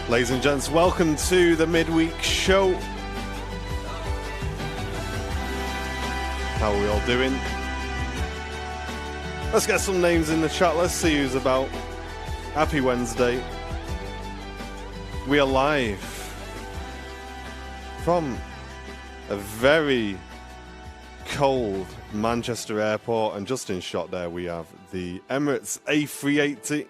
Ladies and gents, welcome to the midweek show. How are we all doing? Let's get some names in the chat. Let's see who's about. Happy Wednesday. We are live from a very cold Manchester airport, and just in shot there we have the Emirates A380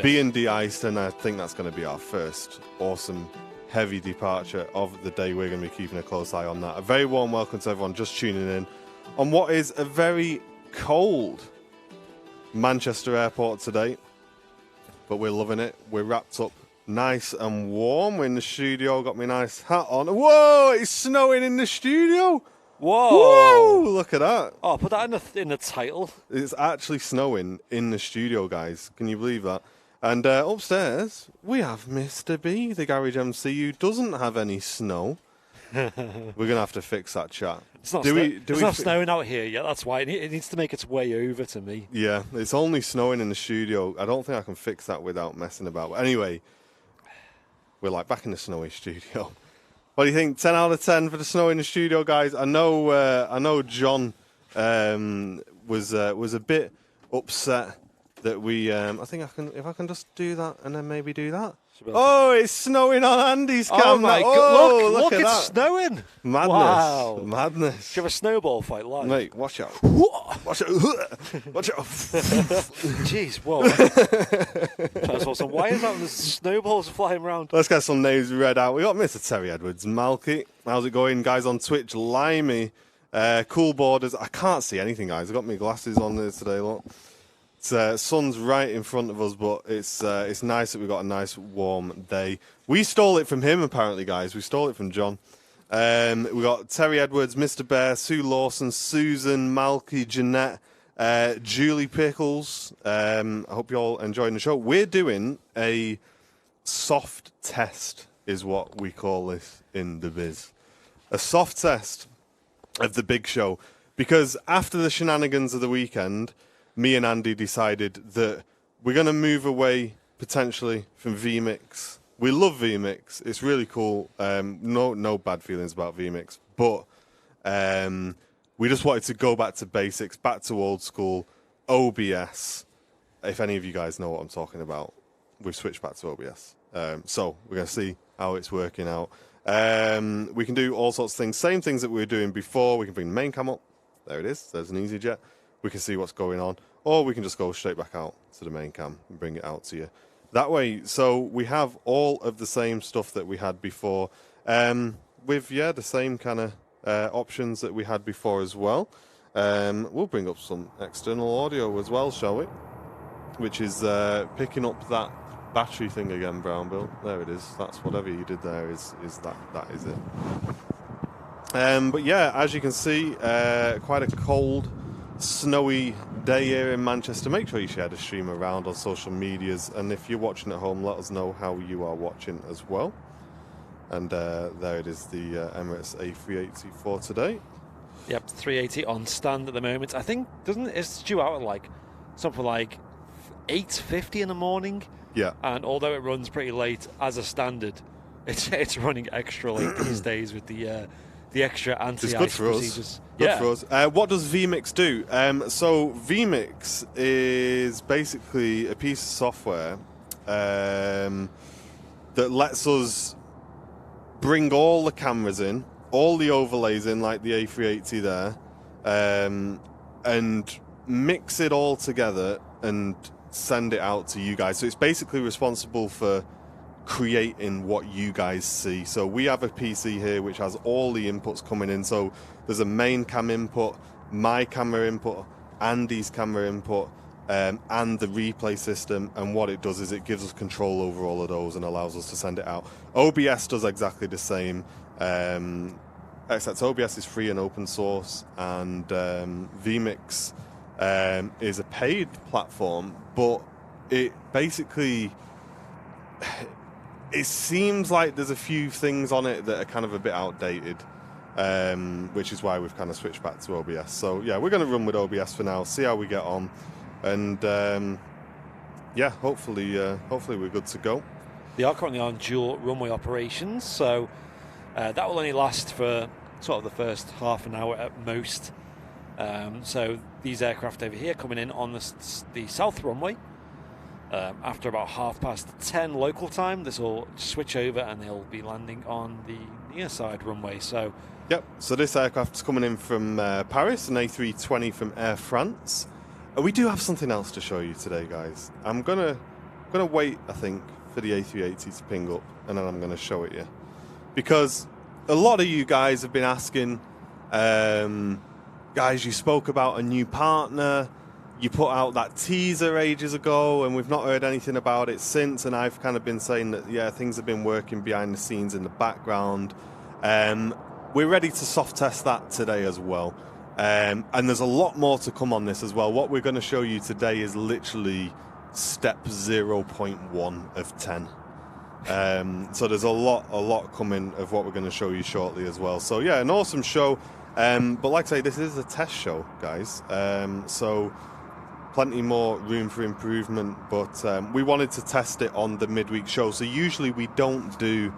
being de-iced, and I think that's going to be our first awesome heavy departure of the day. We're going to be keeping a close eye on that. A very warm welcome to everyone just tuning in on what is a very cold Manchester airport today, but we're loving it. We're wrapped up nice and warm. We're in the studio, got my nice hat on. Whoa, it's snowing in the studio. Whoa! Whoa! Look at that. Oh, put that in the title. It's actually snowing in the studio, guys. Can you believe that? And upstairs, we have Mr. B, the Garage MC, who doesn't have any snow. We're going to have to fix that chat. It's not, it's not snowing out here yet. That's why it needs to make its way over to me. Yeah, it's only snowing in the studio. I don't think I can fix that without messing about. But anyway, we're like back in the snowy studio. What do you think? 10 out of 10 for the snow in the studio, guys. I know John was a bit upset that we. I think if I can just do that and then maybe do that. Oh, it's snowing on Andy's camera. Oh my God! Look, it's that. Snowing. Madness! Wow. Madness! Should have a snowball fight live. Mate, watch out! Watch out! Watch out! Jeez, whoa! Some wires out and there's snowballs flying around. Let's get some names read out. We got Mr. Terry Edwards, Malky. How's it going, guys? On Twitch, Limey, Cool Borders. I can't see anything, guys. I've got my glasses on there today. Look. Sun's right in front of us, but it's nice that we've got a nice warm day. We stole it from him, apparently, guys. We stole it from John. We got Terry Edwards, Mr. Bear, Sue Lawson, Susan, Malky, Jeanette, Julie Pickles. I hope you're all enjoying the show. We're doing a soft test, is what we call this in the biz. A soft test of the big show, because after the shenanigans of the weekend, me and Andy decided that we're going to move away potentially from vMix. We love vMix. It's really cool. No bad feelings about vMix. But we just wanted to go back to basics, back to old school, OBS. If any of you guys know what I'm talking about, we've switched back to OBS. So we're going to see how it's working out. We can do all sorts of things. Same things that we were doing before. We can bring the main cam up. There it is. There's an EasyJet. We can see what's going on. Or we can just go straight back out to the main cam and bring it out to you. That way, so we have all of the same stuff that we had before. With, the same kind of options that we had before as well. We'll bring up some external audio as well, shall we? Which is picking up that battery thing again, Brown Bill. There it is. That's whatever you did there is that is it. But yeah, as you can see, quite a cold, snowy day here in Manchester. Make sure you share the stream around on social medias, and if you're watching at home, let us know how you are watching as well. And there it is, the Emirates A380 for today. Yep, 380 on stand at the moment. I think it's due out at something like 8:50 in the morning. Yeah. And although it runs pretty late as a standard, it's running extra late these days with the extra anti-ice procedures. Good for us. What does vMix do? So vMix is basically a piece of software that lets us bring all the cameras in, all the overlays in, like the A380 there, and mix it all together and send it out to you guys. So it's basically responsible for creating what you guys see. So we have a PC here which has all the inputs coming in. So there's a main cam input, my camera input, Andy's camera input, and the replay system. And what it does is it gives us control over all of those and allows us to send it out. OBS does exactly the same, except OBS is free and open source, and vMix is a paid platform, but it basically, it seems like there's a few things on it that are kind of a bit outdated, which is why we've kind of switched back to OBS. So yeah, we're going to run with OBS for now, see how we get on, and yeah, hopefully we're good to go. They are currently on dual runway operations, so that will only last for sort of the first half an hour at most. So these aircraft over here coming in on the south runway. After about 10:30 local time, this will switch over and they'll be landing on the near side runway. So, yep. So this aircraft's coming in from Paris, an A320 from Air France. We do have something else to show you today, guys. I'm gonna wait, I think, for the A380 to ping up, and then I'm gonna show it you, because a lot of you guys have been asking, guys, you spoke about a new partner. You put out that teaser ages ago, and we've not heard anything about it since. And I've kind of been saying that, yeah, things have been working behind the scenes in the background. We're ready to soft test that today as well. And there's a lot more to come on this as well. What we're going to show you today is literally step 0.1 of 10. So there's a lot coming of what we're going to show you shortly as well. So yeah, an awesome show. But like I say, this is a test show, guys. So plenty more room for improvement, but we wanted to test it on the midweek show. So usually we don't do,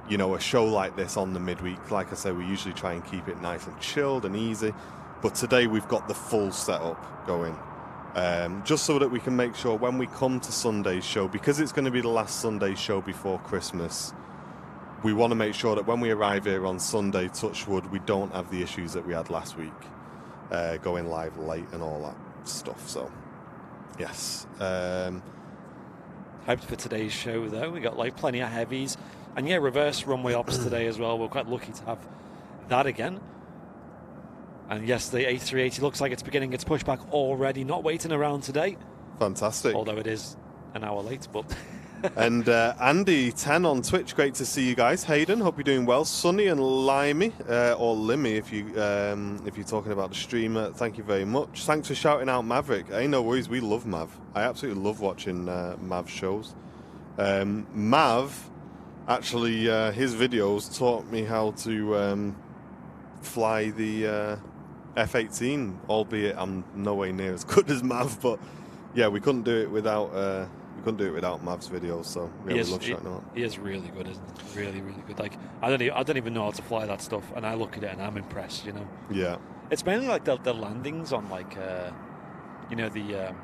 you know, a show like this on the midweek. Like I say, we usually try and keep it nice and chilled and easy. But today we've got the full setup going, just so that we can make sure when we come to Sunday's show, because it's going to be the last Sunday show before Christmas, we want to make sure that when we arrive here on Sunday, touch wood, we don't have the issues that we had last week, going live late and all that stuff. So, yes. Hyped for today's show, though. We got like plenty of heavies. And yeah, reverse runway ops today as well. We're quite lucky to have that again. And yes, the A380 looks like it's beginning its pushback already, not waiting around today. Fantastic. Although it is an hour late, but... And Andy10 on Twitch, great to see you guys. Hayden, hope you're doing well. Sunny and Limey, or Limmy if you're talking about the streamer, thank you very much. Thanks for shouting out Maverick. Hey, no worries, we love Mav. I absolutely love watching Mav shows. Mav, actually, his videos taught me how to fly the F-18, albeit I'm nowhere near as good as Mav, but yeah, we couldn't do it without Mav's videos, so yeah, we love shouting him out. He is really good, isn't he? Really, really good. Like I don't even know how to fly that stuff, and I look at it and I'm impressed. You know. Yeah. It's mainly like the landings on like you know, the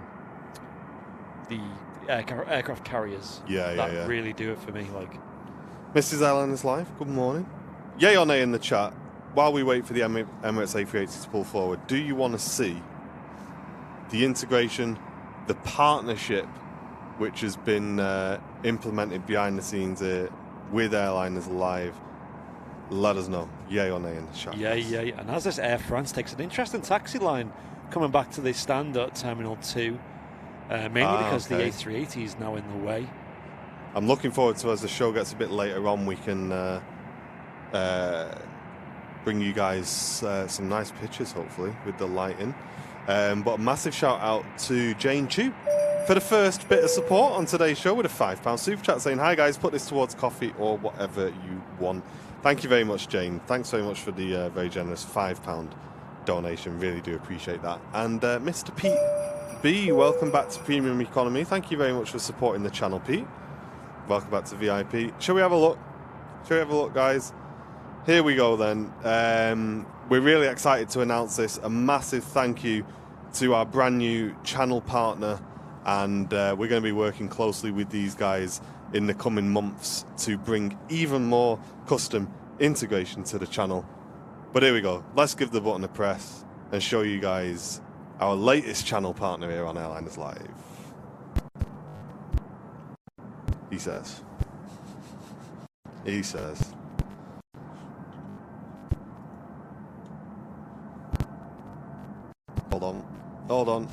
aircraft carriers. Yeah. Really do it for me. Like. Mrs. Allen is live. Good morning. Yay or nay in the chat. While we wait for the Emirates A380 to pull forward, do you want to see the integration, the partnership, which has been implemented behind the scenes here with Airliners Live? Let us know. Yay or nay in the chat. Yay. And as this Air France takes an interesting taxi line coming back to the stand at Terminal 2, mainly because the A380 is now in the way. I'm looking forward to, as the show gets a bit later on, we can bring you guys some nice pictures, hopefully, with the lighting. But a massive shout out to Jane Chu for the first bit of support on today's show with a £5 super chat saying, hi guys, put this towards coffee or whatever you want. Thank you very much, Jane. Thanks very much for the very generous £5 donation. Really do appreciate that. And Mr. Pete B, welcome back to Premium Economy. Thank you very much for supporting the channel, Pete. Welcome back to VIP. Shall we have a look? Guys? Here we go then. We're really excited to announce this. A massive thank you to our brand new channel partner, and we're going to be working closely with these guys in the coming months to bring even more custom integration to the channel. But here we go. Let's give the button a press and show you guys our latest channel partner here on Airliners Live. He says. Hold on.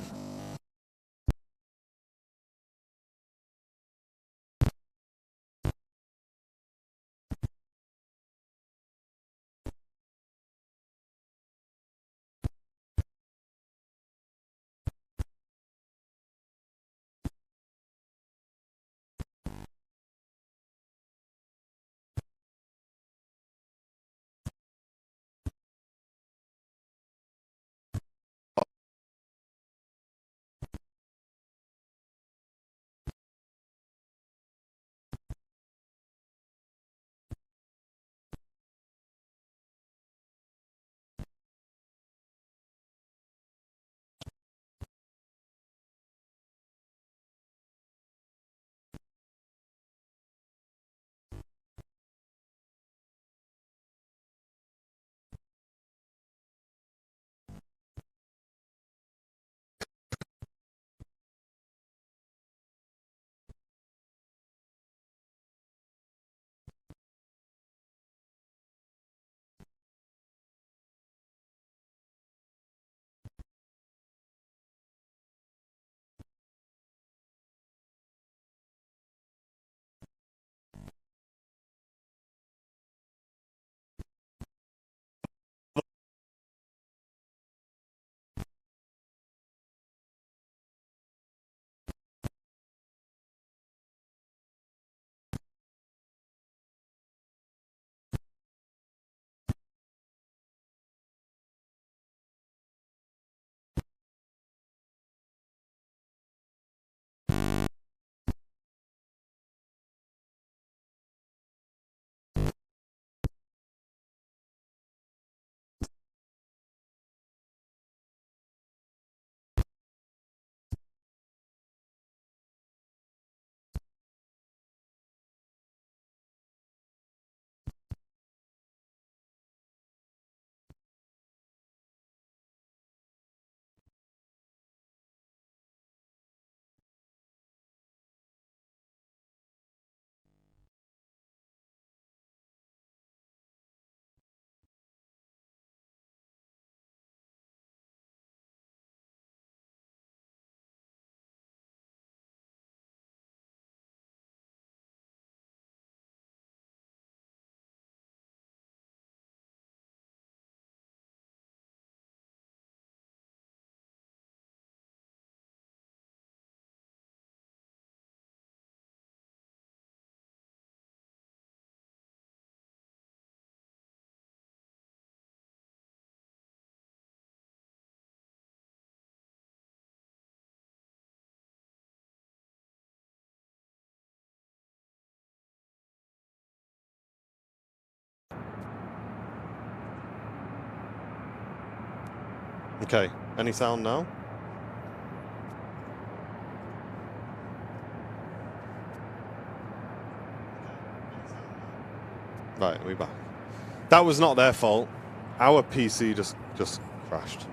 Okay, any sound now? Right, we're back. That was not their fault. Our PC just crashed.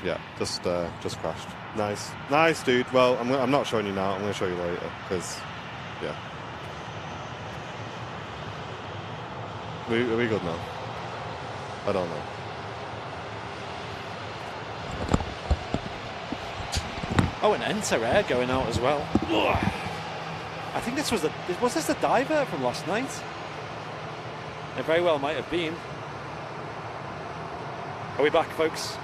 Yeah, just crashed. Nice, dude. Well, I'm not showing you now. I'm going to show you later because, yeah. Are we good now? I don't know. Oh, and Enter Air going out as well. Ugh. I think this was this the diver from last night? It very well might have been. Are we back, folks?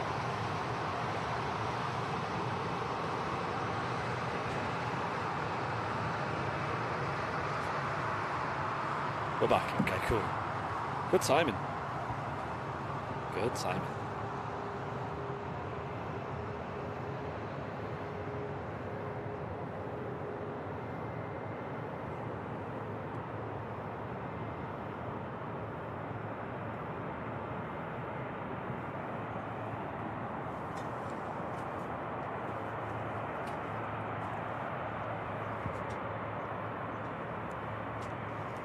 We're back. Okay, cool. Good timing. Good timing.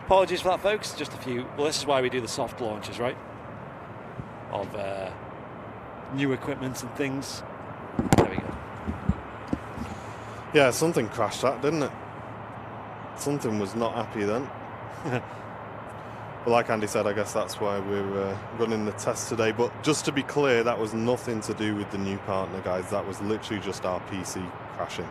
Apologies for that, folks. Just a few. Well, this is why we do the soft launches, right? Of new equipment and things. There we go. Yeah, something crashed that, didn't it? Something was not happy then. But like Andy said, I guess that's why we're running the test today. But just to be clear, that was nothing to do with the new partner, guys. That was literally just our PC crashing.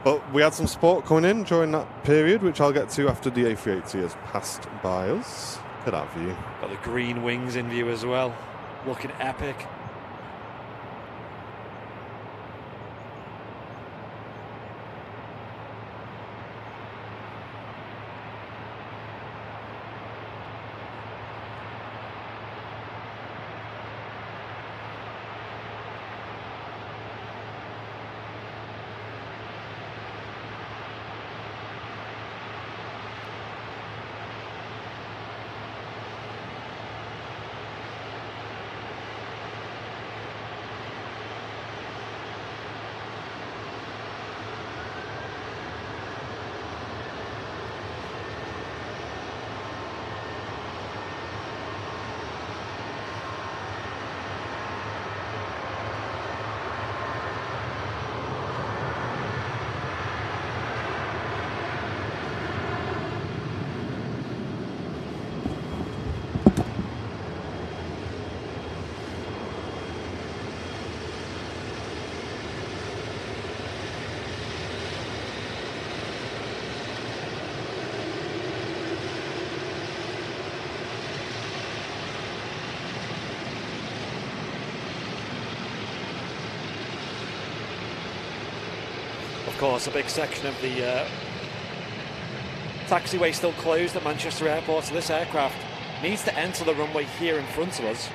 But we had some sport coming in during that period, which I'll get to after the A380 has passed by us. Look at that view. Got the green wings in view as well. Looking epic. Of course, a big section of the taxiway still closed at Manchester Airport, so this aircraft needs to enter the runway here in front of us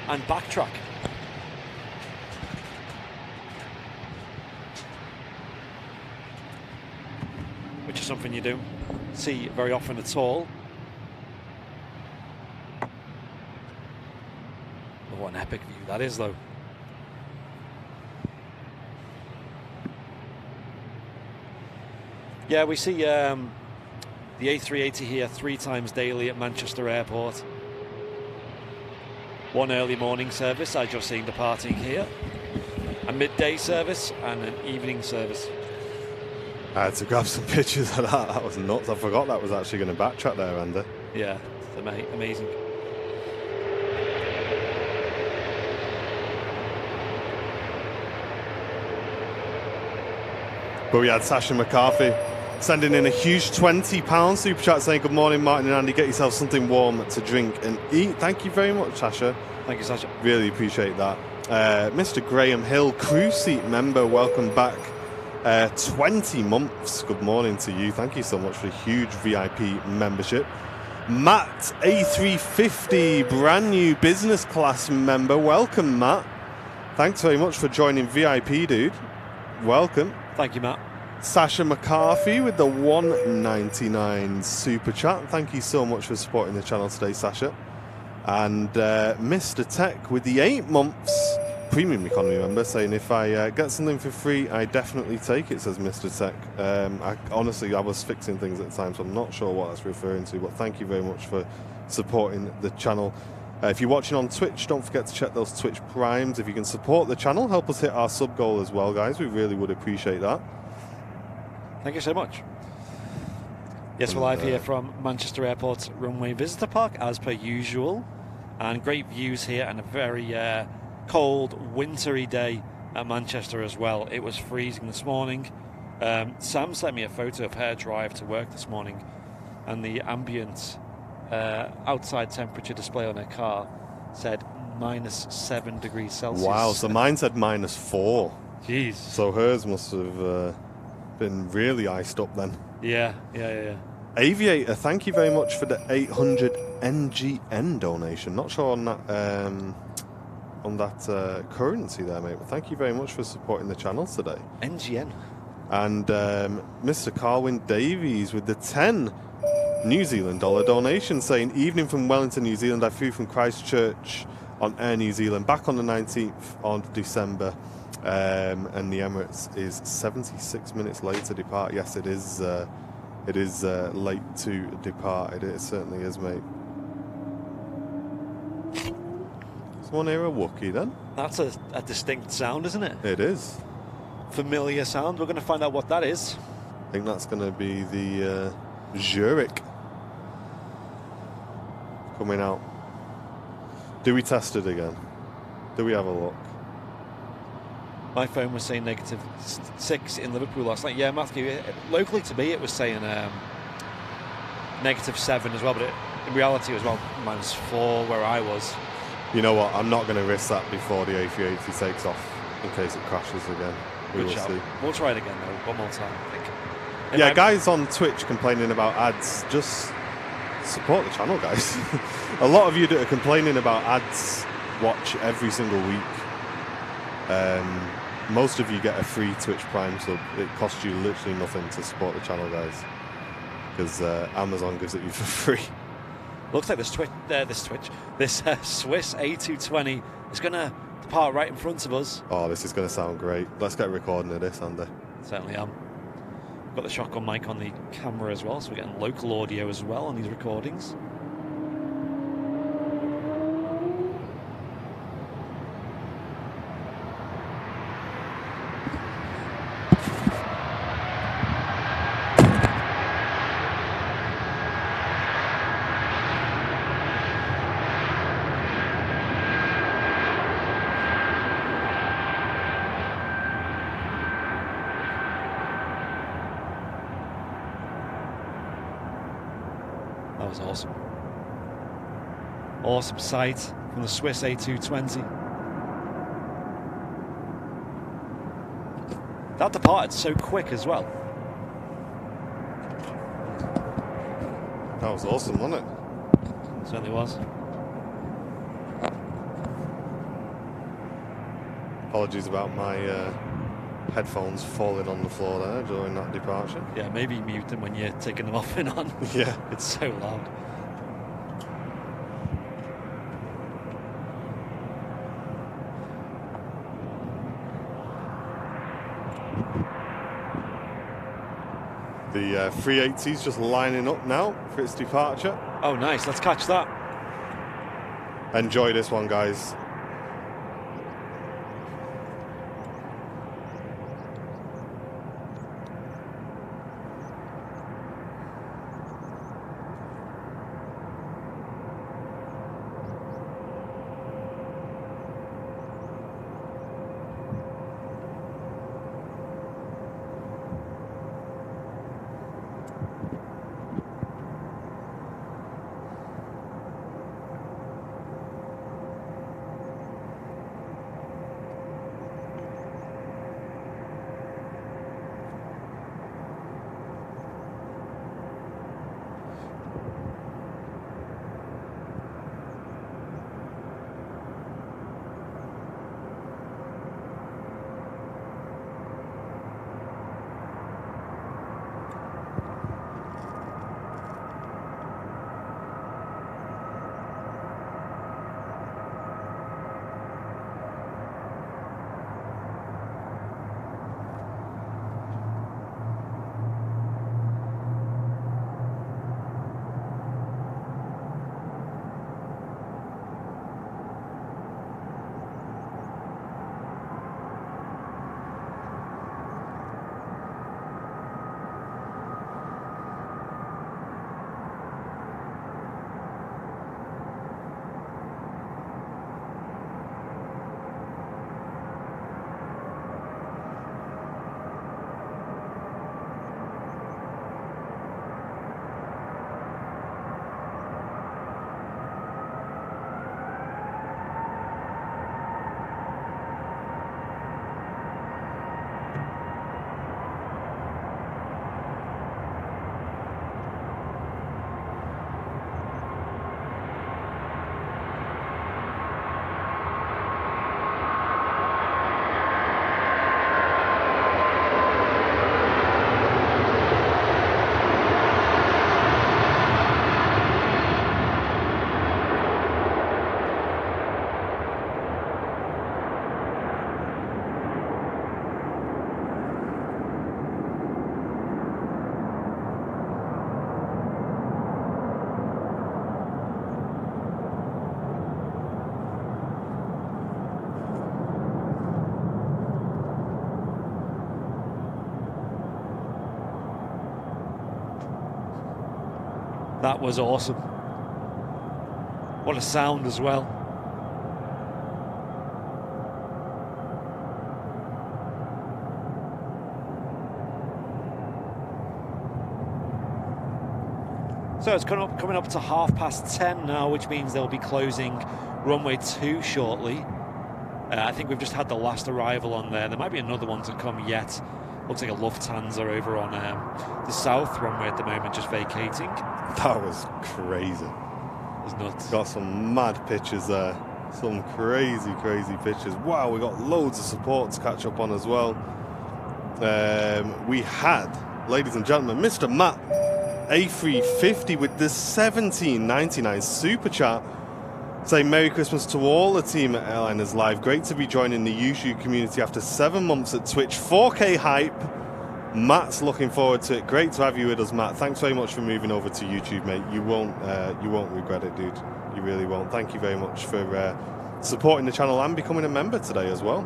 and backtrack. Which is something you don't see very often at all. Oh, what an epic view that is, though. Yeah, we see the A380 here 3 times daily at Manchester Airport. One early morning service I just seen departing here, a midday service and an evening service. I had to grab some pictures of that. That was nuts. I forgot that was actually going to backtrack there, Andy. Yeah, it's amazing. But we had Sasha McCarthy sending in a huge £20 super chat saying, "Good morning, Martin and Andy. Get yourself something warm to drink and eat." Thank you very much, Sasha. Thank you, Sasha. Really appreciate that. Mr. Graham Hill, crew seat member, welcome back. 20 months. Good morning to you. Thank you so much for a huge VIP membership. Matt A350, brand new business class member. Welcome, Matt. Thanks very much for joining VIP, dude. Welcome. Thank you, Matt. Sasha McCarthy with the 199 super chat. Thank you so much for supporting the channel today, Sasha. And Mr. Tech with the 8 months premium economy member saying, if I get something for free, I definitely take it, says Mr. Tech. Honestly, I was fixing things at the time, so I'm not sure what that's referring to, but thank you very much for supporting the channel. If you're watching on Twitch, don't forget to check those Twitch primes. If you can support the channel, help us hit our sub goal as well, guys. We really would appreciate that. Thank you so much. Yes, we're live here from Manchester Airport's Runway Visitor Park, as per usual. And great views here, and a very cold, wintry day at Manchester as well. It was freezing this morning. Sam sent me a photo of her drive to work this morning, and the ambient outside temperature display on her car said -7 degrees Celsius. Wow, so mine said -4. Jeez. So hers must have been really iced up then. Yeah. Aviator, thank you very much for the 800 NGN donation. Not sure on that currency there, mate, but thank you very much for supporting the channel today. NGN. And Mr. Carwin Davies with the 10 New Zealand dollar donation saying, evening from Wellington, New Zealand. I flew from Christchurch on Air New Zealand back on the 19th of December. And the Emirates is 76 minutes late to depart. Yes, it is late to depart. It certainly is, mate. Someone hear a Wookiee then? That's a distinct sound, isn't it? It is. Familiar sound. We're going to find out what that is. I think that's going to be the Zurich coming out. Do we test it again? Do we have a look? My phone was saying -6 in Liverpool last night. Yeah, Matthew, locally to me it was saying -7 as well, but in reality it was -4 where I was. You know what? I'm not going to risk that before the A380 takes off in case it crashes again. We will see. We'll try it again though, one more time, I think. Yeah, guys on Twitch complaining about ads, just support the channel, guys. A lot of you that are complaining about ads watch every single week. Most of you get a free Twitch Prime sub. It costs you literally nothing to support the channel, guys, because Amazon gives it you for free. Looks like this Swiss A220 is going to depart right in front of us. Oh, this is going to sound great. Let's get a recording of this, Andy. Certainly am. Got the shotgun mic on the camera as well, so we're getting local audio as well on these recordings. That was awesome. Awesome sight from the Swiss A220. That departed so quick as well. That was awesome, wasn't it? Certainly was. Apologies about my headphones falling on the floor there during that departure. Yeah, maybe mute them when you're taking them off and on. Yeah. It's so loud. The 380's just lining up now for its departure. Oh, nice. Let's catch that. Enjoy this one, guys. That was awesome. What a sound as well. So it's coming up to 10:30 now, which means they'll be closing runway 2 shortly. I think we've just had the last arrival on there. There might be another one to come yet. Looks like a Lufthansa over on the south runway at the moment, just vacating. That was crazy. It was nuts. Got some mad pictures there. Some crazy, crazy pictures. Wow, we got loads of support to catch up on as well. We had, ladies and gentlemen, Mr. Matt A350 with the 17.99 super chat. Say Merry Christmas to all the team at Airliners Live. Great to be joining the YouTube community after 7 months at Twitch. 4K hype. Matt's looking forward to it. Great to have you with us, Matt. Thanks very much for moving over to YouTube, mate. You won't regret it, dude. You really won't. Thank you very much for supporting the channel and becoming a member today as well.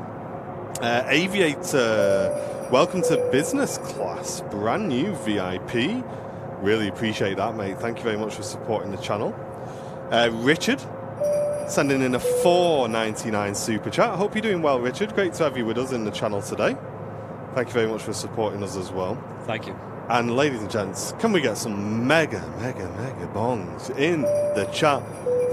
Aviator, welcome to business class. Brand new VIP. Really appreciate that, mate. Thank you very much for supporting the channel. Richard, sending in a $4.99 super chat. I hope you're doing well, Richard. Great to have you with us in the channel today. Thank you very much for supporting us as well. Thank you. And ladies and gents, can we get some mega bongs in the chat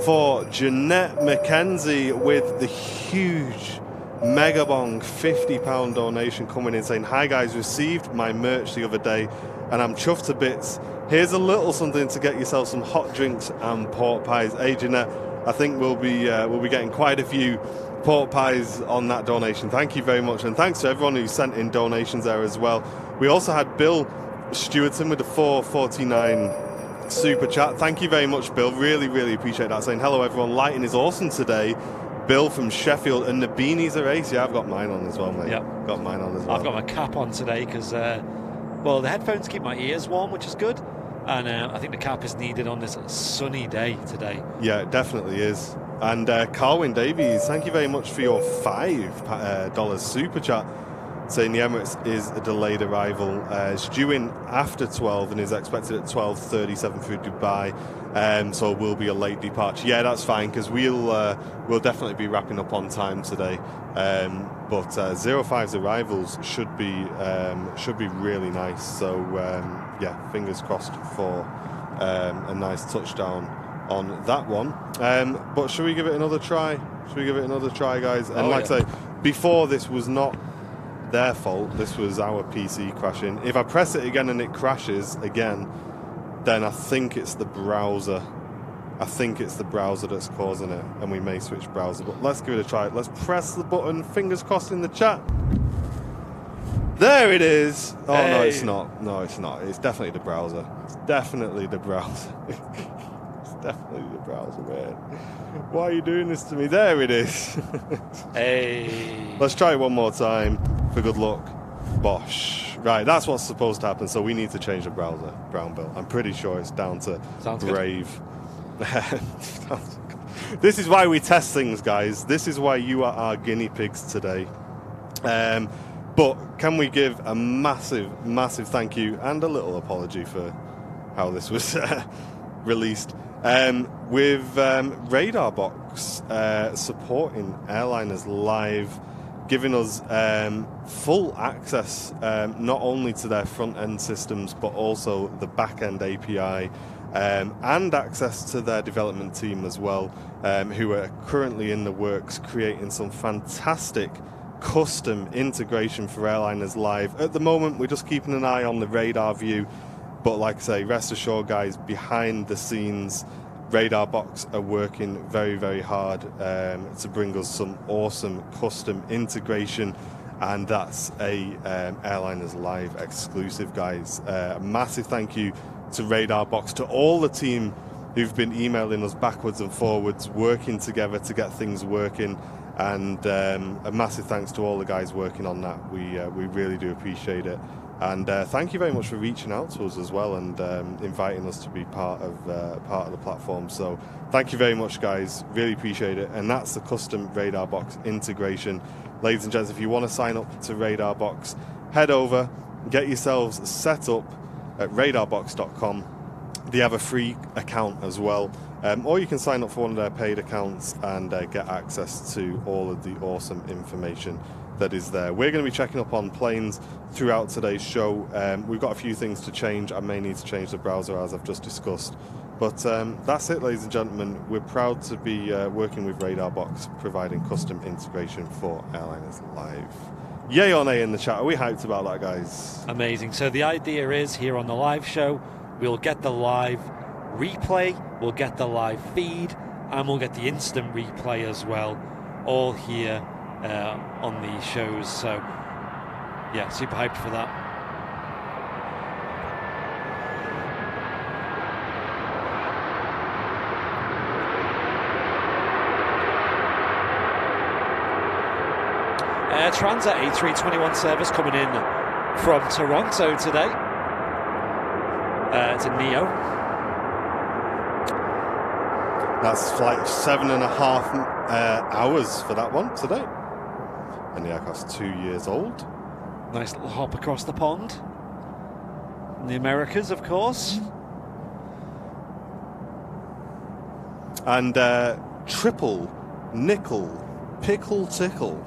for Jeanette McKenzie with the huge mega bong £50 donation coming in saying, "Hi guys, received my merch the other day and I'm chuffed to bits. Here's a little something to get yourself some hot drinks and pork pies." Hey Jeanette, I think we'll be getting quite a few pork pies on that donation. Thank you very much, and thanks to everyone who sent in donations there as well. We also had Bill Stewarton with the $4.49 super chat. Thank you very much, Bill. Really appreciate that. Saying hello everyone, lighting is awesome today. Bill from Sheffield, and the beanies are ace. Yeah, I've got mine on as well, mate. Yep. Got mine on as well. I've got my cap on today because well, the headphones keep my ears warm, which is good. And I think the cap is needed on this sunny day today. Yeah, it definitely is. And Carwin Davies, thank you very much for your $5 super chat, saying the Emirates is a delayed arrival. It's due in after 12 and is expected at 12:37 through Dubai. So will be a late departure. Yeah, that's fine because we'll definitely be wrapping up on time today. But 05's arrivals should be really nice. So yeah, fingers crossed for a nice touchdown on that one. But should we give it another try? Guys? And like I say, before, this was not their fault. This was our PC crashing. If I press it again and it crashes again, then I think it's the browser. That's causing it, and we may switch browser. But let's give it a try. Let's press the button. Fingers crossed in the chat. There it is. Oh, hey. No, it's not. No, it's not. It's definitely the browser. It's definitely the browser. It's definitely the browser, man. Why are you doing this to me? There it is. Hey. Let's try it one more time for good luck. Bosh. Right, that's what's supposed to happen. So we need to change the browser, Brown Bill. I'm pretty sure it's down to Brave. This is why we test things, guys. This is why you are our guinea pigs today. But can we give a massive thank you and a little apology for how this was released with Radar Box supporting Airliners Live, giving us full access not only to their front-end systems but also the back-end API, and access to their development team as well, who are currently in the works creating some fantastic custom integration for Airliners Live. At the moment, we're just keeping an eye on the radar view, but like I say, rest assured, guys, behind the scenes, Radar Box are working very hard to bring us some awesome custom integration, and that's a Airliners Live exclusive, guys. A massive thank you to Radar Box, to all the team who've been emailing us backwards and forwards, working together to get things working. And a massive thanks to all the guys working on that. We really do appreciate it. And thank you very much for reaching out to us as well and inviting us to be part of the platform. So thank you very much, guys. Really appreciate it. And that's the custom Radar Box integration. Ladies and gents, if you want to sign up to Radar Box, head over, get yourselves set up at radarbox.com. They have a free account as well, or you can sign up for one of their paid accounts and get access to all of the awesome information that is there. We're going to be checking up on planes throughout today's show. We've got a few things to change. I may need to change the browser, as I've just discussed. But that's it, ladies and gentlemen. We're proud to be working with RadarBox, providing custom integration for Airliners Live. Yay or nay in the chat? Are we hyped about that, guys? Amazing. So the idea is here on the live show, we'll get the live replay, we'll get the live feed, and we'll get the instant replay as well, all here on the shows. So, yeah, super hyped for that. Air Transat A321 service coming in from Toronto today. It's a Neo. That's flight 7.5 hours for that one today. And the aircraft's 2 years old. Nice little hop across the pond. In the Americas, of course. And triple nickel pickle tickle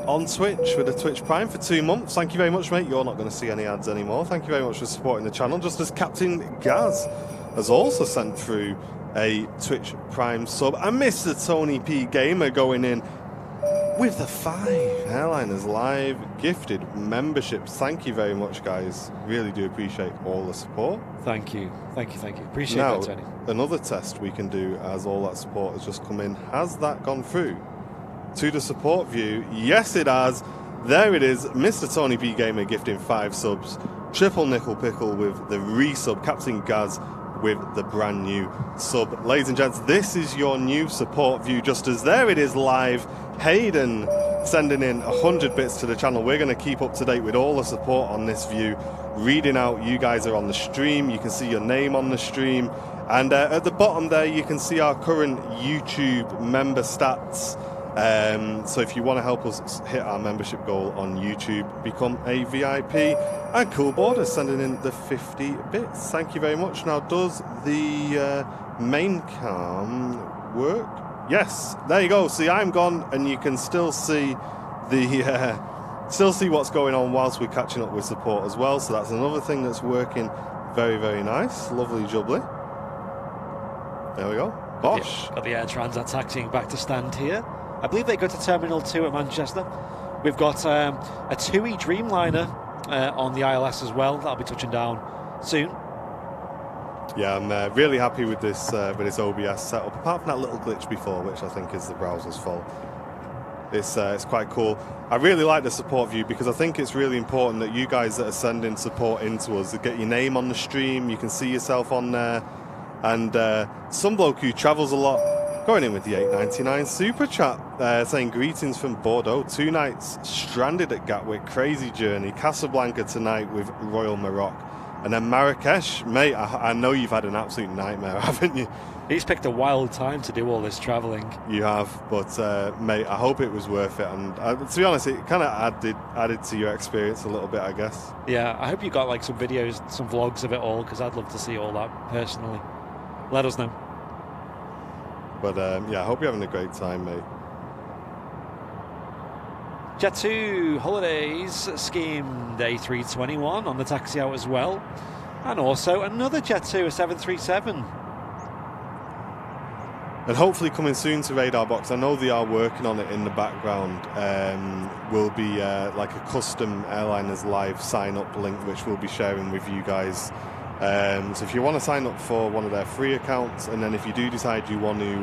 on Twitch with a Twitch Prime for 2 months. Thank you very much, mate. You're not going to see any ads anymore. Thank you very much for supporting the channel. Just as Captain Gaz has also sent through a Twitch Prime sub. And Mr. Tony P Gamer going in with the 5 Airliners Live gifted memberships. Thank you very much, guys. Really do appreciate all the support. Thank you. Thank you, thank you. Appreciate now, that, Tony. Another test we can do as all that support has just come in. Has that gone through to the support view? Yes, it has. There it is. Mr. Tony P Gamer gifting 5 subs. Triple nickel pickle with the resub. Captain Gaz with the brand new sub. Ladies and gents, this is your new support view. Just as there it is live. Hayden sending in 100 bits to the channel. We're going to keep up to date with all the support on this view. Reading out, you guys are on the stream. You can see your name on the stream. And at the bottom there, you can see our current YouTube member stats. So if you want to help us hit our membership goal on YouTube, become a VIP. And Cool Border sending in the 50 bits. Thank you very much. Now, does the main cam work? Yes, there you go. See, I'm gone, and you can still see the still see what's going on whilst we're catching up with support as well. So that's another thing that's working very, very nice. Lovely jubbly. There we go. Bosh. Got the Air Transat taxiing back to stand here. I believe they go to Terminal 2 at Manchester. We've got a TUI Dreamliner on the ILS as well. That'll be touching down soon. Yeah, I'm really happy with this OBS setup. Apart from that little glitch before, which I think is the browser's fault. It's quite cool. I really like the support view because I think it's really important that you guys that are sending support into us, get your name on the stream, you can see yourself on there. And some bloke who travels a lot, going in with the 8.99 super chat, saying greetings from Bordeaux. 2 nights stranded at Gatwick, crazy journey. Casablanca tonight with Royal Morocco. And then Marrakesh, mate, I know you've had an absolute nightmare, haven't you? He's picked a wild time to do all this travelling. You have, but mate, I hope it was worth it. And to be honest, it kind of added to your experience a little bit, I guess. Yeah, I hope you got like some videos, some vlogs of it all, because I'd love to see all that personally. Let us know. But yeah, I hope you're having a great time, mate. Jet2 Holidays schemed A321 on the taxi out as well. And also another Jet2, a 737. And hopefully coming soon to RadarBox. I know they are working on it in the background. Will be like a custom Airliners Live sign-up link, which we'll be sharing with you guys. So if you want to sign up for one of their free accounts, and then if you do decide you want to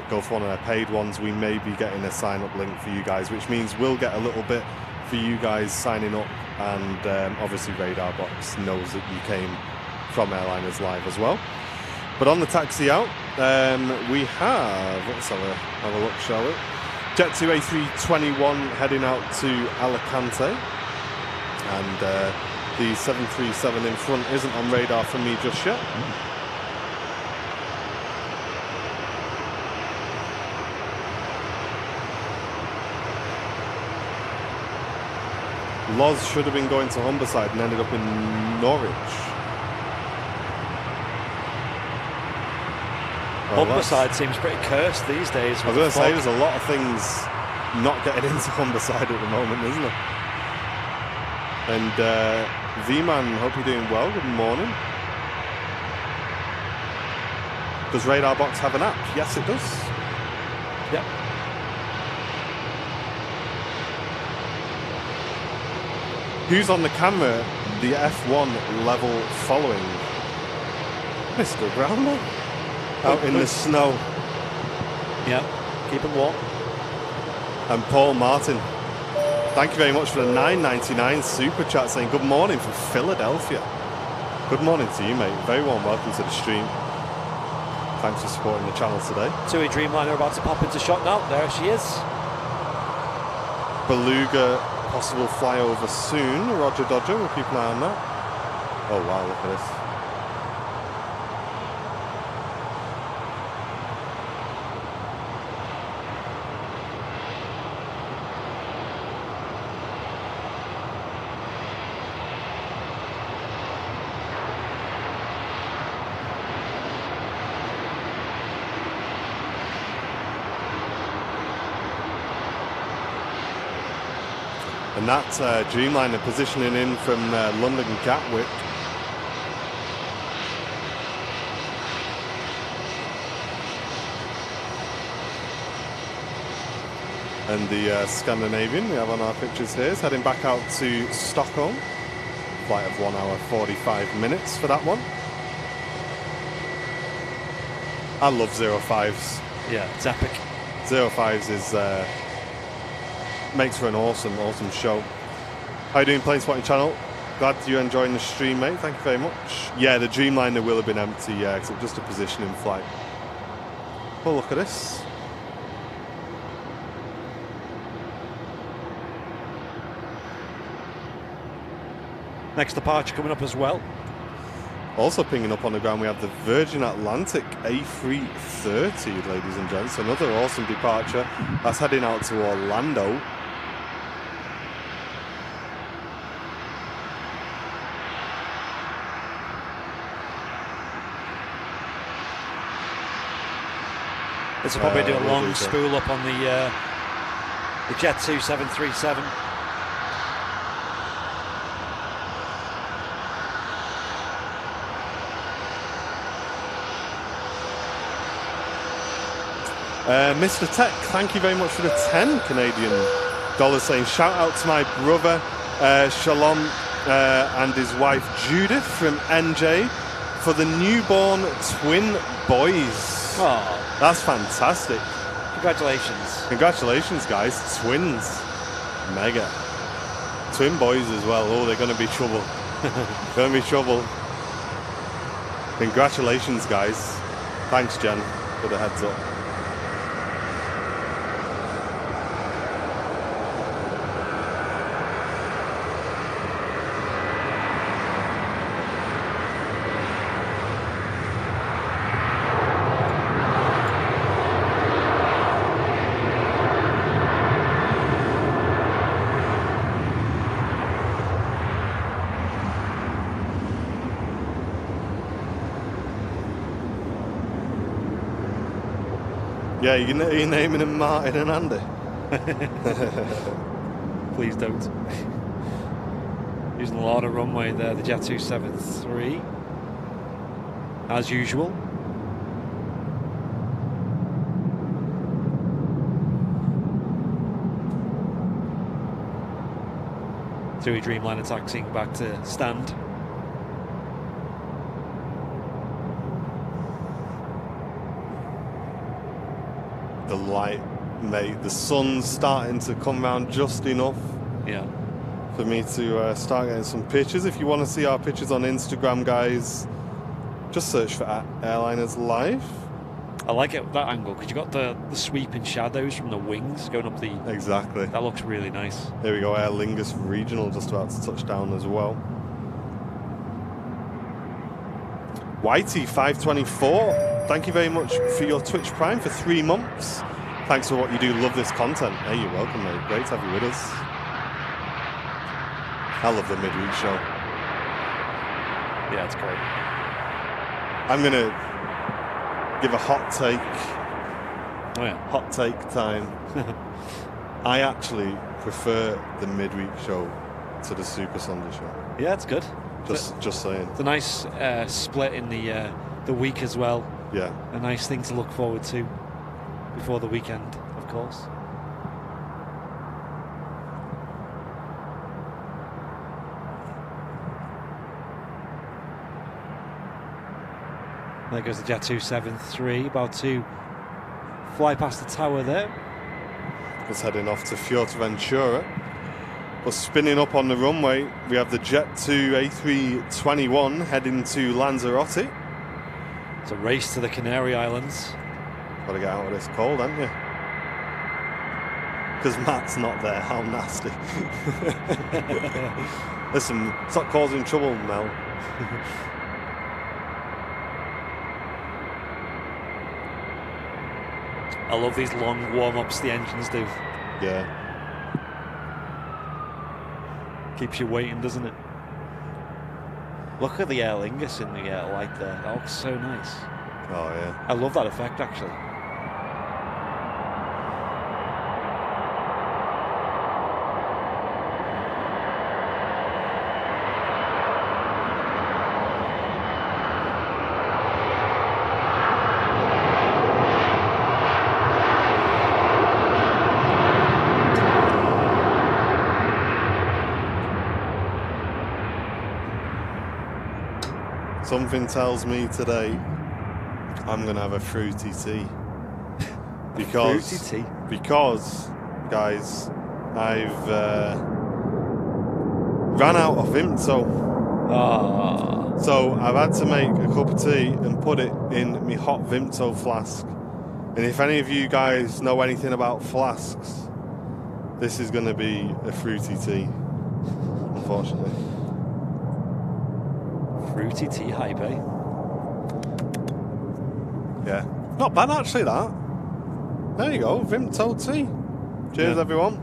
go for one of their paid ones, we may be getting a sign-up link for you guys, which means we'll get a little bit for you guys signing up, and obviously RadarBox knows that you came from Airliners Live as well. But on the taxi out, we have, let's have a look, shall we? Jet2 A321 heading out to Alicante, and the 737 in front isn't on radar for me just yet. Loz should have been going to Humberside and ended up in Norwich. Well, Humberside seems pretty cursed these days. I was going to say, there's a lot of things not getting into Humberside at the moment, isn't it? And V-Man, hope you're doing well. Good morning. Does Radar Box have an app? Yes, it does. Yep. Who's on the camera? The F1 level following. Mr. Brownlow. Out in the snow. Yeah, keep it warm. And Paul Martin. Thank you very much for the $9.99 super chat saying good morning from Philadelphia. Good morning to you, mate. Very warm welcome to the stream. Thanks for supporting the channel today. TUI Dreamliner about to pop into shot now. There she is. Beluga, possible flyover soon. Roger Dodger, we'll keep an eye on that. Oh wow, look at this. And that's Dreamliner positioning in from London Gatwick. And the Scandinavian we have on our pictures here is heading back out to Stockholm. Flight of 1 hour 45 minutes for that one. I love 05s. Yeah, it's epic. 05s is makes for an awesome show. How you doing, Plane Spotting Channel? Glad you're enjoying the stream, mate. Thank you very much. Yeah, the Dreamliner will have been empty, yeah, because it was just a positioning flight. Oh, look at this. Next departure coming up as well. Also pinging up on the ground, we have the Virgin Atlantic A330, ladies and gents. Another awesome departure. That's heading out to Orlando. This will probably do a long spool up on the Jet 2 737. Mr. Tech, thank you very much for the 10 Canadian dollars saying shout out to my brother Shalom and his wife Judith from NJ for the newborn twin boys. Oh, that's fantastic. Congratulations. Congratulations, guys. Twins. Mega. Twin boys as well. Oh, they're going to be trouble. Going to be trouble. Congratulations, guys. Thanks, Jen, for the heads up. Yeah, you're naming him Martin and Andy. Please don't. Using a lot of runway there, the Jet 273. As usual. TUI Dreamliner taxiing back to stand. The light, mate, the sun's starting to come round just enough. Yeah. For me to start getting some pictures. If you want to see our pictures on Instagram, guys, just search for @Airliners Live. I like it, that angle, because you got the sweeping shadows from the wings going up the... Exactly. That looks really nice. Here we go, Aer Lingus Regional just about to touch down as well. Whitey524, thank you very much for your Twitch Prime for 3 months. Thanks for what you do. Love this content. Hey, you're welcome, mate. Great to have you with us. I love the midweek show. Yeah, it's great. I'm going to give a hot take. Oh, yeah. Hot take time. I actually prefer the midweek show to the Super Sunday show. Yeah, it's good. Just saying. It's a nice split in the week as well. Yeah. A nice thing to look forward to before the weekend, of course. There goes the Jet 273, about to fly past the tower there. It's heading off to Fuerteventura. But spinning up on the runway, we have the Jet 2 A321 heading to Lanzarote. It's a race to the Canary Islands. Got to get out of this cold, haven't you? Because Matt's not there. How nasty. Listen, stop causing trouble, Mel. I love these long warm-ups the engines do. Yeah. Keeps you waiting, doesn't it? Look at the Aer Lingus in the light there. That looks so nice. Oh, yeah. I love that effect, actually. Something tells me today I'm going to have a fruity tea. Fruity tea? Because, guys, I've ran out of Vimto. Ah. So I've had to make a cup of tea and put it in my hot Vimto flask. And if any of you guys know anything about flasks, this is going to be a fruity tea, unfortunately. Fruity tea hype, eh? Yeah. Not bad, actually, that. There you go, Vimto tea. Cheers, everyone.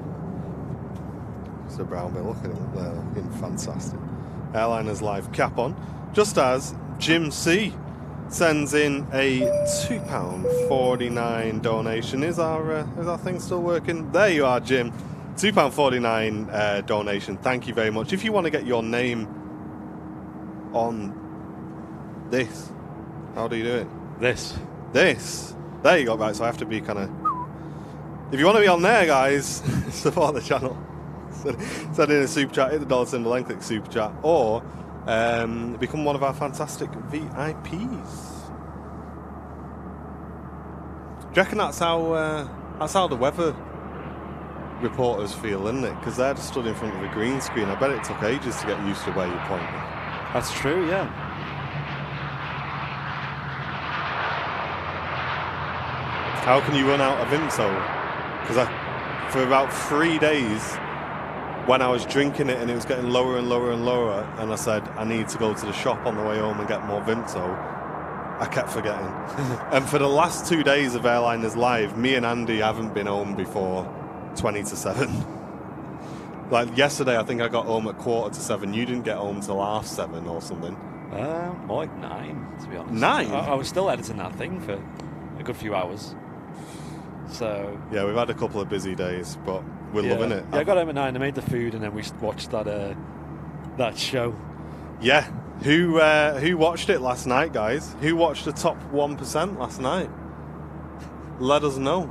It's a brown bit. Look at him up there, looking fantastic. Airliners Live cap on. Just as Jim C sends in a £2.49 donation. Is our thing still working? There you are, Jim. £2.49 donation. Thank you very much. If you want to get your name on this, how do you do it? This. There you go. Right, so I have to be kind of. If you want to be on there, guys, support the channel. Send in a super chat, hit the dollar symbol, and click super chat, or become one of our fantastic VIPs. Do you reckon that's how the weather reporters feel, isn't it? Because they're just stood in front of a green screen. I bet it took ages to get used to where you're pointing. That's true, yeah. How can you run out of Vimto? Because for about 3 days, when I was drinking it and it was getting lower and lower and lower, and I said I need to go to the shop on the way home and get more Vimto, I kept forgetting. And for the last 2 days of Airliners Live, me and Andy haven't been home before 20 to 7. Like yesterday, I think I got home at 7:15. You didn't get home till 7:30 or something. More like 9, to be honest. 9? I was still editing that thing for a good few hours. So yeah, we've had a couple of busy days, but we're loving it. Yeah, I got home at 9. I made the food, and then we watched that show. Yeah, who watched it last night, guys? Who watched the top 1% last night? Let us know.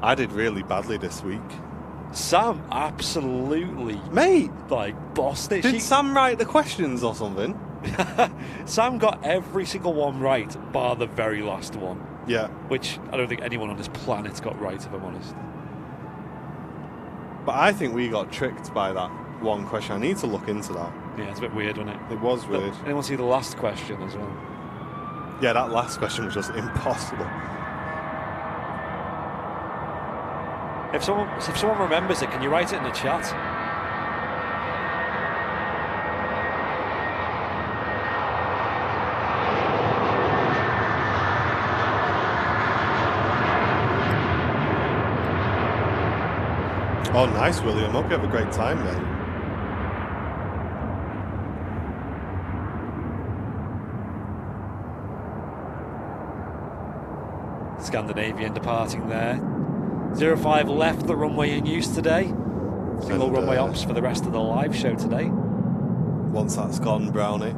I did really badly this week. Sam absolutely, mate, bossed it. Did Sam write the questions or something? Sam got every single one right, bar the very last one. Yeah. Which I don't think anyone on this planet's got right, if I'm honest. But I think we got tricked by that one question. I need to look into that. Yeah, it's a bit weird, wasn't it? It was weird. Anyone see the last question as well? Yeah, that last question was just impossible. If someone remembers it, can you write it in the chat? Oh, nice, William. Hope you have a great time, mate. Scandinavian departing there. 05 left the runway in use today. Single runway ops for the rest of the live show today. Once that's gone, Brownie,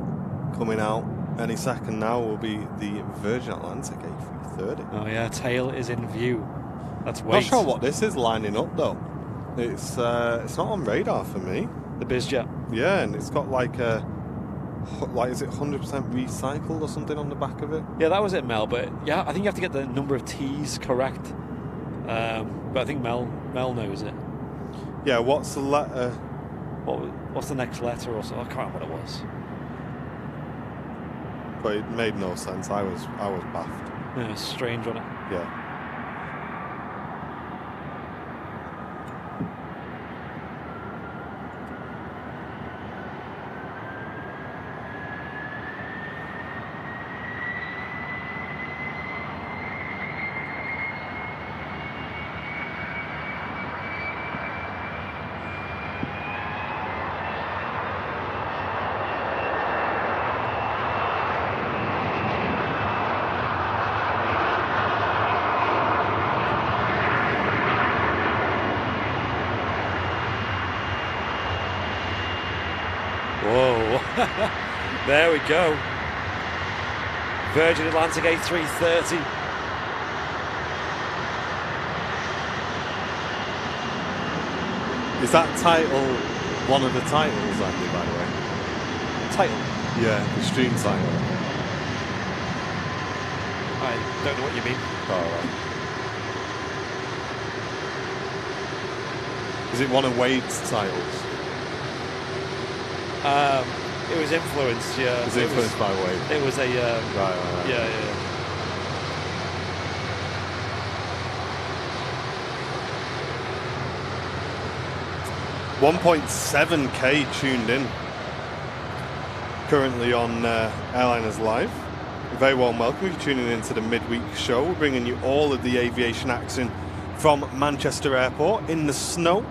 coming out any second now will be the Virgin Atlantic A330. Oh yeah, tail is in view. Let's wait. Not sure what this is lining up though. It's not on radar for me. The BizJet. Yeah, and it's got like a, is it 100% recycled or something on the back of it? Yeah, that was it, Mel. But yeah, I think you have to get the number of T's correct. But I think Mel knows it. Yeah, what's the letter? What's the next letter or something? I can't remember what it was. But it made no sense. I was baffed. Yeah, it's strange, wasn't it? Yeah. There we go. Virgin Atlantic A330. Is that title one of the titles, Andy, by the way? Title? Yeah, the stream title. I don't know what you mean. Oh, right. Is it one of Wade's titles? It was influenced, yeah. It was influenced by Wade? It was a... right. Yeah. 1.7k tuned in. Currently on Airliners Live. Very warm welcome if you're tuning into the midweek show. We're bringing you all of the aviation action from Manchester Airport in the snow.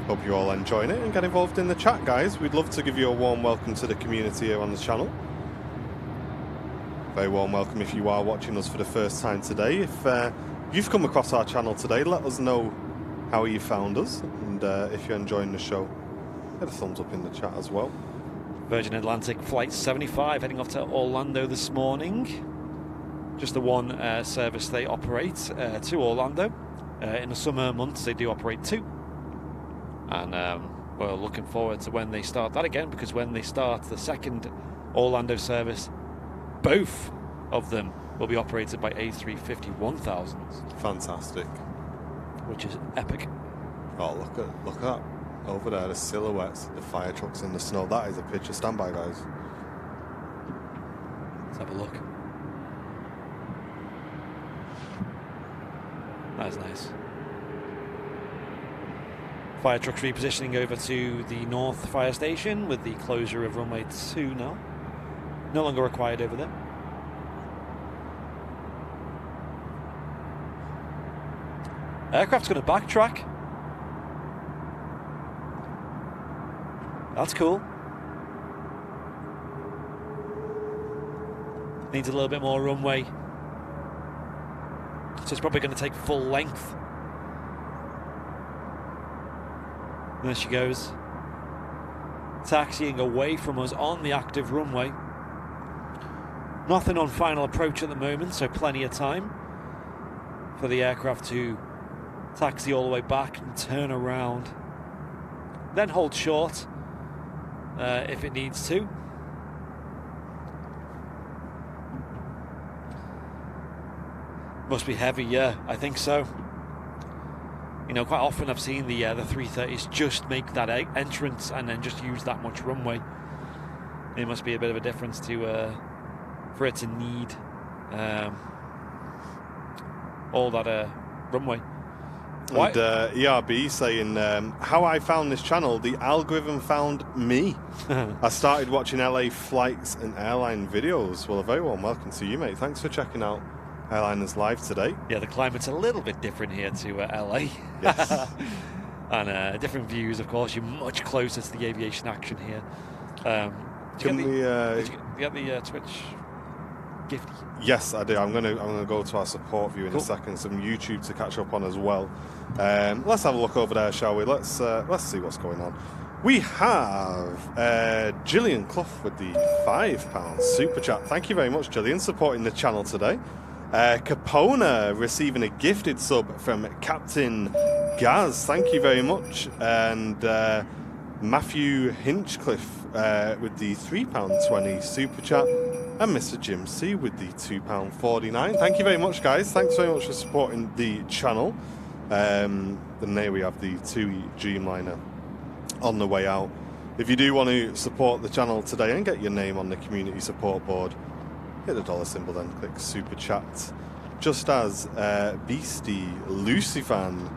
Hope you're all enjoying it and get involved in the chat, guys. We'd love to give you a warm welcome to the community here on the channel. Very warm welcome if you are watching us for the first time today. If you've come across our channel today, let us know how you found us, and if you're enjoying the show, get a thumbs up in the chat as well. Virgin Atlantic Flight 75 heading off to Orlando this morning. Just the one service they operate to Orlando. In the summer months they do operate two. And we're looking forward to when they start that again, because when they start the second Orlando service, both of them will be operated by A350-1000s. Fantastic. Which is epic. Oh, look at that. Over there, the silhouettes, the fire trucks in the snow. That is a picture. Stand by, guys. Let's have a look. That is nice. Fire trucks repositioning over to the North Fire Station with the closure of runway 2 now. No longer required over there. Aircraft's going to backtrack. That's cool. Needs a little bit more runway. So it's probably going to take full length. There she goes. Taxiing away from us on the active runway. Nothing on final approach at the moment, so plenty of time for the aircraft to taxi all the way back and turn around. Then hold short if it needs to. Must be heavy, yeah, I think so. You know, quite often I've seen the 330s just make that entrance and then just use that much runway. It must be a bit of a difference to for it to need all that runway. And ERB saying, how I found this channel, the algorithm found me. I started watching LA flights and airline videos. Well, a very warm welcome to you, mate. Thanks for checking out Airliners Live today. Yeah, the climate's a little bit different here to LA. Yes. And different views, of course. You're much closer to the aviation action here. Can we... Did you get the Twitch? gifty? Yes, I do. I'm gonna go to our support view in a second. Some YouTube to catch up on as well. Let's have a look over there, shall we? Let's see what's going on. We have Gillian Clough with the £5 super chat. Thank you very much, Gillian, supporting the channel today. Capona receiving a gifted sub from Captain Gaz. Thank you very much. And Matthew Hinchcliffe with the £3.20 super chat. And Mr. Jim C with the £2.49. Thank you very much, guys. Thanks very much for supporting the channel. And there we have the TUI Dreamliner on the way out. If you do want to support the channel today and get your name on the community support board, hit the dollar symbol, then click super chat. Just as Beastie Lucifan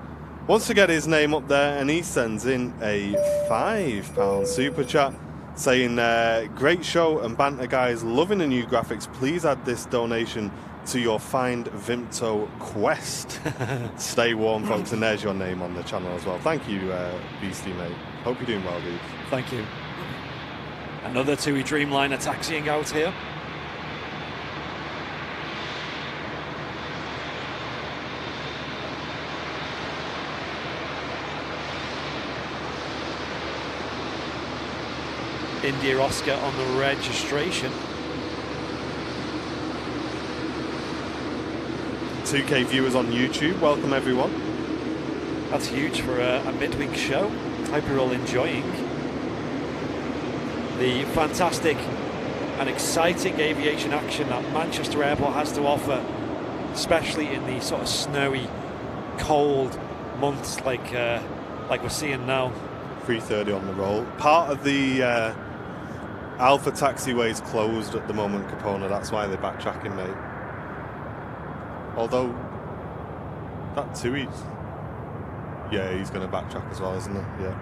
wants to get his name up there, and he sends in a £5 super chat saying, great show and banter, guys, loving the new graphics. Please add this donation to your Find Vimto quest. Stay warm, folks, and there's your name on the channel as well. Thank you, Beastie, mate. Hope you're doing well, dude. Thank you. Another TUI Dreamliner taxiing out here. India Oscar on the registration. 2K viewers on YouTube, welcome everyone. That's huge for a midweek show. Hope you're all enjoying the fantastic and exciting aviation action that Manchester Airport has to offer, especially in the sort of snowy, cold months like we're seeing now. 3:30 on the roll. Part of the Alpha taxiway is closed at the moment, Capona. That's why they're backtracking, mate. Although that TUI's, yeah, he's going to backtrack as well, isn't he? Yeah.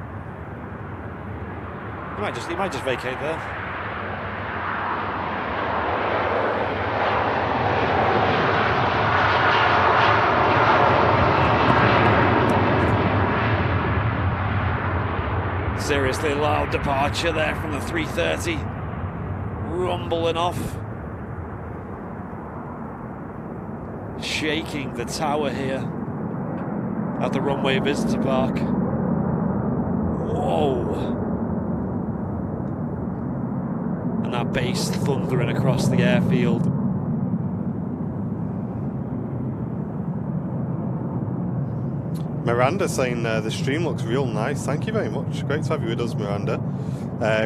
He might just vacate there. Seriously loud departure there from the 330, rumbling off, shaking the tower here at the Runway Visitor Park. Whoa! And that bass thundering across the airfield. Miranda saying the stream looks real nice. Thank you very much. Great to have you with us, Miranda.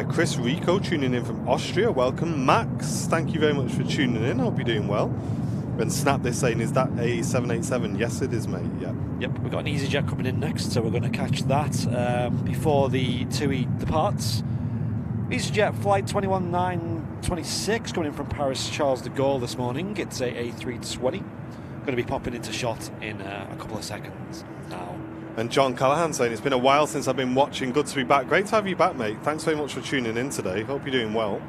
Chris Rico tuning in from Austria. Welcome. Max, thank you very much for tuning in. Hope you're doing well. And Snap this saying, is that a 787? Yes, it is, mate. Yeah. Yep, we've got an EasyJet coming in next, so we're going to catch that before the TUI departs. EasyJet flight 21926 coming in from Paris Charles de Gaulle this morning. It's a A320. Going to be popping into shot in a couple of seconds now. And John Callahan saying, it's been a while since I've been watching. Good to be back. Great to have you back, mate. Thanks very much for tuning in today. Hope you're doing well.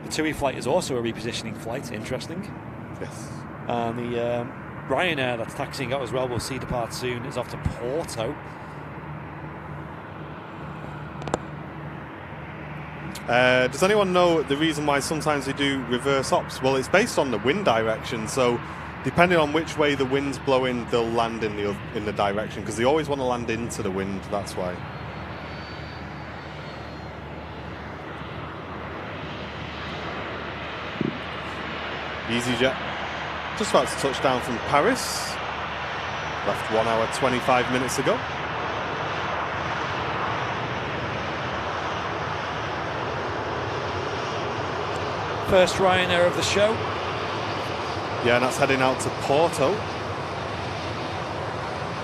The TUI flight is also a repositioning flight. Interesting. Yes. And the Ryanair that's taxiing out as well, we'll see depart soon, is off to Porto. Does anyone know the reason why sometimes they do reverse ops? Well, it's based on the wind direction, so depending on which way the wind's blowing, they'll land in the direction, because they always want to land into the wind, that's why. EasyJet just about to touch down from Paris. Left 1 hour 25 minutes ago. First Ryanair of the show. Yeah, and that's heading out to Porto.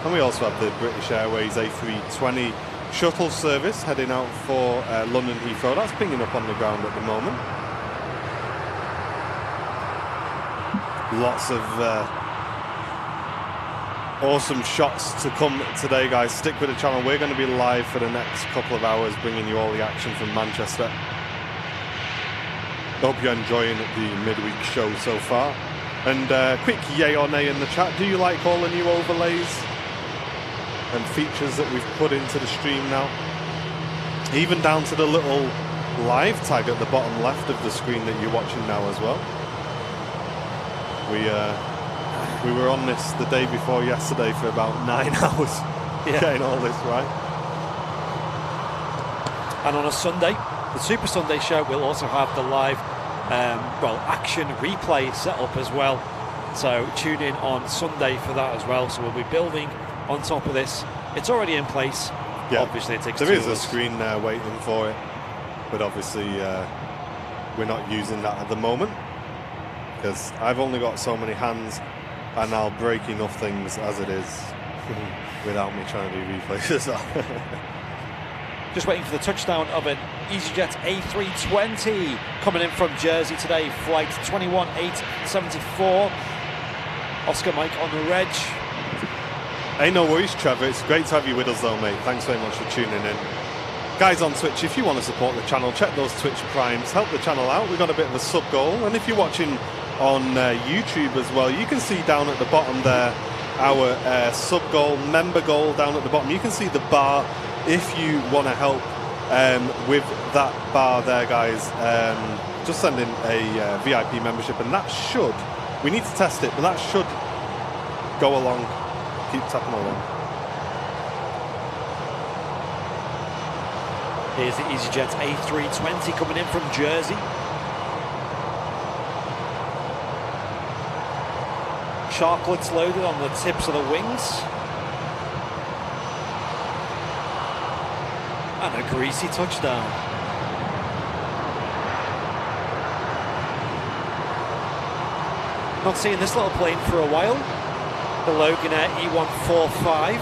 And we also have the British Airways A320 shuttle service heading out for London Heathrow. That's pinging up on the ground at the moment. Lots of awesome shots to come today, guys. Stick with the channel. We're going to be live for the next couple of hours, bringing you all the action from Manchester. Hope you're enjoying the midweek show so far. And quick yay or nay in the chat. Do you like all the new overlays and features that we've put into the stream now? Even down to the little live tag at the bottom left of the screen that you're watching now as well. We were on this the day before yesterday for about 9 hours, getting all this right. And on a Sunday, the Super Sunday show, we'll also have the live, action replay set up as well. So tune in on Sunday for that as well. So we'll be building on top of this. It's already in place. Yeah. Obviously, it takes There is a screen there waiting for it, but obviously we're not using that at the moment because I've only got so many hands and I'll break enough things as it is without me trying to do replays as well. Just waiting for the touchdown of an EasyJets A320 coming in from Jersey today, flight 21874. Oscar Mike on the reg. Hey, no worries, Trevor. It's great to have you with us, though, mate. Thanks very much for tuning in. Guys on Twitch, if you want to support the channel, check those Twitch primes. Help the channel out. We've got a bit of a sub goal. And if you're watching on YouTube as well, you can see down at the bottom there our sub goal, member goal down at the bottom. You can see the bar if you want to help with that bar there, guys. Just send in a VIP membership, and that should, we need to test it, but that should go along. Keep tapping along. Here's the EasyJets A320 coming in from Jersey. Chocolates loaded on the tips of the wings. And a greasy touchdown. Not seeing this little plane for a while. The Logan Air E145.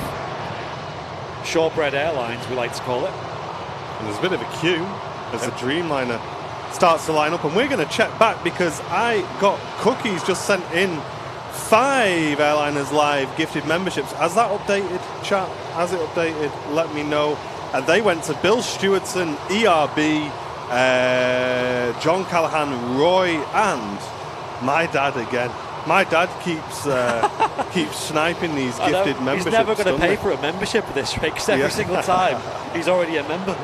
Shortbread Airlines, we like to call it. And there's a bit of a queue as the Dreamliner starts to line up, and we're going to check back because I got Cookies just sent in 5 Airliners Live gifted memberships. Has that updated, chat? Has it updated? Let me know. And they went to Bill Stewartson, ERB, John Callahan, Roy, and my dad again. My dad keeps sniping these gifted memberships. He's never going to pay for a membership at this rate, because every single time he's already a member.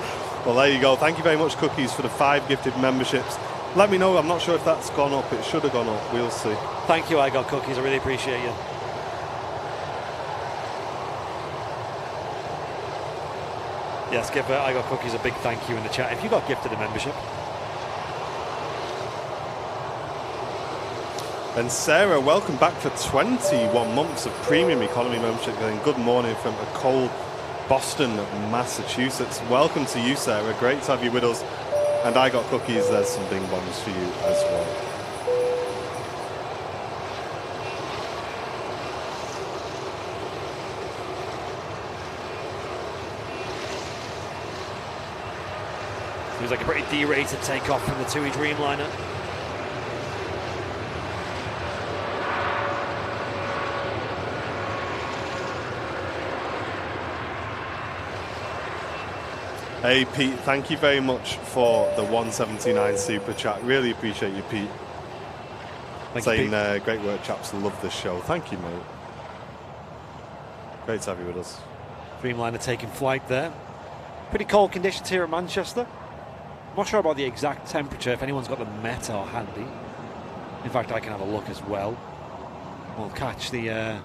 Well, there you go. Thank you very much, Cookies, for the 5 gifted memberships. Let me know. I'm not sure if that's gone up. It should have gone up. We'll see. Thank you, I Got Cookies. I really appreciate you. Yes, give I Got Cookies a big thank you in the chat if you got gifted a membership. And Sarah, welcome back for 21 months of premium economy membership. Going good morning from a cold Boston, Massachusetts. Welcome to you, Sarah. Great to have you with us. And I Got Cookies, there's some bing bongs for you as well. Seems like a pretty D-rated takeoff from the TUI Dreamliner. Hey Pete, thank you very much for the 179 super chat. Really appreciate you, Pete. Saying great work, chaps. Love this show. Thank you, mate. Great to have you with us. Dreamliner taking flight there. Pretty cold conditions here at Manchester. I'm not sure about the exact temperature. If anyone's got the Metar handy, in fact, I can have a look as well. We'll catch the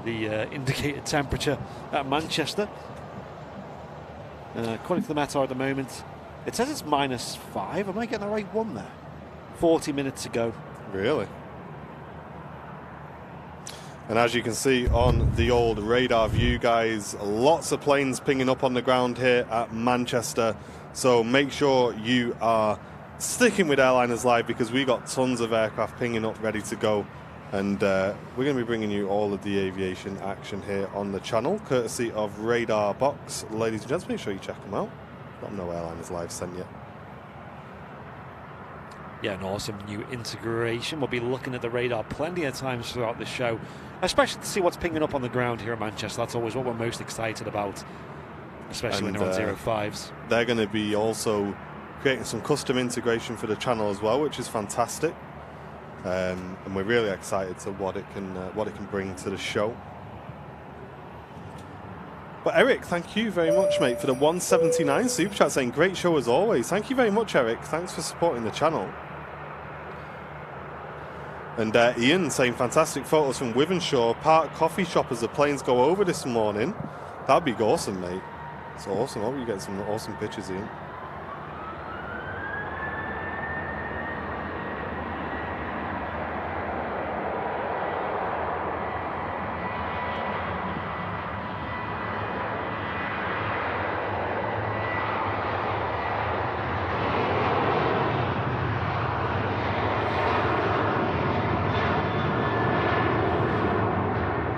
indicated temperature at Manchester. According to the Metar at the moment, it says it's -5. Am I getting the right one there? 40 minutes to go. Really? And as you can see on the old radar view, guys, lots of planes pinging up on the ground here at Manchester. So make sure you are sticking with Airliners Live because we got tons of aircraft pinging up ready to go. And we're going to be bringing you all of the aviation action here on the channel, courtesy of Radar Box. Ladies and gents, make sure you check them out. Got no Airliners Live sent yet. Yeah, an awesome new integration. We'll be looking at the radar plenty of times throughout the show, especially to see what's pinging up on the ground here in Manchester. That's always what we're most excited about, especially when they're on 05s. They're going to be also creating some custom integration for the channel as well, which is fantastic. And we're really excited to what it can bring to the show. But Eric, thank you very much, mate, for the 179 super chat, saying great show as always. Thank you very much, Eric. Thanks for supporting the channel. And Ian saying fantastic photos from Wivenshaw Park coffee shop as the planes go over this morning. That'd be awesome, mate. It's awesome. I hope you get some awesome pictures, Ian.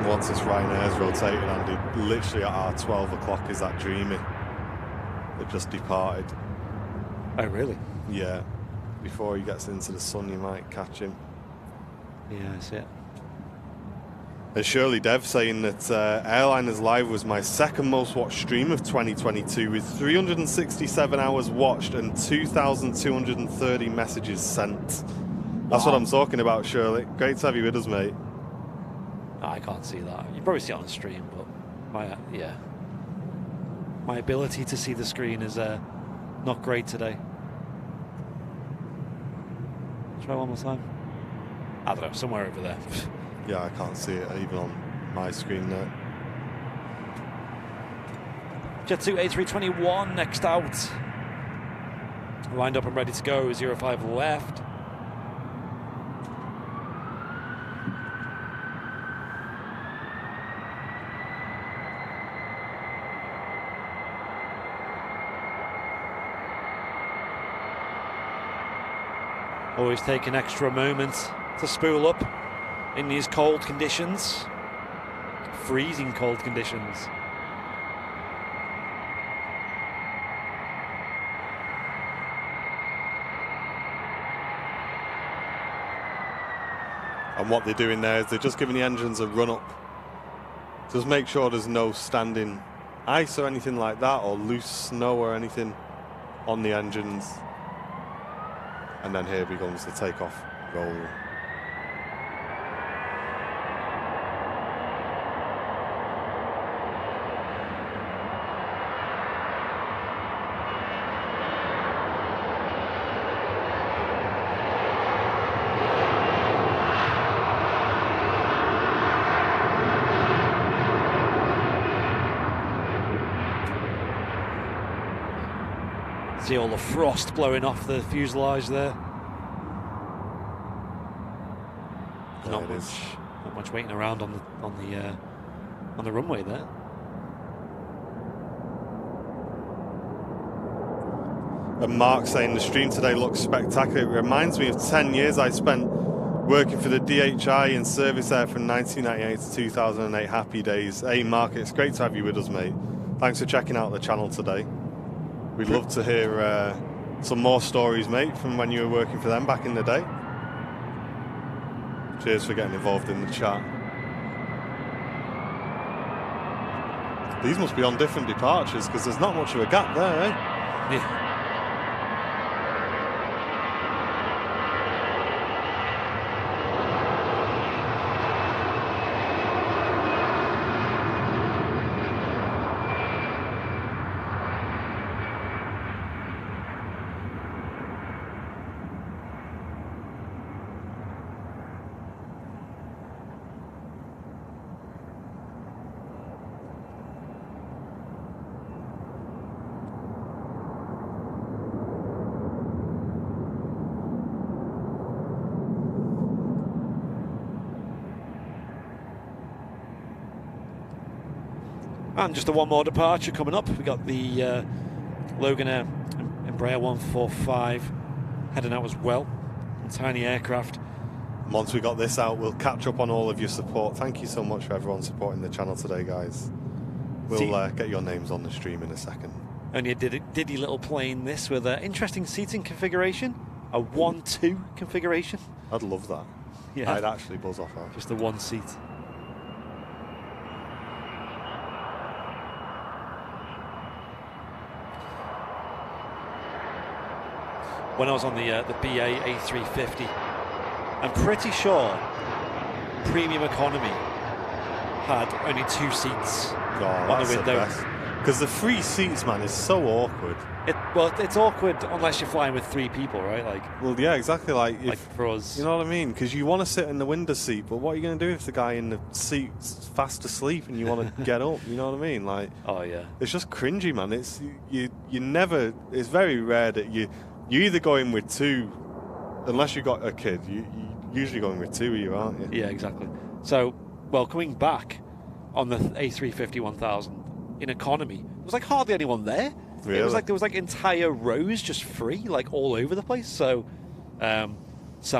Once this Ryanairs rotated, Andy, literally at our 12 o'clock is that Dreamy that just departed. Oh, really? Yeah. Before he gets into the sun, you might catch him. Yeah, I see it. And Shirley Dev saying that Airliners Live was my second most watched stream of 2022 with 367 hours watched and 2,230 messages sent. That's what I'm talking about, Shirley. Great to have you with us, mate. I can't see that. You probably see it on the stream, but my ability to see the screen is not great today. Try one more time. I don't know, somewhere over there. Yeah, I can't see it even on my screen there. Jet2 A321 next out. Lined up and ready to go. 05 left. Always take an extra moment to spool up in these cold conditions. Freezing cold conditions. And what they're doing there is they're just giving the engines a run up. Just make sure there's no standing ice or anything like that, or loose snow or anything on the engines. And then here begins the takeoff roll. See all the frost blowing off the fuselage there. Not much waiting around on the runway there. And Mark saying the stream today looks spectacular. It reminds me of 10 years I spent working for the DHI in service there from 1998 to 2008. Happy days. Hey Mark, it's great to have you with us, mate. Thanks for checking out the channel today. We'd love to hear some more stories, mate, from when you were working for them back in the day. Cheers for getting involved in the chat. These must be on different departures because there's not much of a gap there, eh? Yeah. And just one more departure coming up. We got the Logan Air Embraer 145 heading out as well. A tiny aircraft. Once we got this out, we'll catch up on all of your support. Thank you so much for everyone supporting the channel today, guys. We'll get your names on the stream in a second. Only a diddy little plane this with an interesting seating configuration. A 1-2 configuration. I'd love that. Yeah. I'd actually buzz off that. Just the one seat. When I was on the BA A350, I'm pretty sure premium economy had only 2 seats Oh, on the window. Because the free seats, man, is so awkward. Well, it's awkward unless you're flying with 3 people, right? Well, yeah, exactly. Like for us, you know what I mean? Because you want to sit in the window seat, but what are you going to do if the guy in the seat's fast asleep and you want to get up? You know what I mean? Like, oh yeah, it's just cringy, man. It's you never. It's very rare that you either go in with 2, unless you got a kid. You usually going with 2 of you, aren't you? Yeah, exactly. So, well, coming back on the A350-1000 in economy, there was like hardly anyone there. Really? It was like there was like entire rows just free, like all over the place. So Sam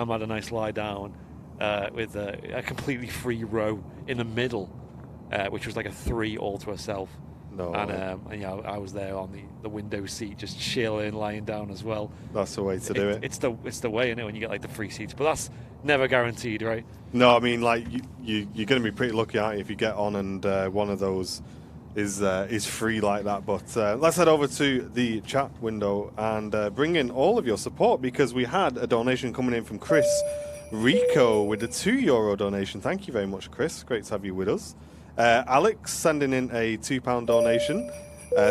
had a nice lie down with a completely free row in the middle, which was like a 3 all to herself. No. And yeah, I was there on the window seat, just chilling, lying down as well. That's the way to do it. It's the way, isn't it, when you get like the free seats? But that's never guaranteed, right? No, I mean, like you're going to be pretty lucky, aren't you, if you get on and one of those is free like that. But let's head over to the chat window and bring in all of your support, because we had a donation coming in from Chris Rico with a €2 donation. Thank you very much, Chris. Great to have you with us. Alex sending in a £2 donation.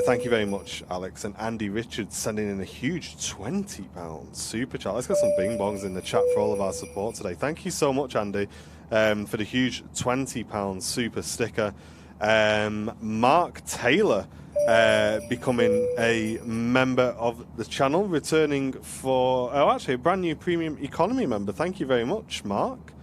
Thank you very much, Alex. And Andy Richards sending in a huge £20 super chat. Let's get some bing bongs in the chat for all of our support today. Thank you so much, Andy, for the huge £20 super sticker. Mark Taylor becoming a member of the channel, returning for actually a brand new premium economy member. Thank you very much, Mark.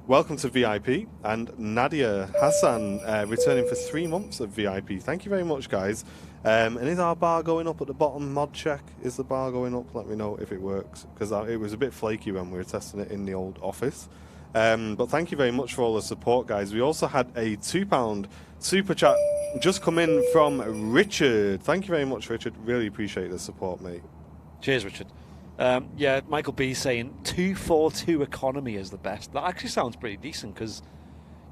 Welcome to VIP. And Nadia Hassan returning for 3 months of VIP. Thank you very much, guys. And is our bar going up at the bottom? Mod check. Is the bar going up? Let me know if it works, because it was a bit flaky when we were testing it in the old office. But thank you very much for all the support, guys. We also had a £2 super chat just come in from Richard. Thank you very much, Richard. Really appreciate the support, mate. Cheers, Richard. Yeah, Michael B saying 242 economy is the best. That actually sounds pretty decent, because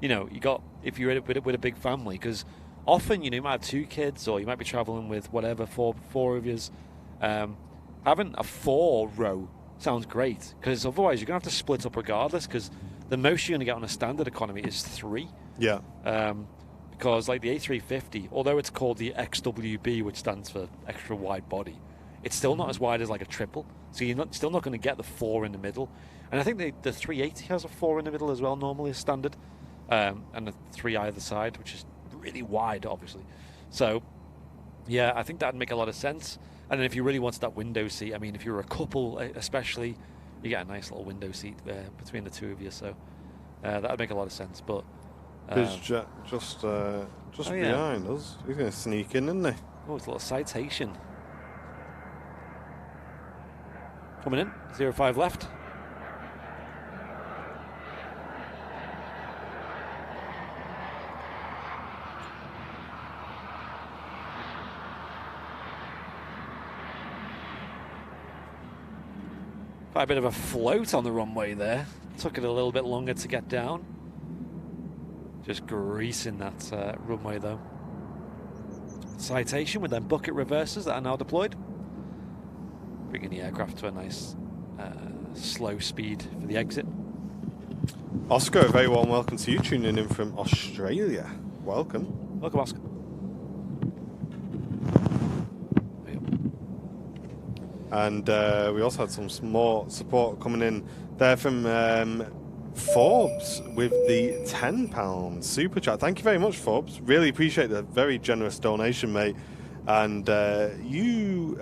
you know, you got, if you're with a big family, because often, you know, you might have 2 kids, or you might be traveling with whatever, four of yous. Having a 4 row sounds great, because otherwise you're gonna have to split up regardless, because the most you're gonna get on a standard economy is 3. Yeah. Because like the A350, although it's called the XWB, which stands for extra wide body, it's still not as wide as like a triple, so you're still not going to get the 4 in the middle. And I think the 380 has a 4 in the middle as well, normally as standard, and a 3 either side, which is really wide, obviously. So yeah, I think that'd make a lot of sense. And then if you really wanted that window seat, I mean, if you're a couple especially, you get a nice little window seat between the 2 of you, so that would make a lot of sense. But BizJet just behind us. He's going to sneak in, isn't he? Oh, it's a little citation. Coming in, 05 left. Quite a bit of a float on the runway there. Took it a little bit longer to get down. Just greasing that runway though. Citation with them bucket reversers that are now deployed. Bringing the aircraft to a nice slow speed for the exit. Oscar, a very warm welcome to you, tuning in from Australia. Welcome. Welcome, Oscar. And we also had some more support coming in there from Forbes with the £10 super chat. Thank you very much, Forbes. Really appreciate the very generous donation, mate. And you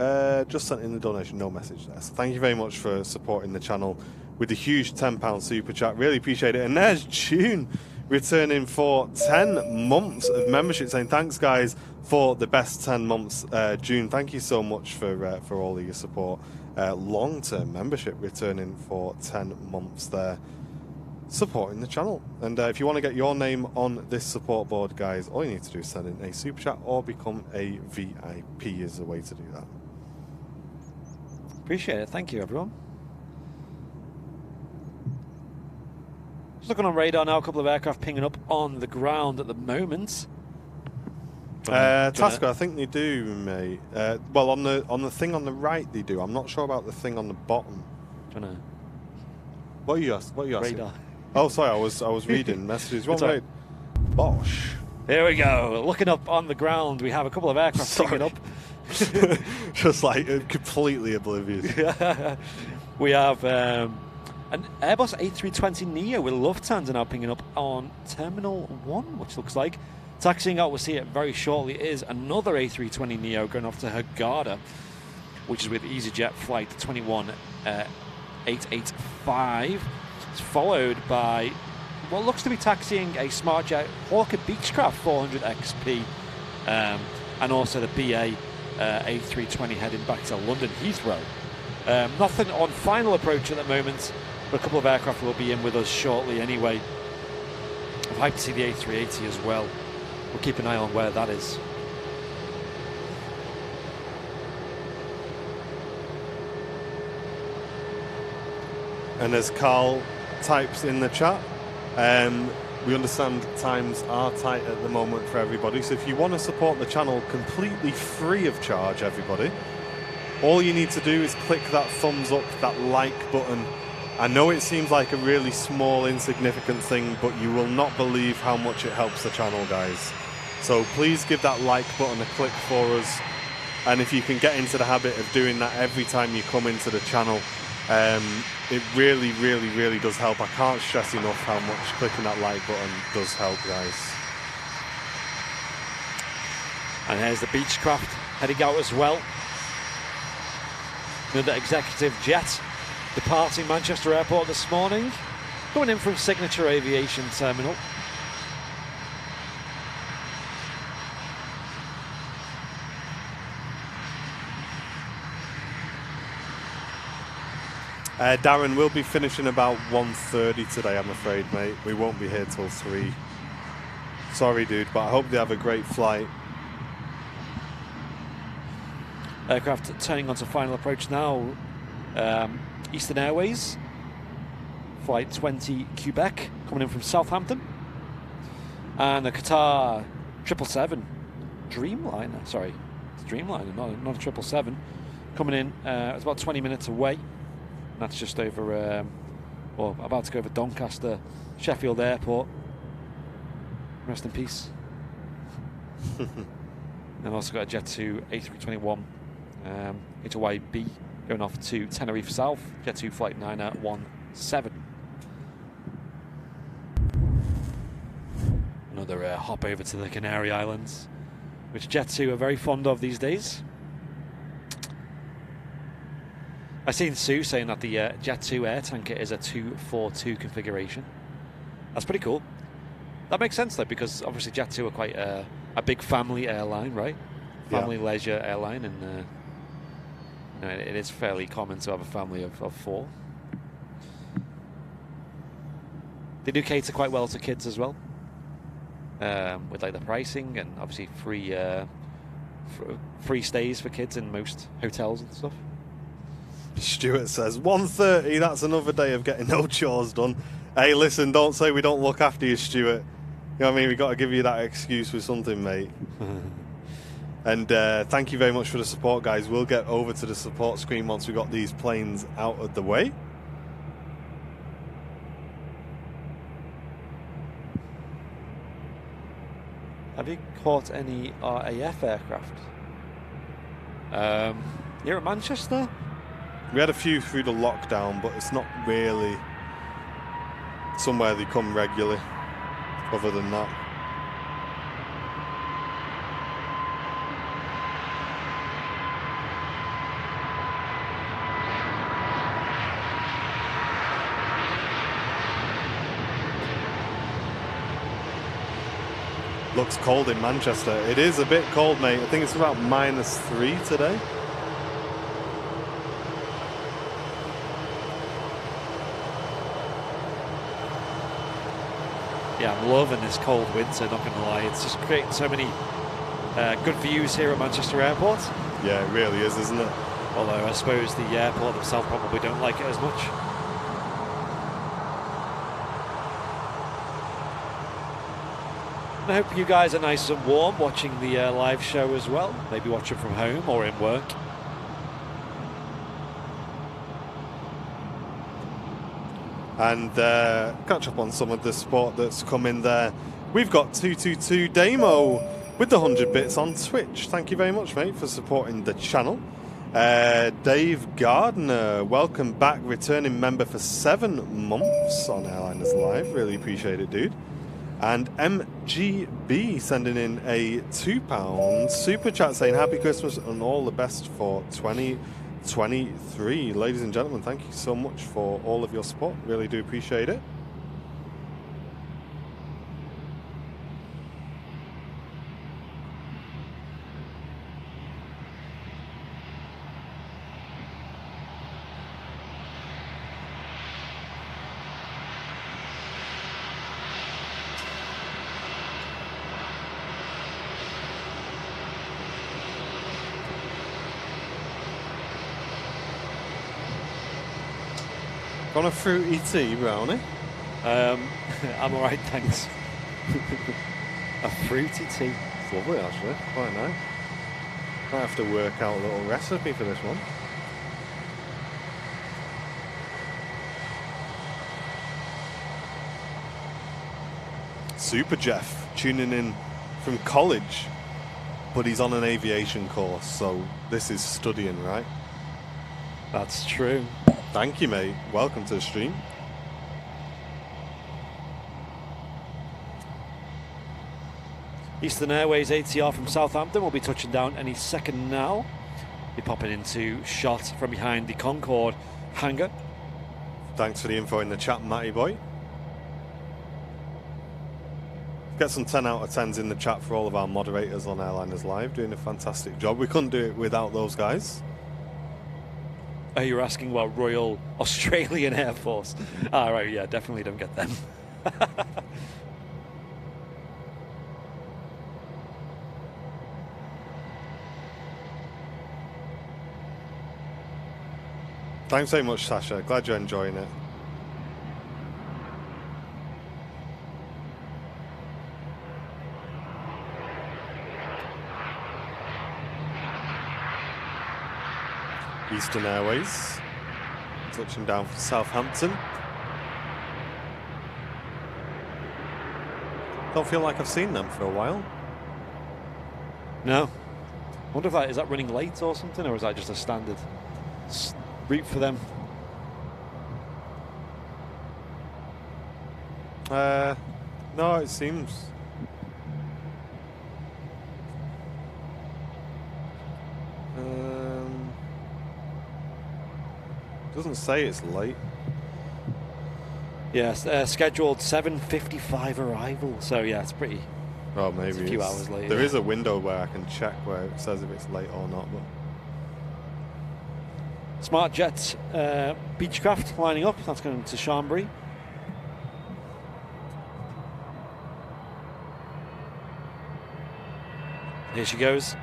just sent in the donation, no message there. So thank you very much for supporting the channel with the huge £10 super chat. Really appreciate it. And there's June returning for 10 months of membership, saying thanks, guys, for the best 10 months. June, thank you so much for all of your support. Long-term membership returning for 10 months there, supporting the channel. And if you want to get your name on this support board, guys, all you need to do is send in a super chat or become a VIP is the way to do that. Appreciate it. Thank you, everyone. Just looking on radar now, a couple of aircraft pinging up on the ground at the moment. Tasker, I think they do, mate. Well, on the thing on the right, they do. I'm not sure about the thing on the bottom. What are you asking? Radar. Oh, sorry, I was reading messages. Wrong way. Bosh. Here we go. Looking up on the ground, we have a couple of aircraft picking up. Just like completely oblivious. We have an Airbus A330neo with Lufthansa now picking up on Terminal 1, which looks like. Taxiing out, we'll see it very shortly, is another A320neo going off to Hurghada, which is with EasyJet flight 21885. It's followed by what looks to be taxiing a SmartJet Hawker Beechcraft 400 XP, and also the BA A320 heading back to London Heathrow. Nothing on final approach at the moment, but a couple of aircraft will be in with us shortly anyway. I'd like to see the A380 as well. We'll keep an eye on where that is. And as Carl types in the chat, we understand times are tight at the moment for everybody. So if you want to support the channel completely free of charge, everybody, all you need to do is click that thumbs up, that like button. I know it seems like a really small, insignificant thing, but you will not believe how much it helps the channel, guys. So please give that like button a click for us. And if you can get into the habit of doing that every time you come into the channel, it really, really, really does help. I can't stress enough how much clicking that like button does help, guys. And here's the Beechcraft heading out as well. Another executive jet departing Manchester Airport this morning, coming in from Signature Aviation Terminal. Darren, we'll be finishing about 1:30 today, I'm afraid, mate. We won't be here till 3. Sorry, dude, but I hope they have a great flight. Aircraft turning onto final approach now. Eastern Airways, flight 20 Quebec, coming in from Southampton. And the Qatar 777 Dreamliner, sorry, it's Dreamliner, not a 777, coming in. It's about 20 minutes away. That's just over, or about to go over Doncaster, Sheffield Airport. Rest in peace. And also got a Jet 2 A321 into YB going off to Tenerife South, Jet 2 flight 917. Another hop over to the Canary Islands, which Jet 2 are very fond of these days. I've seen Sue saying that the Jet 2 air tanker is a 242 configuration. That's pretty cool. That makes sense though, because obviously Jet 2 are quite a big family airline, right? Family leisure airline, and you know, it is fairly common to have a family of 4. They do cater quite well to kids as well, with like the pricing and obviously free stays for kids in most hotels and stuff. Stuart says 1:30, that's another day of getting no chores done. Hey, listen, don't say we don't look after you, Stuart. You know what I mean? We've got to give you that excuse with something, mate. And thank you very much for the support, guys. We'll get over to the support screen once we've got these planes out of the way. Have you caught any RAF aircraft? Here at Manchester? We had a few through the lockdown, but it's not really somewhere they come regularly, other than that. Looks cold in Manchester. It is a bit cold, mate. I think it's about -3 today. Yeah, I'm loving this cold winter, not gonna lie. It's just creating so many good views here at Manchester Airport. Yeah, it really is, isn't it? Although I suppose the airport themselves probably don't like it as much. And I hope you guys are nice and warm watching the live show as well. Maybe watching from home or in work. And catch up on some of the sport that's come in there. We've got 222 Damo with the 100 bits on Twitch. Thank you very much, mate, for supporting the channel. Dave Gardner, welcome back, returning member for 7 months on Airliners Live. Really appreciate it, dude. And MGB sending in a £2 super chat saying happy Christmas and all the best for 2023. Ladies and gentlemen, thank you so much for all of your support. Really do appreciate it. Got a fruity tea, Brownie? I'm alright, thanks. A fruity tea. It's lovely, actually. Quite nice. Might have to work out a little recipe for this one. Super Jeff tuning in from college, but he's on an aviation course, so this is studying, right? That's true. Thank you, mate. Welcome to the stream. Eastern Airways ATR from Southampton will be touching down any second now. Be popping into shot from behind the Concorde hangar. Thanks for the info in the chat, Matty boy. Get some 10 out of 10s in the chat for all of our moderators on Airliners Live, doing a fantastic job. We couldn't do it without those guys. Oh, you're asking about Royal Australian Air Force. Ah, right, yeah, definitely don't get them. Thanks so much, Sasha. Glad you're enjoying it. Eastern Airways touching down from Southampton. Don't feel like I've seen them for a while. No. I wonder if that is that running late or something, or is that just a standard route for them? No, it seems. Doesn't say it's late. Yes, scheduled 7:55 arrival. So yeah, it's pretty. Oh, maybe it's a few hours late. There is a window where I can check where it says if it's late or not. But Smart Jet Beechcraft lining up. That's going to Chambéry. Here she goes.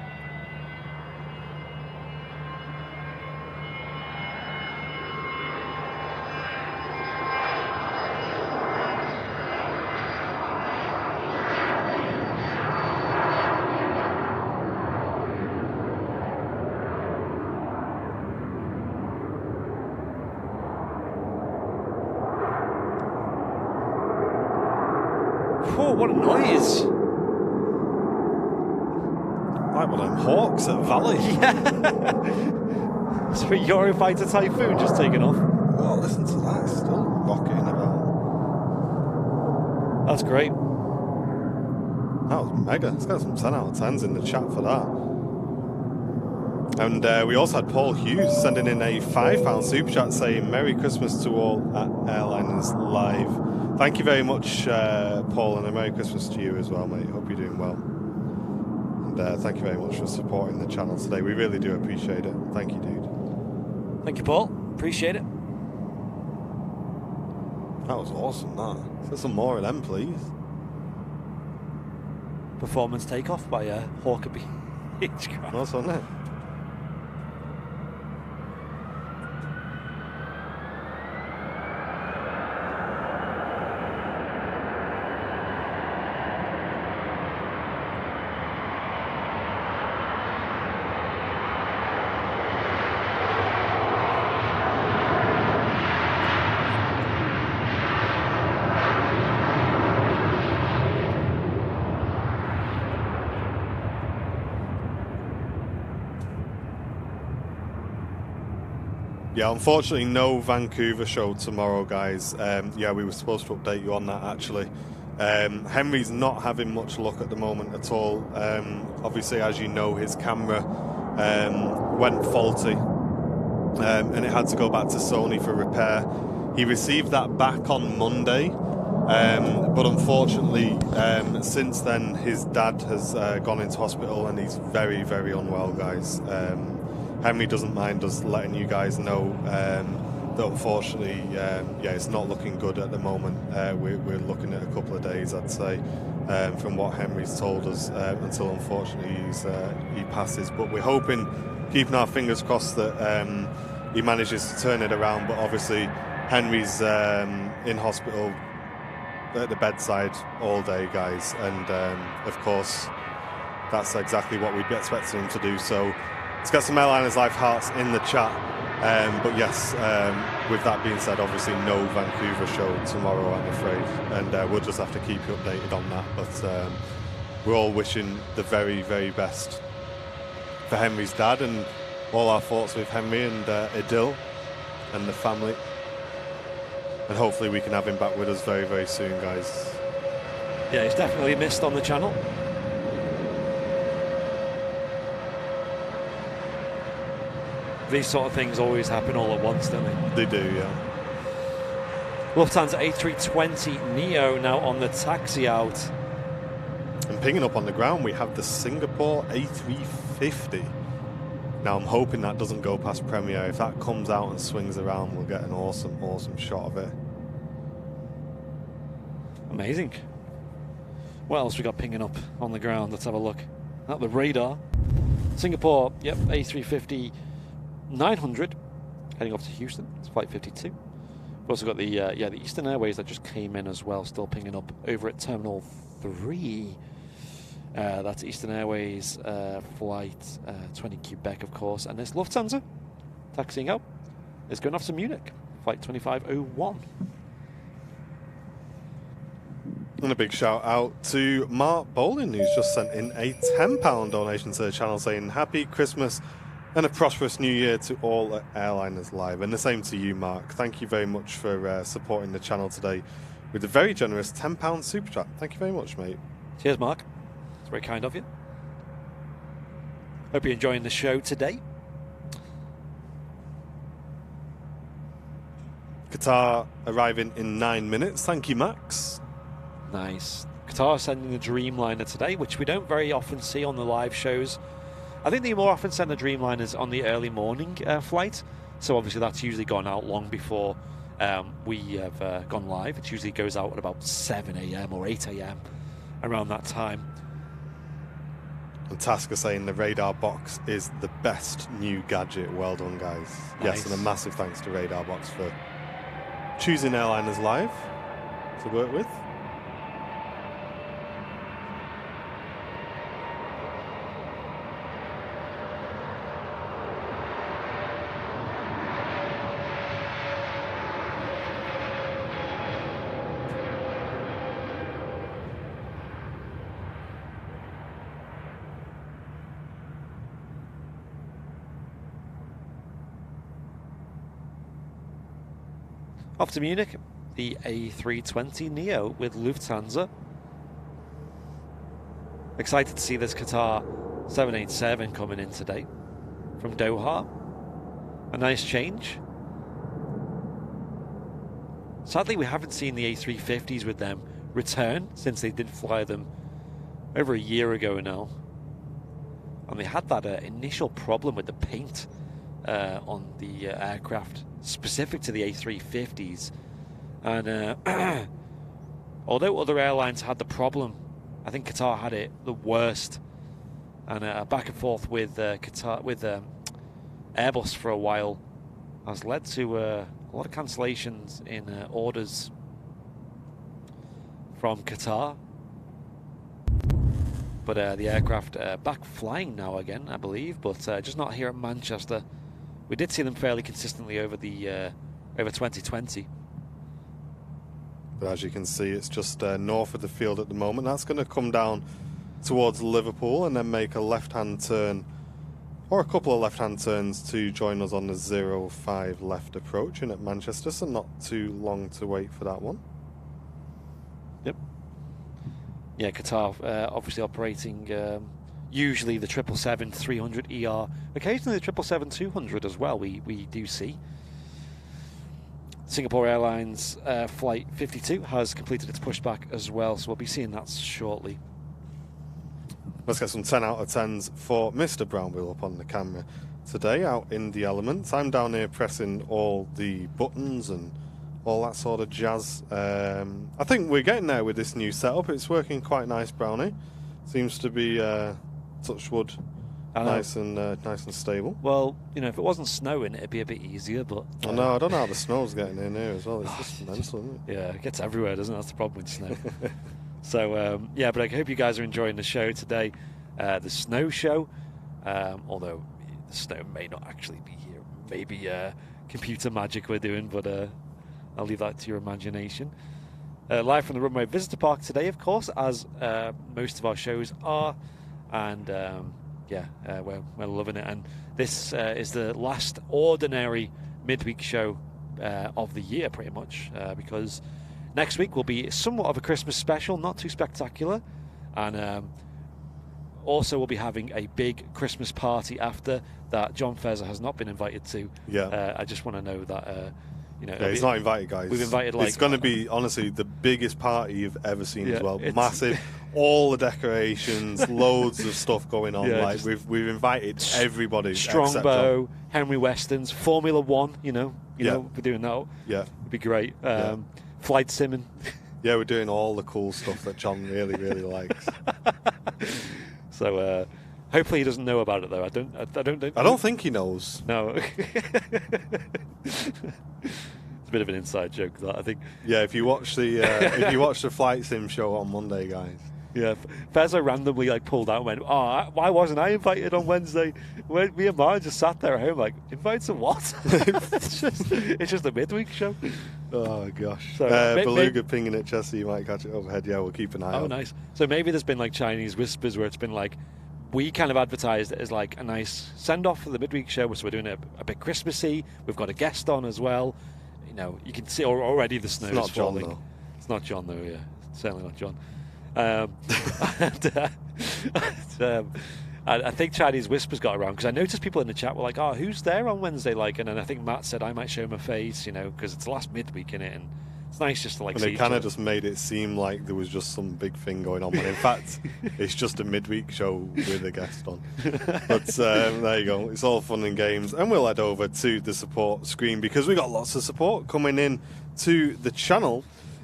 Oh, what a noise! Like one of them hawks at Valley. Yeah. It's a Eurofighter Typhoon just taken off. Well, listen to that. It's still rocketing about. That's great. That was mega. It's got some 10 out of 10s in the chat for that. And we also had Paul Hughes sending in a £5 super chat saying Merry Christmas to all at Airliners Live. Thank you very much, Paul, and a Merry Christmas to you as well, mate. Hope you're doing well. And thank you very much for supporting the channel today. We really do appreciate it. Thank you, dude. Thank you, Paul. Appreciate it. That was awesome, that. Say some more of them, please. Performance takeoff by Hawker Beechcraft. Nice, wasn't it? Yeah, unfortunately, no Vancouver show tomorrow, guys. Yeah, we were supposed to update you on that, actually. Henry's not having much luck at the moment at all. Obviously, as you know, his camera went faulty, and it had to go back to Sony for repair. He received that back on Monday, but unfortunately, since then, his dad has gone into hospital and he's very, very unwell, guys. Henry doesn't mind us letting you guys know that unfortunately, yeah, it's not looking good at the moment. We're looking at a couple of days, I'd say, from what Henry's told us, until unfortunately he passes. But we're hoping, keeping our fingers crossed that he manages to turn it around. But obviously, Henry's in hospital at the bedside all day, guys, and of course, that's exactly what we'd be expecting him to do. So let's get some Airliners Live hearts in the chat. But yes, with that being said, obviously no Vancouver show tomorrow, I'm afraid, and we'll just have to keep you updated on that. But we're all wishing the very, very best for Henry's dad, and all our thoughts with Henry and Adil and the family. And hopefully we can have him back with us very, very soon, guys. Yeah, he's definitely missed on the channel. These sort of things always happen all at once, don't they? They do, yeah. Lufthansa A320neo now on the taxi out. And pinging up on the ground, we have the Singapore A350. Now, I'm hoping that doesn't go past Premier. If that comes out and swings around, we'll get an awesome, awesome shot of it. Amazing. What else we got pinging up on the ground? Let's have a look at the radar. Singapore, yep, A350 900 heading off to Houston. It's flight 52. We've also got the the Eastern Airways that just came in as well, still pinging up over at Terminal 3. That's Eastern Airways flight 20 Quebec, of course, and this Lufthansa taxiing out. It's going off to Munich, flight 2501. And a big shout out to Mark Bolin, who's just sent in a £10 donation to the channel, saying Happy Christmas and a prosperous New Year to all at Airliners Live. And the same to you, Mark. Thank you very much for supporting the channel today with a very generous £10 super chat. Thank you very much, mate. Cheers, Mark. It's very kind of you. Hope you're enjoying the show today. Qatar arriving in 9 minutes. Thank you, Max. Nice. Qatar sending the Dreamliner today, which we don't very often see on the live shows. I think they more often send the Dreamliners on the early morning flight. So obviously that's usually gone out long before we have gone live. It usually goes out at about 7 a.m. or 8 a.m. around that time. And Tasker saying the radar box is the best new gadget. Well done, guys. Nice. Yes, and a massive thanks to Radar Box for choosing Airliners Live to work with. Off to Munich, the A320neo with Lufthansa. Excited to see this Qatar 787 coming in today from Doha. A nice change. Sadly, we haven't seen the A350s with them return since they did fly them over a year ago now. And they had that initial problem with the paint on the aircraft specific to the A350s, and although other airlines had the problem, I think Qatar had it the worst, and back and forth with Qatar with Airbus for a while has led to a lot of cancellations in orders from Qatar. But the aircraft back flying now again, I believe, but just not here at Manchester. We did see them fairly consistently over the over 2020. But as you can see, it's just north of the field at the moment. That's going to come down towards Liverpool and then make a left-hand turn or a couple of left-hand turns to join us on the 05 left approach in at Manchester, so not too long to wait for that one. Yep. Yeah, Qatar obviously operating usually the 777-300ER, occasionally the 777-200 as well, we do see. Singapore Airlines Flight 52 has completed its pushback as well, so we'll be seeing that shortly. Let's get some 10 out of 10s for Mr. Brownwheel up on the camera today, out in the elements. I'm down here pressing all the buttons and all that sort of jazz. I think we're getting there with this new setup. It's working quite nice, Brownie. Seems to be, touch wood, nice and stable. Well, you know, if it wasn't snowing, it'd be a bit easier, but... I know, I don't know how the snow's getting in here as well. It's just mental, isn't it? Yeah, it gets everywhere, doesn't it? That's the problem with snow. So, yeah, but I hope you guys are enjoying the show today. The snow show, although the snow may not actually be here. Maybe computer magic we're doing, but I'll leave that to your imagination. Live from the Runway Visitor Park today, of course, as most of our shows are. And, yeah, we're loving it. And this is the last ordinary midweek show of the year, pretty much, because next week will be somewhat of a Christmas special, not too spectacular. And also we'll be having a big Christmas party after that John Fezzer has not been invited to. Yeah. I just want to know that, you know... Yeah, he's not invited, guys. We've invited, like... It's going to be, honestly, the biggest party you've ever seen as well. It's Massive. All the decorations, loads of stuff going on. Yeah, like we've invited everybody. Strongbow, Henry Weston's, Formula One, you know, we're doing that. Yeah. It'd be great. Flight simming. Yeah, we're doing all the cool stuff that John really, really likes. So hopefully he doesn't know about it though. I don't think he knows. No. It's a bit of an inside joke, that, I think. Yeah, if you watch the Flight Sim show on Monday, guys. Yeah, Fezzo randomly pulled out and went, "Oh, why wasn't I invited on Wednesday?" Me and Mara just sat there at home like, "Invited to what?" it's just a midweek show. Oh gosh. So, Beluga pinging at Chester, you might catch it overhead. Yeah, we'll keep an eye out. Oh, nice. So maybe there's been Chinese whispers where it's been we kind of advertised it as a nice send off for the midweek show, so we're doing it a bit Christmassy. We've got a guest on as well. You know, you can see already the snow is falling. John, it's not John though. Yeah, certainly not John. I think Chinese whispers got around because I noticed people in the chat were like, "Oh, who's there on Wednesday?" And then I think Matt said I might show him a face, because it's the last midweek in it, and it's nice just to And see. they kind of just made it seem like there was just some big thing going on, but in fact, it's just a midweek show with a guest on. But there you go. It's all fun and games, and we'll head over to the support screen because we got lots of support coming in to the channel.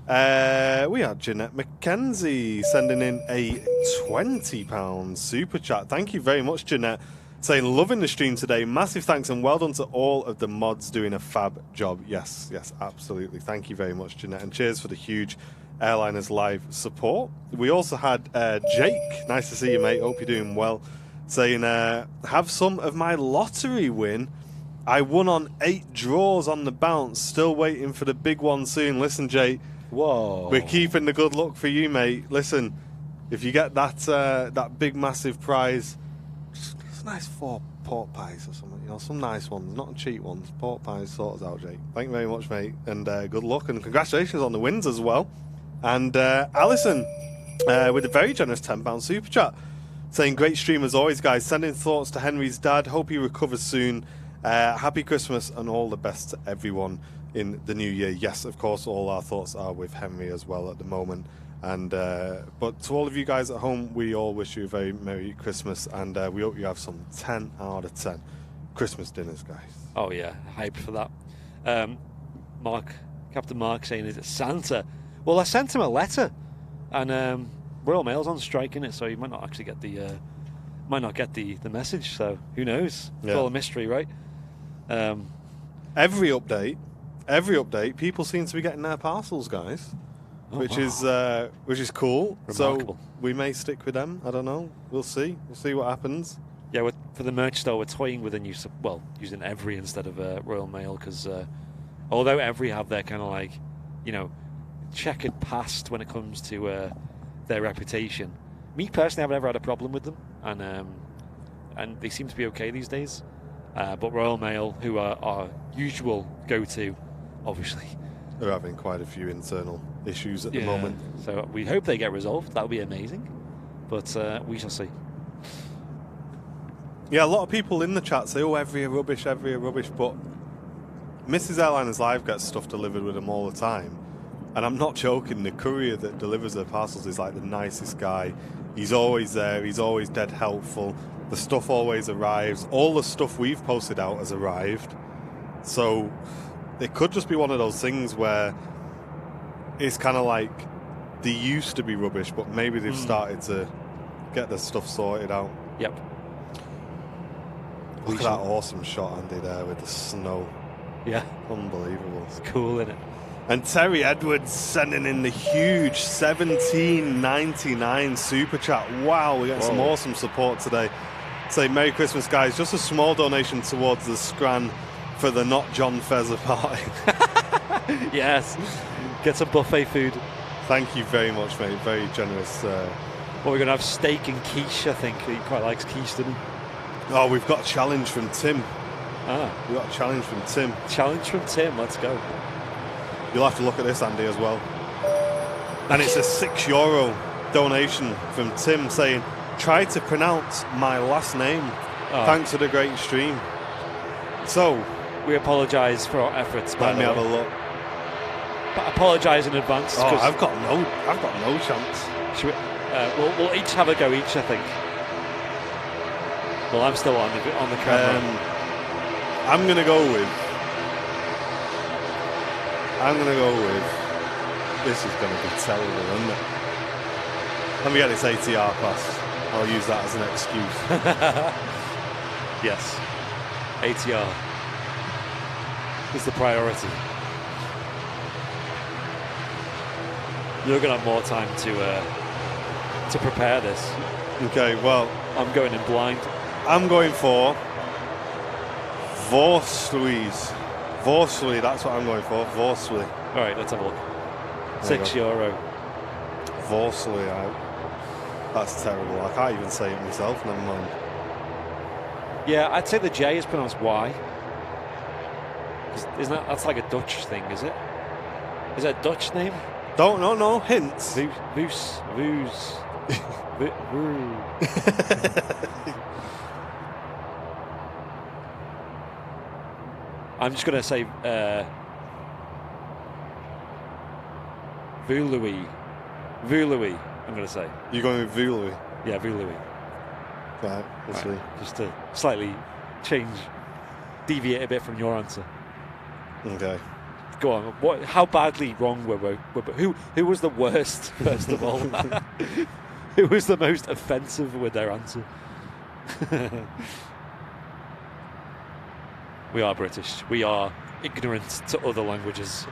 We had Jeanette McKenzie sending in a £20 super chat. Thank you very much, Jeanette. Saying, loving the stream today. Massive thanks and well done to all of the mods doing a fab job. Yes, absolutely. Thank you very much, Jeanette. And cheers for the huge Airliners Live support. We also had Jake. Nice to see you, mate. Hope you're doing well. Saying, have some of my lottery win. I won on 8 draws on the bounce. Still waiting for the big one soon. Listen, Jake. Whoa. We're keeping the good luck for you, mate. Listen, if you get that big, massive prize, just a nice 4 pork pies or something, some nice ones, not cheap ones. Pork pies sorts out, Jake. Thank you very much, mate, and good luck, and congratulations on the wins as well. And Alison, with a very generous £10 super chat, saying, great stream as always, guys. Sending thoughts to Henry's dad. Hope he recovers soon. Happy Christmas and all the best to everyone in the new year. Yes, of course, all our thoughts are with Henry as well at the moment. And but to all of you guys at home, we all wish you a very Merry Christmas, and we hope you have some 10 out of 10 Christmas dinners, guys. Oh yeah, hyped for that. Captain Mark saying, is it Santa? Well, I sent him a letter, and Royal Mail's on strike in it, so you might not actually get the message. So who knows? It's all a mystery, right? Every update, people seem to be getting their parcels, guys, which is cool. Remarkable. So we may stick with them. I don't know. We'll see. We'll see what happens. Yeah, for the merch store, we're toying with using Every instead of Royal Mail, because although Every have their kind of checkered past when it comes to their reputation, me personally, I've never had a problem with them, and and they seem to be okay these days. But Royal Mail, who are our usual go-to, obviously, they're having quite a few internal issues at the moment. So we hope they get resolved. That would be amazing. But we shall see. Yeah, a lot of people in the chat say, oh, every year rubbish, but Mrs. Airliners Live gets stuff delivered with them all the time. And I'm not joking, the courier that delivers their parcels is like the nicest guy. He's always there, he's always dead helpful. The stuff always arrives. All the stuff we've posted out has arrived. So it could just be one of those things where it's kind of like they used to be rubbish, but maybe they've started to get the stuff sorted out. Yep. Look at that awesome shot Andy there with the snow. Yeah. Unbelievable. It's cool, isn't it? And Terry Edwards sending in the huge $17.99 super chat. Wow, we got some awesome support today. Say Merry Christmas, guys. Just a small donation towards the Scran for the Not John Fezzer party. Yes. Get some buffet food. Thank you very much, mate. Very generous. Well, we're going to have steak and quiche, I think. He quite likes quiche, doesn't he? Oh, we've got a challenge from Tim. Ah. We've got a challenge from Tim. Challenge from Tim. Let's go. You'll have to look at this, Andy, as well. And it's a €6 donation from Tim saying, try to pronounce my last name. Thanks for the great stream. So, we apologise for our efforts. Let me have a look. But apologise in advance. Oh, I've got no chance. Should we, we'll each have a go each, I think. Well, I'm still on the camera. I'm gonna go with. This is gonna be terrible, isn't it? Let me get this ATR pass. I'll use that as an excuse. Yes, ATR is the priority. You're gonna have more time to prepare this. Okay, well, I'm going in blind. I'm going for Vorsley. Vorsley, that's what I'm going for. Vorsley. All right, let's have a look. €6. Vorsley out. That's terrible. I can't even say it myself, never mind. Yeah, I'd say the J is pronounced Y. Isn't that's like a Dutch thing, is it? Is that a Dutch name? Don't know, no hints. Voos. I'm just going to say Vuului, I'm going to say. You're going with Vuului? Yeah, Vuului. Right, we'll see. Just to slightly deviate a bit from your answer. Okay. Go on. How badly wrong were we? Who was the worst, first of all? Who was the most offensive with their answer? We are British. We are ignorant to other languages.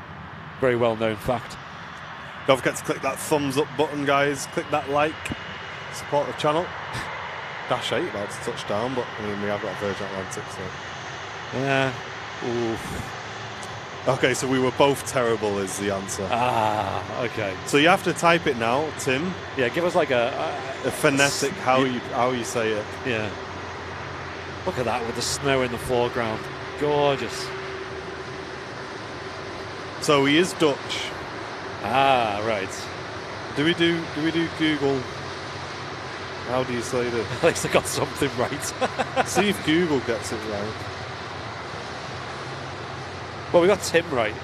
Very well known fact. Don't forget to click that thumbs up button, guys. Click that like. Support the channel. Dash 8 about to touch down, but I mean, we have got Virgin Atlantic, so. Yeah. Oof. Okay, so we were both terrible is the answer. Ah, okay. So you have to type it now, Tim. Yeah, give us like a phonetic, how you say it. Yeah. Look at that with the snow in the foreground. Gorgeous. So he is Dutch. Ah, right. Do we do Google? How do you say this? At least I got something right. See if Google gets it right. Well, we got Tim right.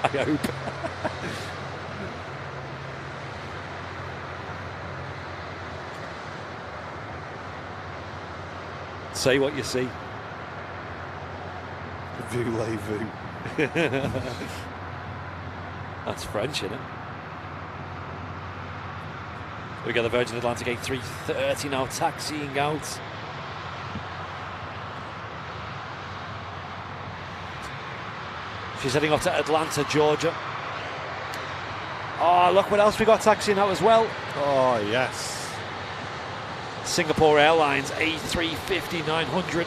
I hope. Say what you see. Voulez-vous. That's French, isn't it? We got the Virgin Atlantic A330 now taxiing out. She's heading off to Atlanta, Georgia. Oh, look what else we got taxiing out as well. Oh, yes. Singapore Airlines A350-900.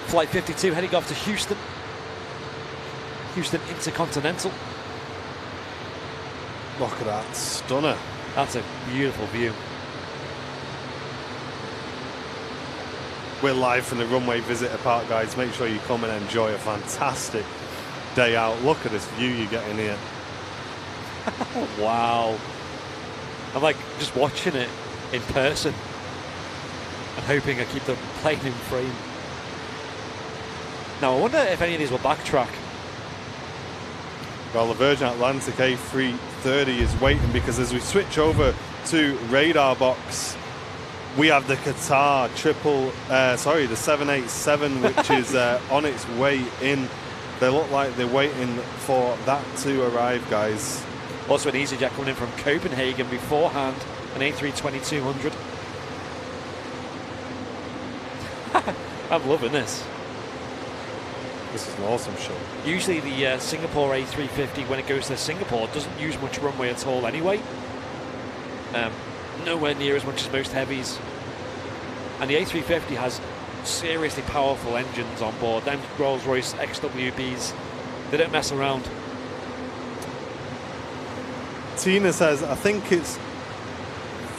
Flight 52 heading off to Houston. Houston Intercontinental. Look at that, stunner. That's a beautiful view. We're live from the Runway Visitor Park, guys. Make sure you come and enjoy a fantastic day out. Look at this view you get in here. Wow. I'm like just watching it in person and hoping I keep the plane in frame. Now I wonder if any of these will backtrack. Well, the Virgin Atlantic A330 is waiting because as we switch over to radar box, we have the Qatar the 787, which is on its way in. They look like they're waiting for that to arrive, guys. Also an EasyJet coming in from Copenhagen beforehand, an A320-200. I'm loving this. This is an awesome show. Usually the Singapore A350, when it goes to Singapore, doesn't use much runway at all anyway. Nowhere near as much as most heavies. And the A350 has seriously powerful engines on board. Them Rolls-Royce XWBs, they don't mess around. Tina says, I think it's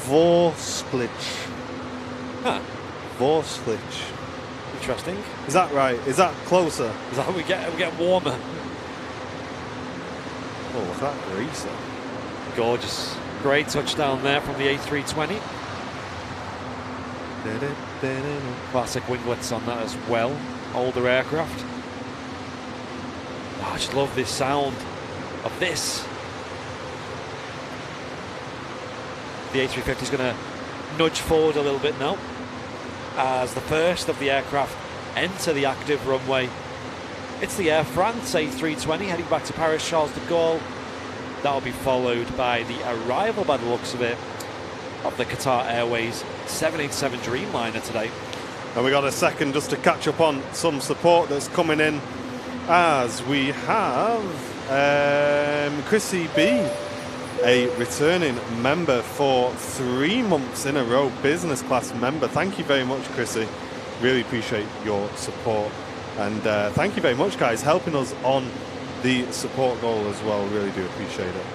Vorsklich. Huh. Vorsklich. Interesting. Is that right? Is that closer? Is that how we get warmer? Oh, look at that greaser. Gorgeous. Great touchdown there from the A320. Classic winglets on that as well. Older aircraft. Oh, I just love this sound of this. The A350 is going to nudge forward a little bit now as the first of the aircraft enter the active runway. It's the Air France A320 heading back to Paris Charles de Gaulle. That'll be followed by the arrival, by the looks of it, of the Qatar Airways 787 Dreamliner today. And we got a second just to catch up on some support that's coming in, as we have Chrissy B, a returning member for 3 months in a row, business class member. Thank you very much, Chrissy. Really appreciate your support. And thank you very much, guys, helping us on the support goal as well. Really do appreciate it.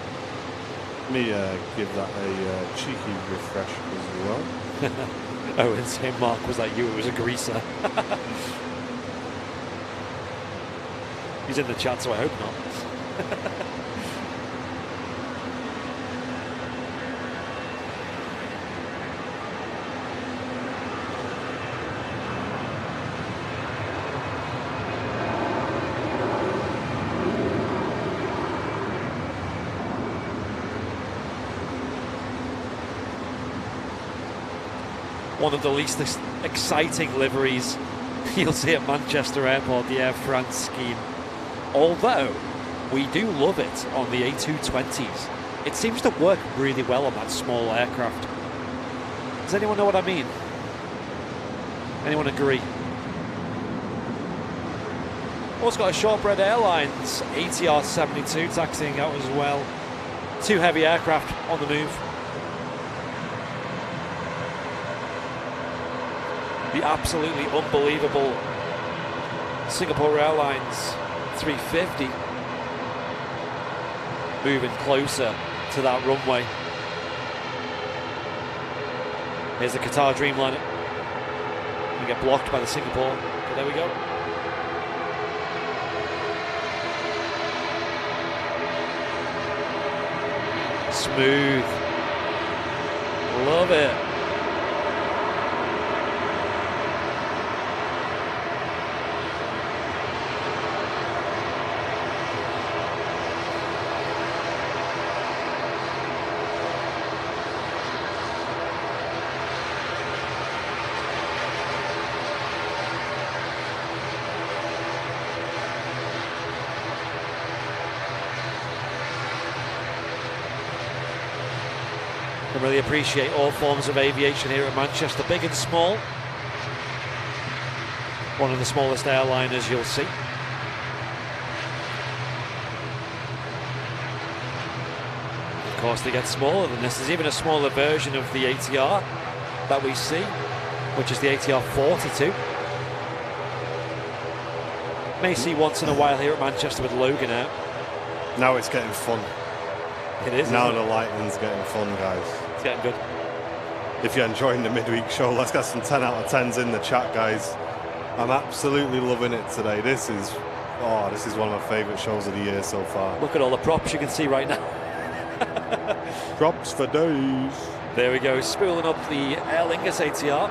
Let me give that a cheeky refresh as well. Oh, and saying Mark was like you, it was a greaser. He's in the chat, so I hope not. One of the least exciting liveries you'll see at Manchester Airport, the Air France scheme. Although we do love it on the A220s. It seems to work really well on that small aircraft. Does anyone know what I mean? Anyone agree? Also got a Shortbread Airlines ATR 72 taxiing out as well. 2 heavy aircraft on the move. The absolutely unbelievable Singapore Airlines 350 moving closer to that runway. Here's the Qatar Dreamliner. We get blocked by the Singapore, but there we go. Smooth. Love it. I really appreciate all forms of aviation here at Manchester, big and small. One of the smallest airliners you'll see. Of course, they get smaller than this. There's even a smaller version of the ATR that we see, which is the ATR 42. May see once in a while here at Manchester with Logan out. Now it's getting fun. It is. Now the lighting's getting fun, guys. It's getting good. if you're enjoying the midweek show. Let's get some 10 out of 10s in the chat, guys. I'm absolutely loving it today. This is one of my favourite shows of the year so far. Look at all the props you can see right now. Props for days. There we go, spooling up the Aer Lingus ATR.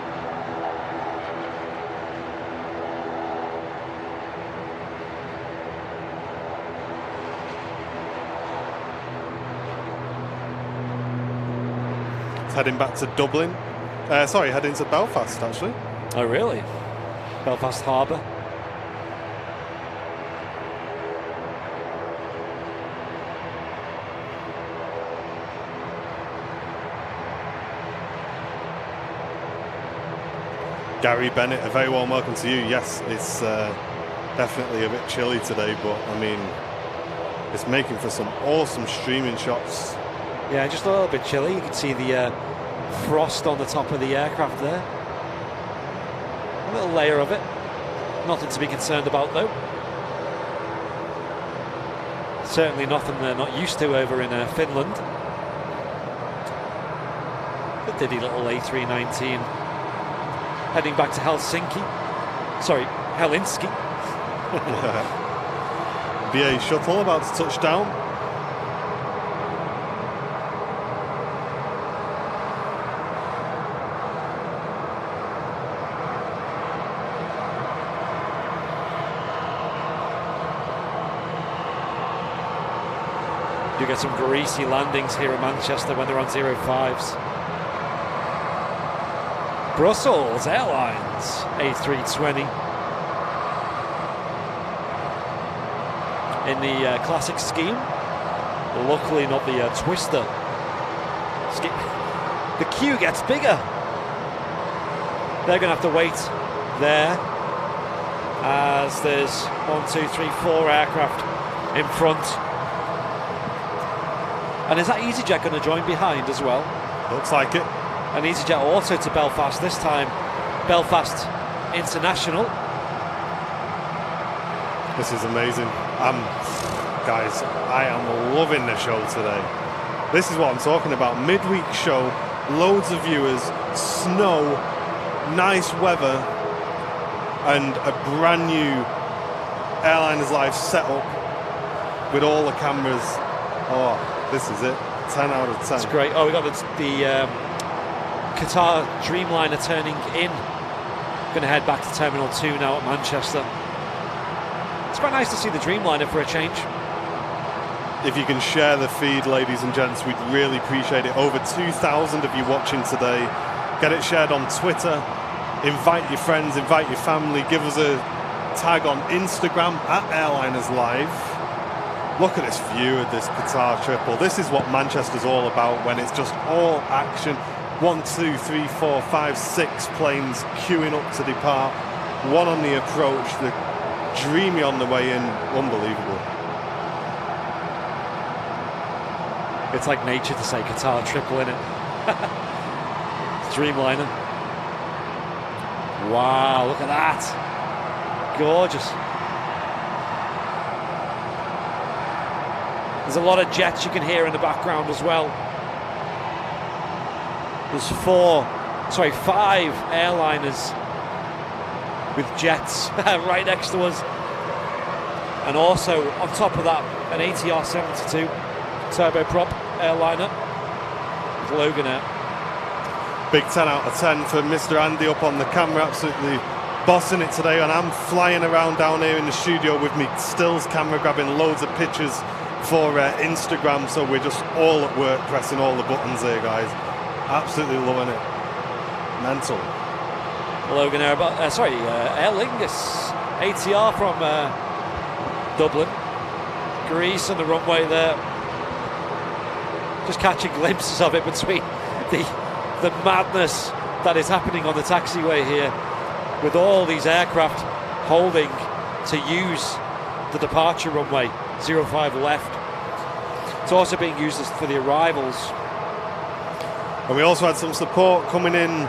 It's heading back to Dublin. Heading to Belfast, actually. Oh, really? Belfast Harbour. Gary Bennett, a very warm welcome to you. Yes, it's definitely a bit chilly today, but I mean, it's making for some awesome streaming shots. Yeah, just a little bit chilly. You can see the frost on the top of the aircraft there. A little layer of it. Nothing to be concerned about, though. Certainly nothing they're not used to over in Finland. The diddy little A319 heading back to Helsinki. Sorry, Helsinki. BA shuttle about to touch down. You get some greasy landings here in Manchester when they're on 05s. Brussels Airlines A320 in the classic scheme. Luckily not the twister scheme. The queue gets bigger. They're going to have to wait there as there's 1, 2, 3, 4 aircraft in front. And is that EasyJet going to join behind as well? Looks like it. And EasyJet also to Belfast, this time Belfast International. This is amazing. Guys, I am loving the show today. This is what I'm talking about. Midweek show, loads of viewers, snow, nice weather, and a brand new Airliners Live setup with all the cameras. Oh, this is it. 10 out of 10. That's great. Oh, we got the Qatar Dreamliner turning in. Going to head back to Terminal 2 now at Manchester. It's quite nice to see the Dreamliner for a change. If you can share the feed, ladies and gents, we'd really appreciate it. Over 2,000 of you watching today. Get it shared on Twitter. Invite your friends, invite your family. Give us a tag on Instagram at Airliners Live. Look at this view of this Qatar triple. This is what Manchester's all about when it's just all action. 1, 2, 3, 4, 5, 6 planes queuing up to depart. One on the approach, the Dreamy on the way in. Unbelievable. It's like nature to say Qatar triple in it. Dreamliner. Wow, look at that. Gorgeous. There's a lot of jets you can hear in the background as well. There's 5 airliners with jets right next to us. And also, on top of that, an ATR 72 turboprop airliner with Loganair. Big 10 out of 10 for Mr. Andy up on the camera, absolutely bossing it today. And I'm flying around down here in the studio with me stills camera, grabbing loads of pictures for Instagram. So we're just all at work pressing all the buttons here, guys. Absolutely loving it. Mental. Loganair, Aer Lingus ATR from Dublin. Greece on the runway there. Just catching glimpses of it between the madness that is happening on the taxiway here, with all these aircraft holding to use the departure runway 05 left. It's also being used for the arrivals. And we also had some support coming in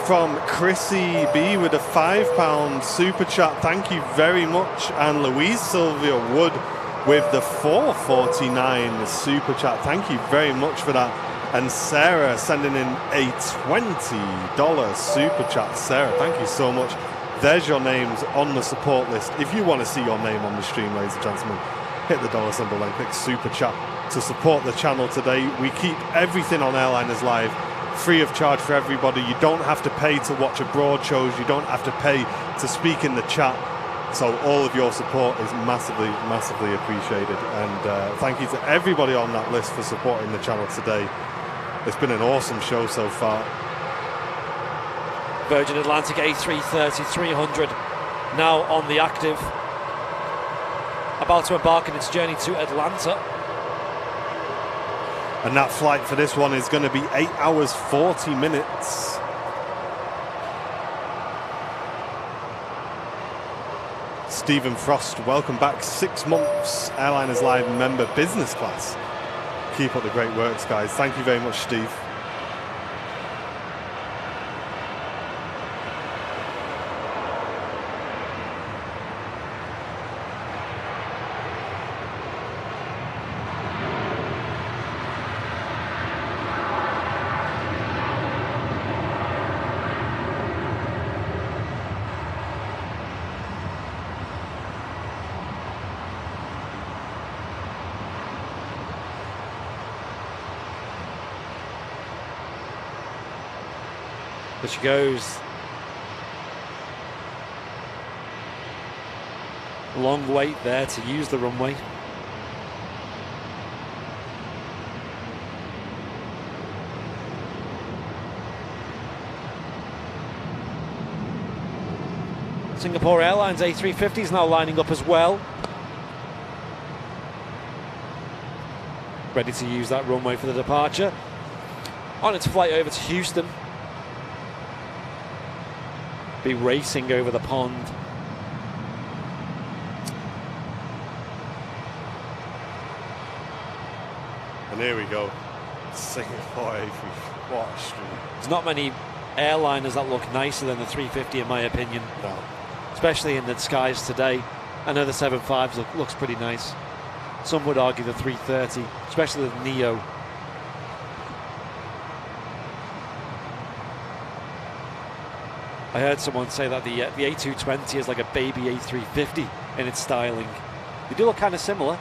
from Chrissy B with a £5 super chat. Thank you very much. And Louise Sylvia Wood with the £4.49 super chat. Thank you very much for that. And Sarah sending in a $20 super chat. Sarah, thank you so much. There's your names on the support list. If you want to see your name on the stream, ladies and gentlemen, hit the dollar symbol and click super chat to support the channel today. We keep everything on Airliners Live free of charge for everybody. You don't have to pay to watch abroad shows. You don't have to pay to speak in the chat. So all of your support is massively, massively appreciated. And thank you to everybody on that list for supporting the channel today. It's been an awesome show so far. Virgin Atlantic A330-300 now on the active, about to embark on its journey to Atlanta. And that flight for this one is going to be 8 hours 40 minutes. Stephen Frost, welcome back. 6 months, Airliners Live member, business class. Keep up the great works, guys. Thank you very much, Steve. There she goes. Long wait there to use the runway. Singapore Airlines A350 is now lining up as well. Ready to use that runway for the departure. On its flight over to Houston. Be racing over the pond. And here we go. Singapore A350. What a stream. There's not many airliners that look nicer than the 350 in my opinion. No. Especially in the skies today. I know the 75s looks pretty nice. Some would argue the 330, especially the Neo. I heard someone say that the A220 is like a baby A350 in its styling. They do look kind of similar.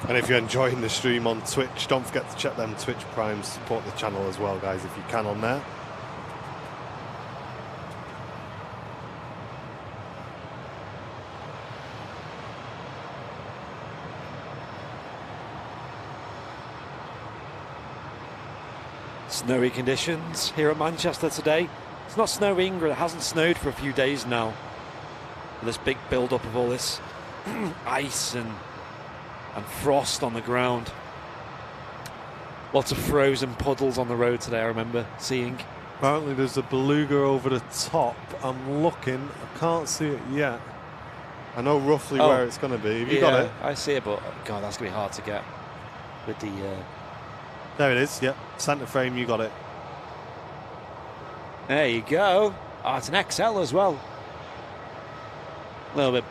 And if you're enjoying the stream on Twitch, don't forget to check them Twitch Primes, support the channel as well, guys, if you can on there. Snowy conditions here at Manchester today. It's not snowing, or it hasn't snowed for a few days now. This big build-up of all this ice and frost on the ground. Lots of frozen puddles on the road today, I remember seeing. Apparently there's a beluga over the top. I'm looking. I can't see it yet. I know roughly where it's going to be. Have you got it? I see it, but God, that's going to be hard to get with the... There it is, yep. Centre frame, you got it. There you go. Oh, it's an XL as well. A little bit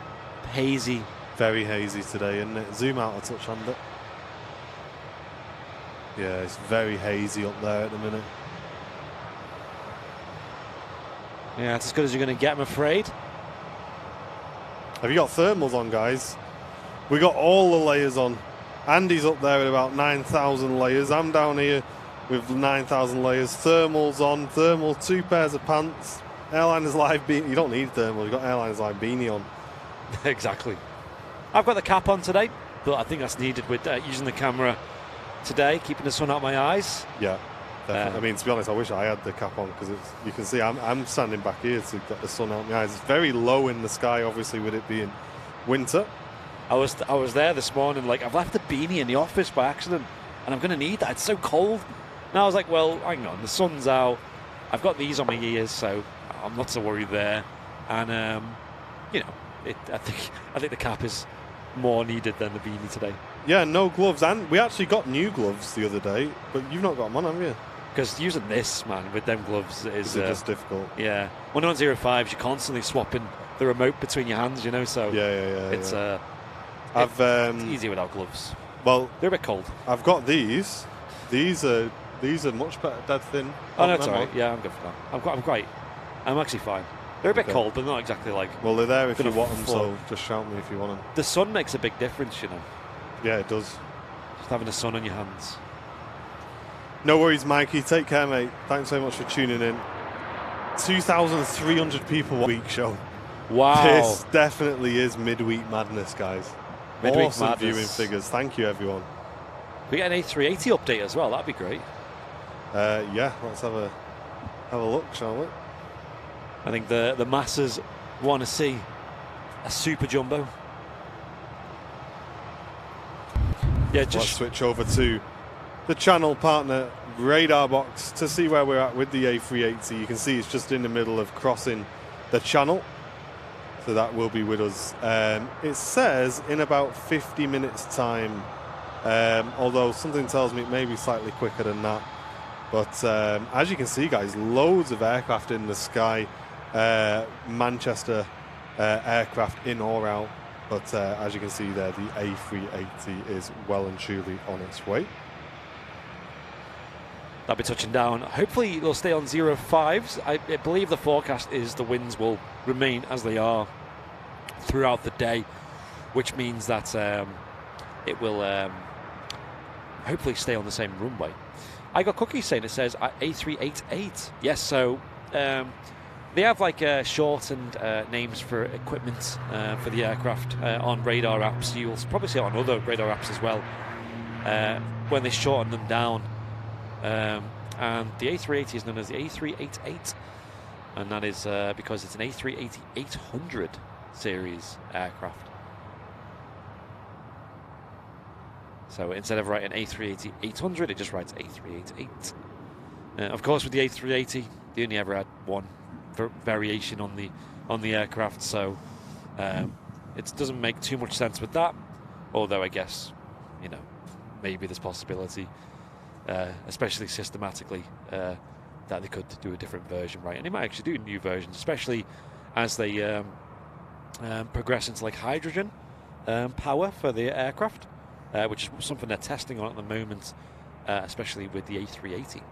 hazy. Very hazy today, isn't it? Zoom out a touch on it. Yeah, it's very hazy up there at the minute. Yeah, it's as good as you're going to get, I'm afraid. Have you got thermals on, guys? We got all the layers on. Andy's up there with about 9,000 layers. I'm down here with 9,000 layers. Thermals on. Thermal, 2 pairs of pants. Airliners Live beanie. You don't need thermal. You've got Airliners Live beanie on. Exactly. I've got the cap on today, but I think that's needed with using the camera today, keeping the sun out my eyes. Yeah, definitely. I mean, to be honest, I wish I had the cap on because you can see I'm standing back here to get the sun out my eyes. It's very low in the sky, obviously, with it being winter. I was there this morning, like, I've left the beanie in the office by accident, and I'm going to need that. It's so cold. And I was like, well, hang on, the sun's out. I've got these on my ears, so I'm not so worried there. And, you know, I think the cap is more needed than the beanie today. Yeah, no gloves. And we actually got new gloves the other day, but you've not got them on, have you? Because using this, man, with them gloves is just difficult. Yeah. When you're on 05s, you're constantly swapping the remote between your hands, you know, so yeah. It's it's easy without gloves. Well, they're a bit cold. I've got these. These are much better, dead thin. Oh, no, that's all right. Yeah, I'm good for that. I'm great. I'm actually fine. They're a bit cold, but not exactly like... Well, they're there if you want them, so just shout me if you want them. The sun makes a big difference, you know. Yeah, it does. Just having the sun on your hands. No worries, Mikey. Take care, mate. Thanks so much for tuning in. 2,300 people a week show. Wow. This definitely is midweek madness, guys. Midweek awesome madness. viewing figures. Thank you, everyone. We get an A380 update as well. That'd be great. Yeah, let's have a look, shall we? I think the masses want to see a super jumbo. Yeah, just let's switch over to the channel partner radar box to see where we're at with the A380. You can see it's just in the middle of crossing the channel, so that will be with us. It says in about 50 minutes time, although something tells me it may be slightly quicker than that. But as you can see, guys, loads of aircraft in the sky. Manchester aircraft in or out, but as you can see there, the A380 is well and truly on its way. That'll be touching down. Hopefully they'll stay on 05s. I believe the forecast is the winds will remain as they are throughout the day, which means that it will hopefully stay on the same runway. I got cookies saying it says A388. Yes, so they have like shortened names for equipment for the aircraft on radar apps. You'll probably see it on other radar apps as well when they shorten them down. And the A380 is known as the A388, and that is because it's an A380-800 series aircraft. So instead of writing A380-800, it just writes A388. Of course, with the A380, they only ever had one variation on the aircraft, so it doesn't make too much sense with that. Although I guess, you know, maybe there's possibility, especially systematically, that they could do a different version, right? And they might actually do new versions, especially as they progress into like hydrogen power for the aircraft, which is something they're testing on at the moment, especially with the A380.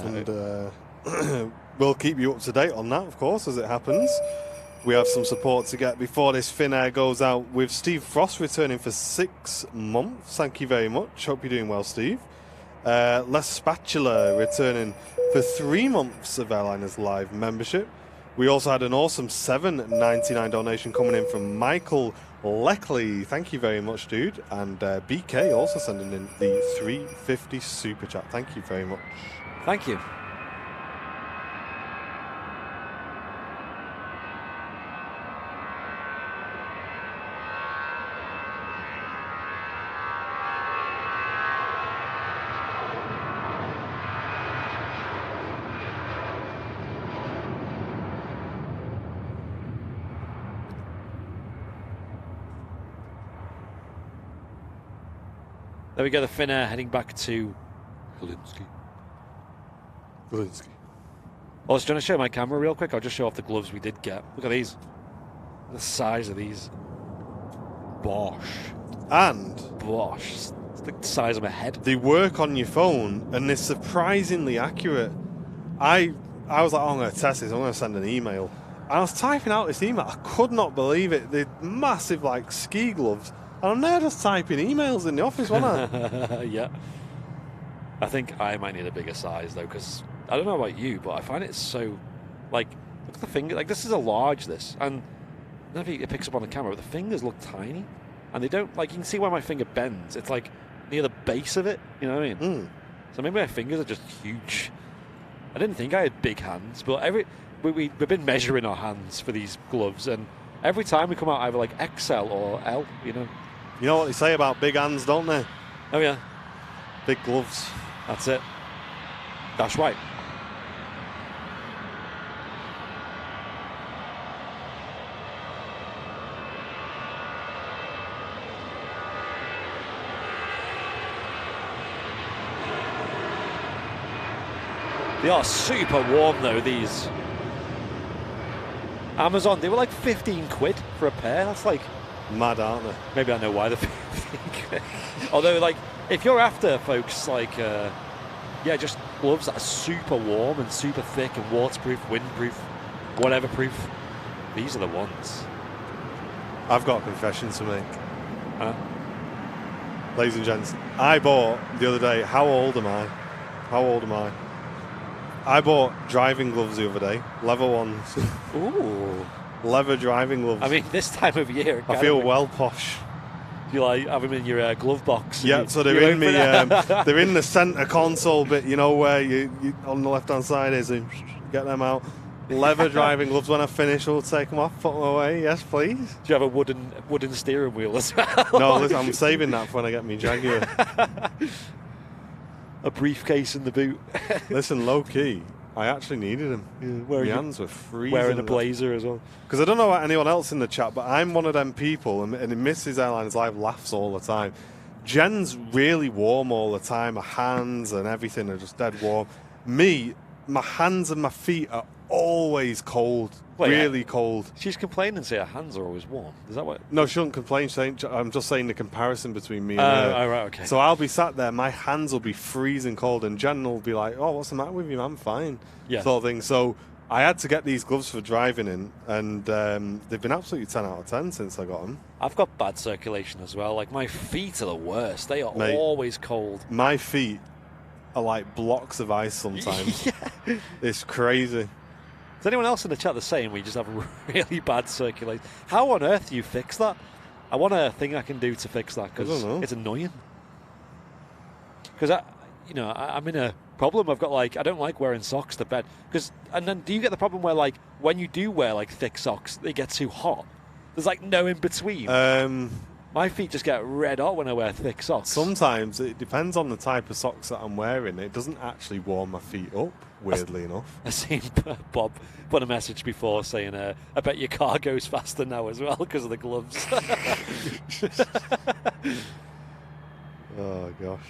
And we'll keep you up to date on that, of course, as it happens. We have some support to get before this Finnair goes out, with Steve Frost returning for 6 months. Thank you very much. Hope you're doing well, Steve. Les Spatula returning for 3 months of Airliners Live membership. We also had an awesome $7.99 donation coming in from Michael Leckley. Thank you very much, dude. And BK also sending in the $3.50 super chat. Thank you very much. Thank you. There we go, the Finnair heading back to Helsinki. Oh, I was trying to show my camera real quick. I'll just show off the gloves we did get. Look at these. The size of these. Bosh. And Bosh. It's the size of my head. They work on your phone, and they're surprisingly accurate. I was like, oh, I'm going to test this. I'm going to send an email. And I was typing out this email. I could not believe it. They're massive, like, ski gloves. And I'm there just typing emails in the office, wasn't I? Yeah. I think I might need a bigger size, though, because I don't know about you, but I find it so, like, look at the finger. Like, this is a large, this. And I don't know if it picks up on the camera, but the fingers look tiny. And they don't, like, you can see where my finger bends. It's, like, near the base of it. You know what I mean? So maybe my fingers are just huge. I didn't think I had big hands, but we've been measuring our hands for these gloves, and every time we come out either, like, XL or L, you know. You know what they say about big hands, don't they? Oh, yeah. Big gloves. That's it. That's right. They are super warm, though, these. Amazon, they were like 15 quid for a pair. That's like... Mad, aren't they? Maybe I know why they're 15 quid. Although, like, if you're after, folks, like, yeah, just gloves that are super warm and super thick and waterproof, windproof, whatever proof, these are the ones. I've got a confession to make. Ladies and gents, I bought the other day, how old am I? I bought driving gloves the other day, leather ones. Ooh. Leather driving gloves. I mean, this time of year... I feel well posh. You like have them in your glove box? Yeah, so they're in they're in the centre console bit, you know, where you on the left-hand side is, and get them out. Leather driving gloves. When I finish, I'll take them off, put them away. Yes, please. Do you have a wooden steering wheel as well? No, listen, I'm saving that for when I get me Jaguar. A briefcase in the boot. Listen, low key, I actually needed them. Yeah, my hands were freezing. Wearing a blazer as well. Because I don't know about anyone else in the chat, but I'm one of them people, and Mrs. Airlines Live laughs all the time. Jen's really warm all the time. Her hands and everything are just dead warm. Me, my hands and my feet are always cold. Wait, really cold. She's complaining, say her hands are always warm. Is that what? No, she shouldn't complain. I'm just saying the comparison between me and her. Oh, right, okay. So I'll be sat there, my hands will be freezing cold, and Jen will be like, oh, what's the matter with you? I'm fine. Yeah. Sort of thing. So I had to get these gloves for driving in, and they've been absolutely 10 out of 10 since I got them. I've got bad circulation as well. Like, my feet are the worst. They are always cold. My feet are like blocks of ice sometimes. Yeah. It's crazy. Is anyone else in the chat the same? We just have really bad circulation. How on earth do you fix that? I want a thing I can do to fix that, because it's annoying. Because I'm in a problem. I've got, like, I don't like wearing socks to bed. And then do you get the problem where, like, when you do wear, like, thick socks, they get too hot? There's, like, no in between. My feet just get red hot when I wear thick socks. Sometimes it depends on the type of socks that I'm wearing. It doesn't actually warm my feet up, weirdly enough. I've seen Bob put a message before saying, I bet your car goes faster now as well because of the gloves. Oh, gosh.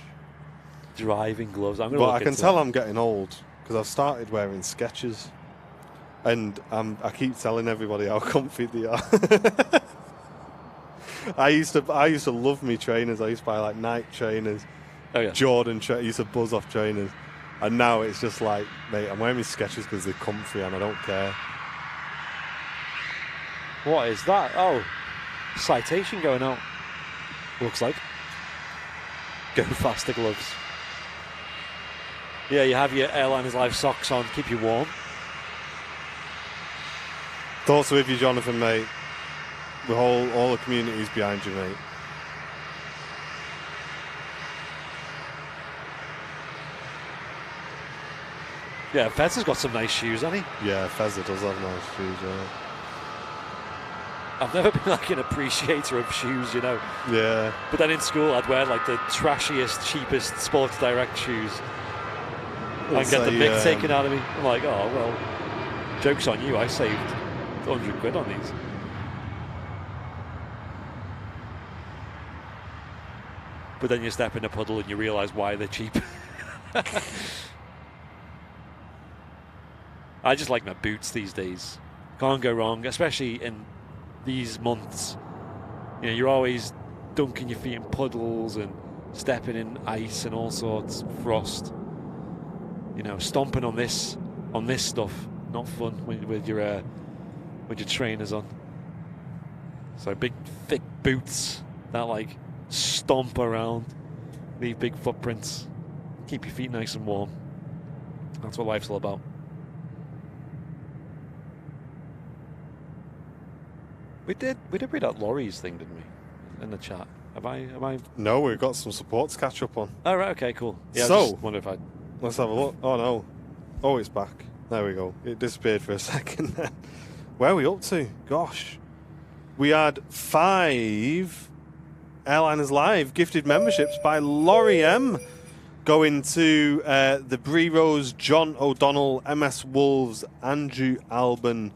Driving gloves. But I can tell I'm getting old because I've started wearing Skechers. And I keep telling everybody how comfy they are. I used to love me trainers. I used to buy like Nike trainers, Jordan trainers. I used to buzz off trainers, and now it's just like, mate, I'm wearing my Skechers because they're comfy and I don't care. What is that? Oh, citation going out. Looks like. Go faster gloves. Yeah, you have your Airliners Live socks on, keep you warm. Thoughts with you, Jonathan, mate. All the community's behind you, mate. Yeah, Fez has got some nice shoes, hasn't he? Yeah, Fezza does have nice shoes, yeah. I've never been like an appreciator of shoes, you know. Yeah. But then in school, I'd wear like the trashiest, cheapest Sports Direct shoes and get the mick taken out of me. I'm like, oh, well, joke's on you. I saved 100 quid on these. But then you step in a puddle and you realise why they're cheap. I just like my boots these days. Can't go wrong, especially in these months. You know, you're always dunking your feet in puddles and stepping in ice and all sorts, frost. You know, stomping on this stuff, not fun with your trainers on. So big, thick boots that like stomp around, leave big footprints, keep your feet nice and warm. That's what life's all about. We did read out Laurie's thing, didn't we? In the chat. Have I? No, we've got some support to catch up on. Oh right, okay, cool. Yeah, so, I just wonder if I. Let's have a look. Oh no. Oh, it's back. There we go. It disappeared for a second then. Where are we up to? Gosh. We had 5 Airliners Live gifted memberships by Laurie M. Going to the Bree Rose, John O'Donnell, MS Wolves, Andrew Alban,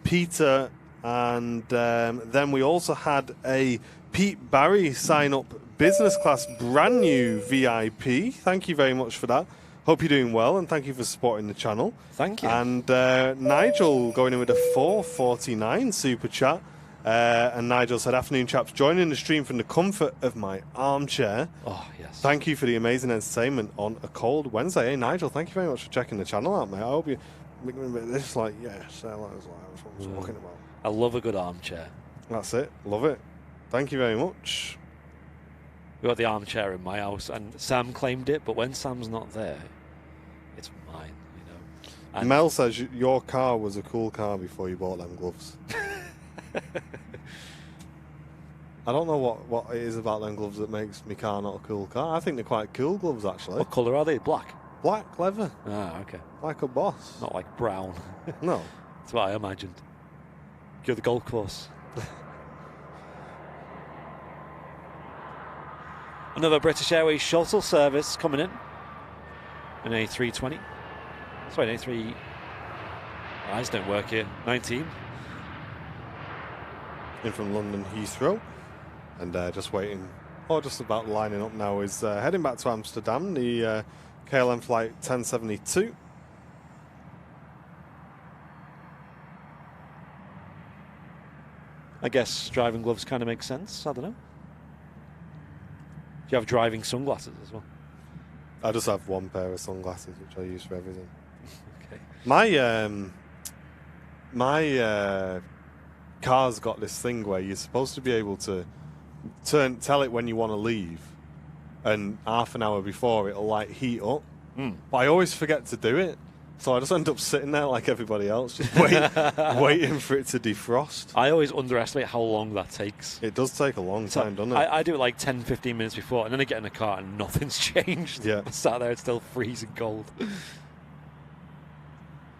Peter, and then we also had a Pete Barry sign up business class brand new VIP. Thank you very much for that. Hope you're doing well, and thank you for supporting the channel. Thank you. And Nigel going in with a 4.49 super chat. And Nigel said, "Afternoon, chaps. Joining the stream from the comfort of my armchair. Oh yes. Thank you for the amazing entertainment on a cold Wednesday." Hey Nigel, thank you very much for checking the channel out, mate. I hope you making a bit of this, like, yes, that's what I'm talking about. I love a good armchair. That's it. Love it. Thank you very much. We got the armchair in my house, and Sam claimed it, but when Sam's not there, it's mine, you know. And Mel says your car was a cool car before you bought them gloves. I don't know what it is about them gloves that makes my car not a cool car. I think they're quite cool gloves, actually. what colour are they? Black? Black leather, Ah, okay. like a boss. Not like brown. No. That's what I imagined. Go to the golf course. Another British Airways shuttle service coming in. An A320. Sorry, an A3... Eyes don't work here. 19. In from London Heathrow. And just waiting, or just about lining up now, is heading back to Amsterdam, the KLM flight 1072. I guess driving gloves kind of make sense. I don't know. Do you have driving sunglasses as well? I just have one pair of sunglasses, which I use for everything. Okay. My car's got this thing where you're supposed to be able to tell it when you want to leave, and half an hour before it'll like heat up. But I always forget to do it, so I just end up sitting there like everybody else, just waiting for it to defrost. I always underestimate how long that takes. It does take a long time, doesn't it? I do it like 10-15 minutes before, and then I get in the car and nothing's changed. Yeah. I'm sat there, it's still freezing cold.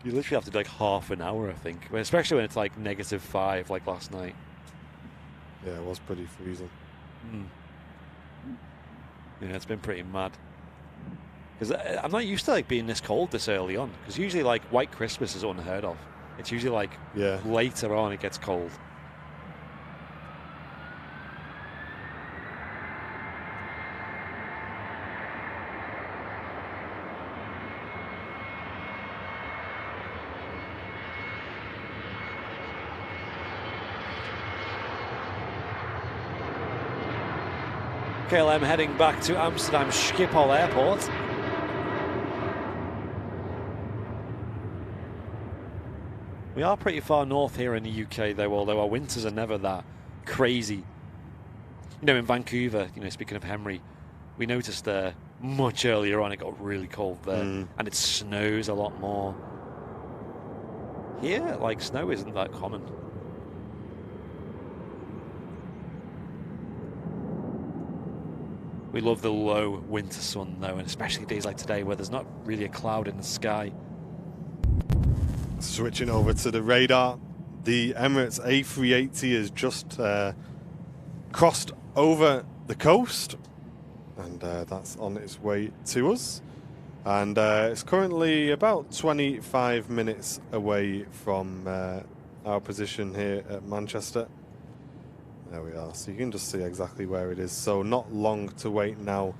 You literally have to do like half an hour, I think, especially when it's like -5, like last night. Yeah, it was pretty freezing. Yeah, it's been pretty mad. Because I'm not used to like being this cold this early on. Because usually like White Christmas is unheard of. It's usually like later on it gets cold. KLM heading back to Amsterdam Schiphol Airport. We are pretty far north here in the UK though, although our winters are never that crazy. You know, in Vancouver, you know, speaking of Henry, we noticed much earlier on it got really cold there, and it snows a lot more. Here, like, snow isn't that common. We love the low winter sun though, and especially days like today where there's not really a cloud in the sky. Switching over to the radar, the Emirates A380 has just crossed over the coast, and that's on its way to us. And it's currently about 25 minutes away from our position here at Manchester. There we are, so you can just see exactly where it is. So not long to wait now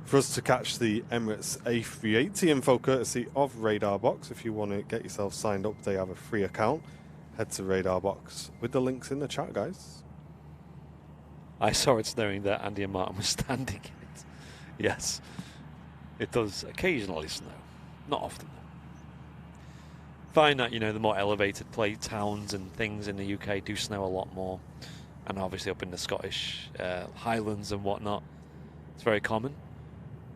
for us to catch the Emirates A380 info courtesy of Radar Box. If you want to get yourself signed up, they have a free account. Head to Radar Box with the links in the chat, guys. I saw it snowing there. Andy and Martin were standing in it. Yes, it does occasionally snow. Not often, though. Find that, you know, the more elevated towns and things in the UK do snow a lot more. And obviously up in the Scottish Highlands and whatnot, it's very common.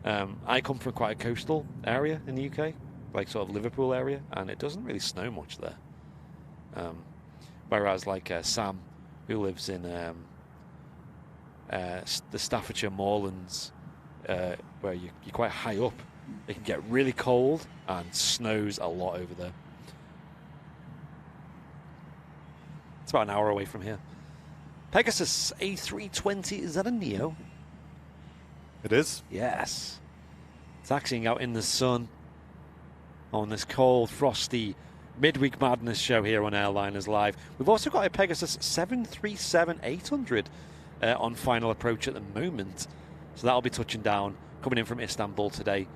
I come from quite a coastal area in the UK, like sort of Liverpool area, and it doesn't really snow much there. Whereas like Sam, who lives in the Staffordshire Moorlands, where you're quite high up, it can get really cold and snows a lot over there. It's about an hour away from here. Pegasus A320, is that a Neo? It is. Yes. Taxiing out in the sun on this cold, frosty midweek madness show here on Airliners Live. We've also got a Pegasus 737-800 on final approach at the moment. So that'll be touching down, coming in from Istanbul today.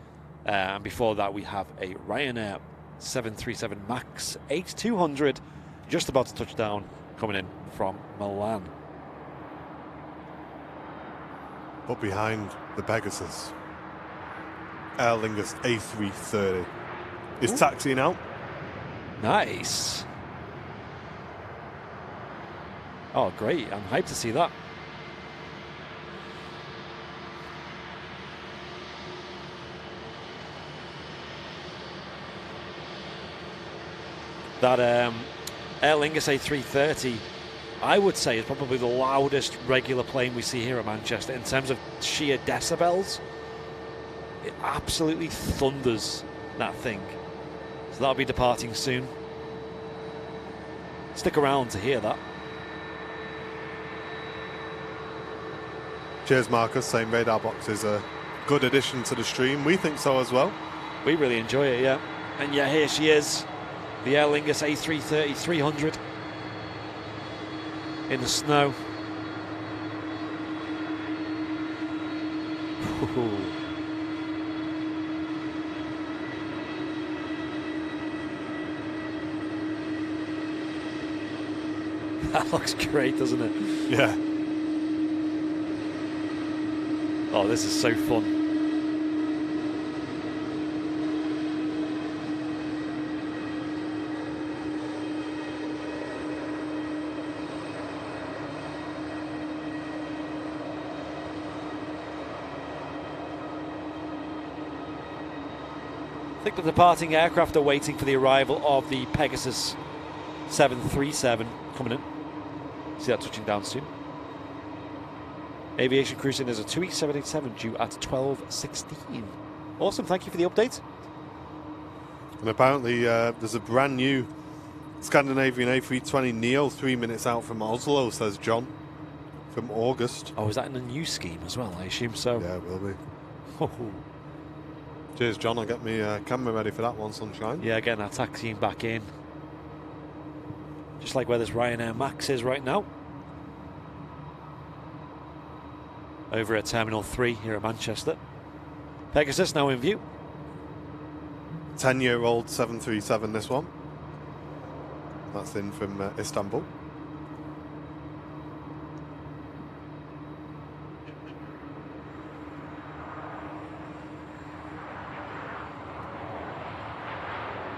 And before that, we have a Ryanair 737 MAX 8200 just about to touch down, coming in from Milan. But behind the Pegasus, Aer Lingus A330 is taxiing out. Nice. Oh, great. I'm hyped to see that. That Aer Lingus A330, I would say, is probably the loudest regular plane we see here at Manchester in terms of sheer decibels. It absolutely thunders, that thing. So that'll be departing soon. Stick around to hear that. Cheers, Marcus, saying radar box is a good addition to the stream. We think so as well. We really enjoy it, yeah. And yeah, here she is, the Aer Lingus A330-300 in the snow. Ooh. That looks great, doesn't it? Yeah. Oh, this is so fun. I think the departing aircraft are waiting for the arrival of the Pegasus 737 coming in. See that touching down soon. Aviation cruising is a 2E787 due at 12:16. Awesome, thank you for the update. And apparently there's a brand new Scandinavian A330neo 3 minutes out from Oslo, says John, from August. Oh, is that in a new scheme as well? I assume so. Yeah, it will be. Cheers, John. I'll get my camera ready for that one, sunshine. Yeah, getting that taxiing back in. Just like where this Ryanair Max is right now. Over at Terminal 3 here at Manchester. Pegasus now in view. 10-year-old 737, this one. That's in from Istanbul.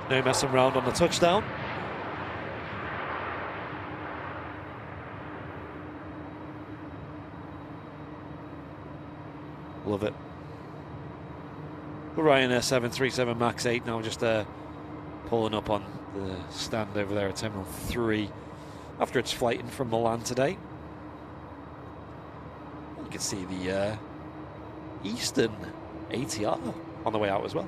No messing around on the touchdown. Love it. The Ryanair 737 MAX 8 now just pulling up on the stand over there at Terminal 3 after its flight in from Milan today. You can see the Eastern Etihad on the way out as well.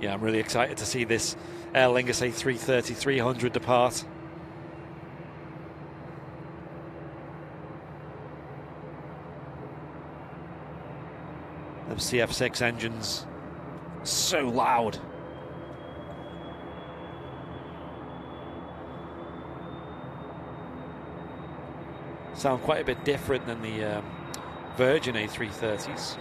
Yeah, I'm really excited to see this Aer Lingus A330-300 depart. Them CF6 engines, so loud. Sound quite a bit different than the Virgin A330s.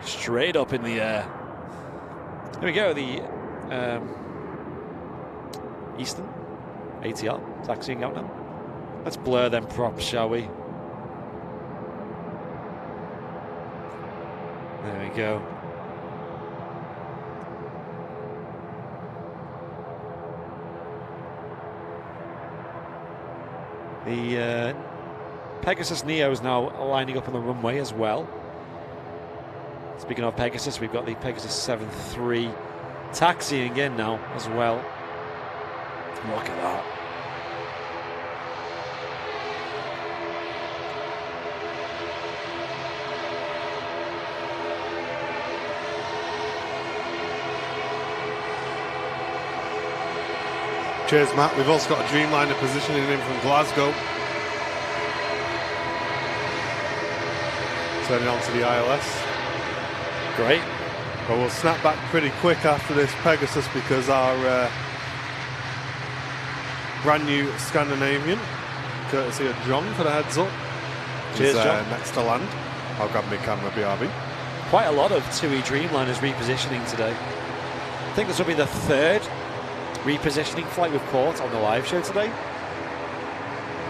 Straight up in the air. There we go, the Eastern ATR taxiing out now. Let's blur them props, shall we? There we go. The Pegasus Neo is now lining up on the runway as well. Speaking of Pegasus, we've got the Pegasus 7-3 taxiing in now as well. Look at that. Cheers, Matt. We've also got a Dreamliner positioning in from Glasgow. Turning on to the ILS. Great. But we'll snap back pretty quick after this Pegasus because our brand new Scandinavian, courtesy of John for the heads up, cheers, is John. next to land. I'll grab my camera, BRB. Quite a lot of TUI Dreamliners repositioning today. I think this will be the third repositioning flight we've caught on the live show today.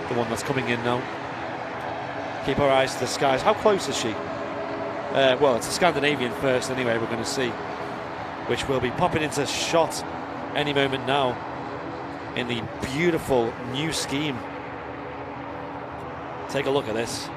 The one that's coming in now. Keep our eyes to the skies. How close is she? Well, it's a Scandinavian first anyway, we're going to see, which will be popping into shot any moment now in the beautiful new scheme. Take a look at this.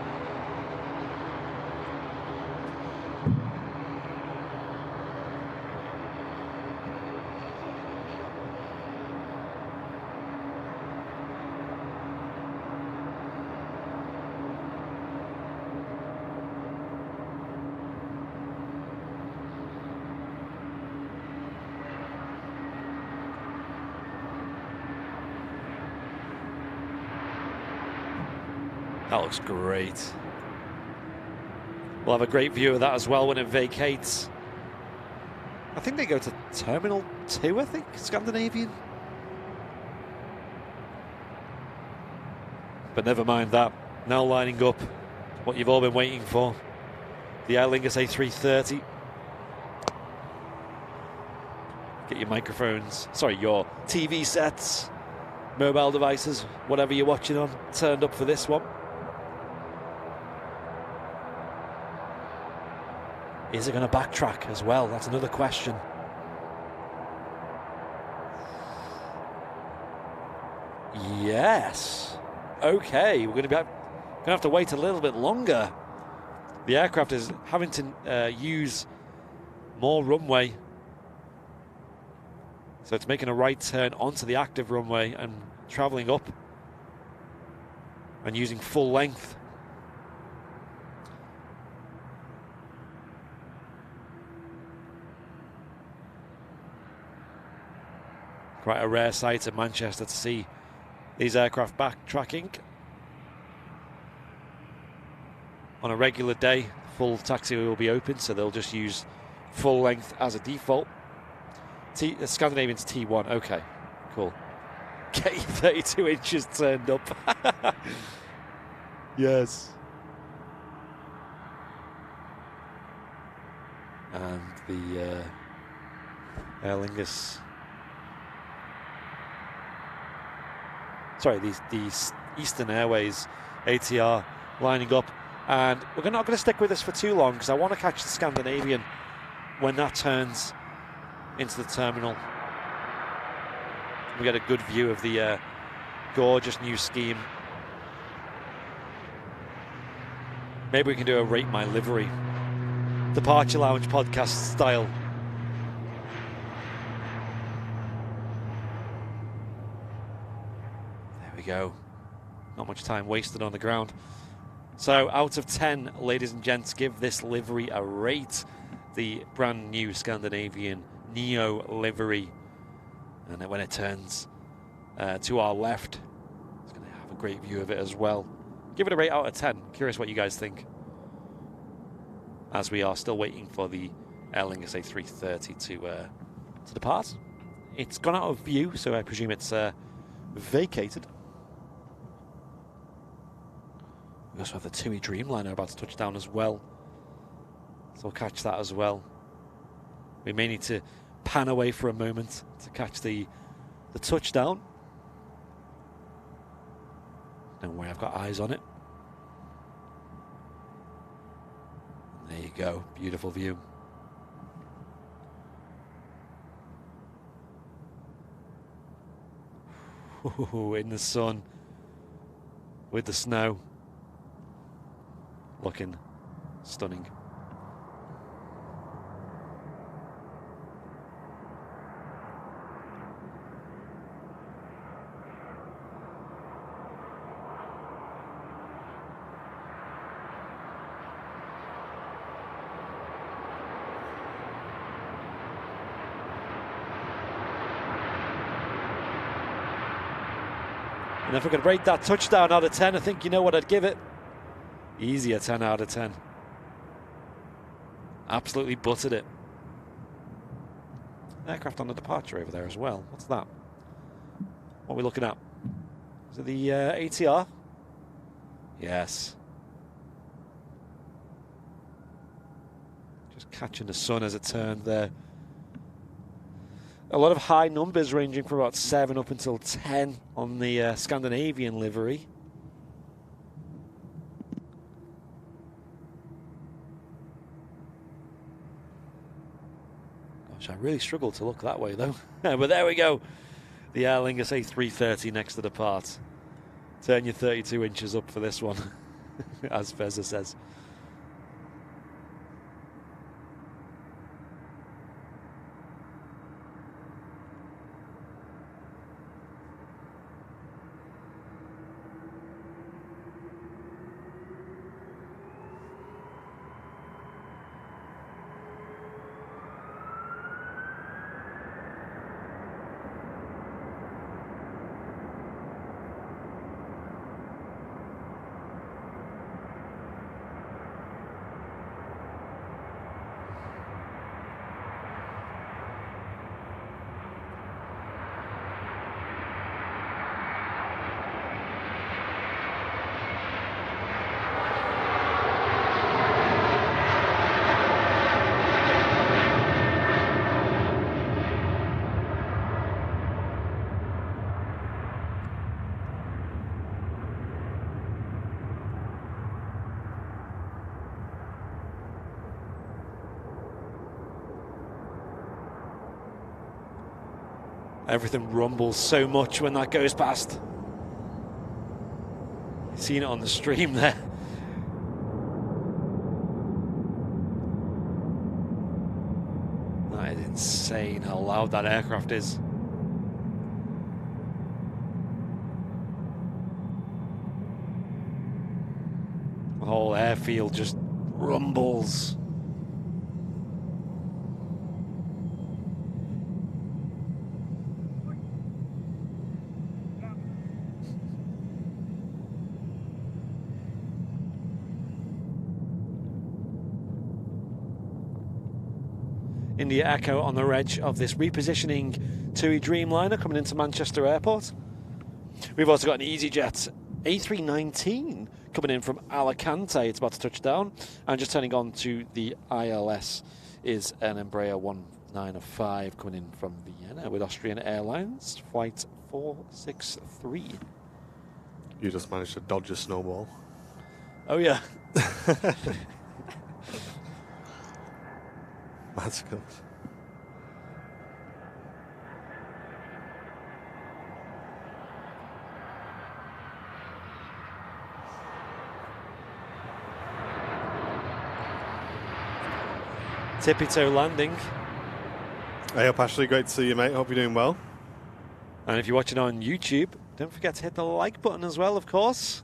That looks great. We'll have a great view of that as well when it vacates. I think they go to Terminal 2, I think, Scandinavian. But never mind that. Now lining up what you've all been waiting for. The Aer Lingus A330. Get your microphones, sorry, your TV sets, mobile devices, whatever you're watching on, turned up for this one. Is it going to backtrack as well? That's another question. Yes. Okay, we're going to have to wait a little bit longer. The aircraft is having to use more runway. So it's making a right turn onto the active runway and traveling up and using full length. Quite a rare sight in Manchester to see these aircraft backtracking. On a regular day, full taxiway will be open, so they'll just use full length as a default. Scandinavian's T1, okay, cool. Get your 32 inches turned up. Yes. And the Aer Lingus. Sorry, these Eastern Airways ATR lining up, and we're not going to stick with this for too long because I want to catch the Scandinavian when that turns into the terminal. We get a good view of the gorgeous new scheme. Maybe we can do a Rate My Livery, Departure Lounge podcast style. Go. Not much time wasted on the ground. So out of 10, ladies and gents, give this livery a rate. The brand new Scandinavian Neo livery. And then when it turns to our left, it's going to have a great view of it as well. Give it a rate out of 10. Curious what you guys think. as we are still waiting for the Aer Lingus A330 to depart. It's gone out of view, so I presume it's vacated. We also have the TUI Dreamliner about to touch down as well, so we'll catch that as well. We may need to pan away for a moment to catch the touchdown. Don't worry, I've got eyes on it. There you go, beautiful view. Ooh, in the sun with the snow, looking stunning. And if I could rate that touchdown out of 10, I think you know what I'd give it. Easy a 10 out of 10. Absolutely buttered it. Aircraft on the departure over there as well. What's that? What are we looking at? Is it the ATR? Yes. Just catching the sun as it turned there. A lot of high numbers ranging from about 7 up until 10 on the Scandinavian livery. Gosh, I really struggle to look that way though. But there we go. The Aer Lingus A330 next to the part. Turn your 32 inches up for this one, as Feza says. Everything rumbles so much when that goes past. You've seen it on the stream there. That is insane how loud that aircraft is. The whole airfield just rumbles. India Echo on the reg of this repositioning TUI Dreamliner coming into Manchester Airport. We've also got an EasyJet A319 coming in from Alicante. It's about to touch down. And just turning on to the ILS is an Embraer 195 coming in from Vienna with Austrian Airlines, flight 463. You just managed to dodge a snowball. Oh, yeah. That's good. Tippy toe landing. Hey up, Ashley. Great to see you, mate. Hope you're doing well. And if you're watching on YouTube, don't forget to hit the like button as well, of course.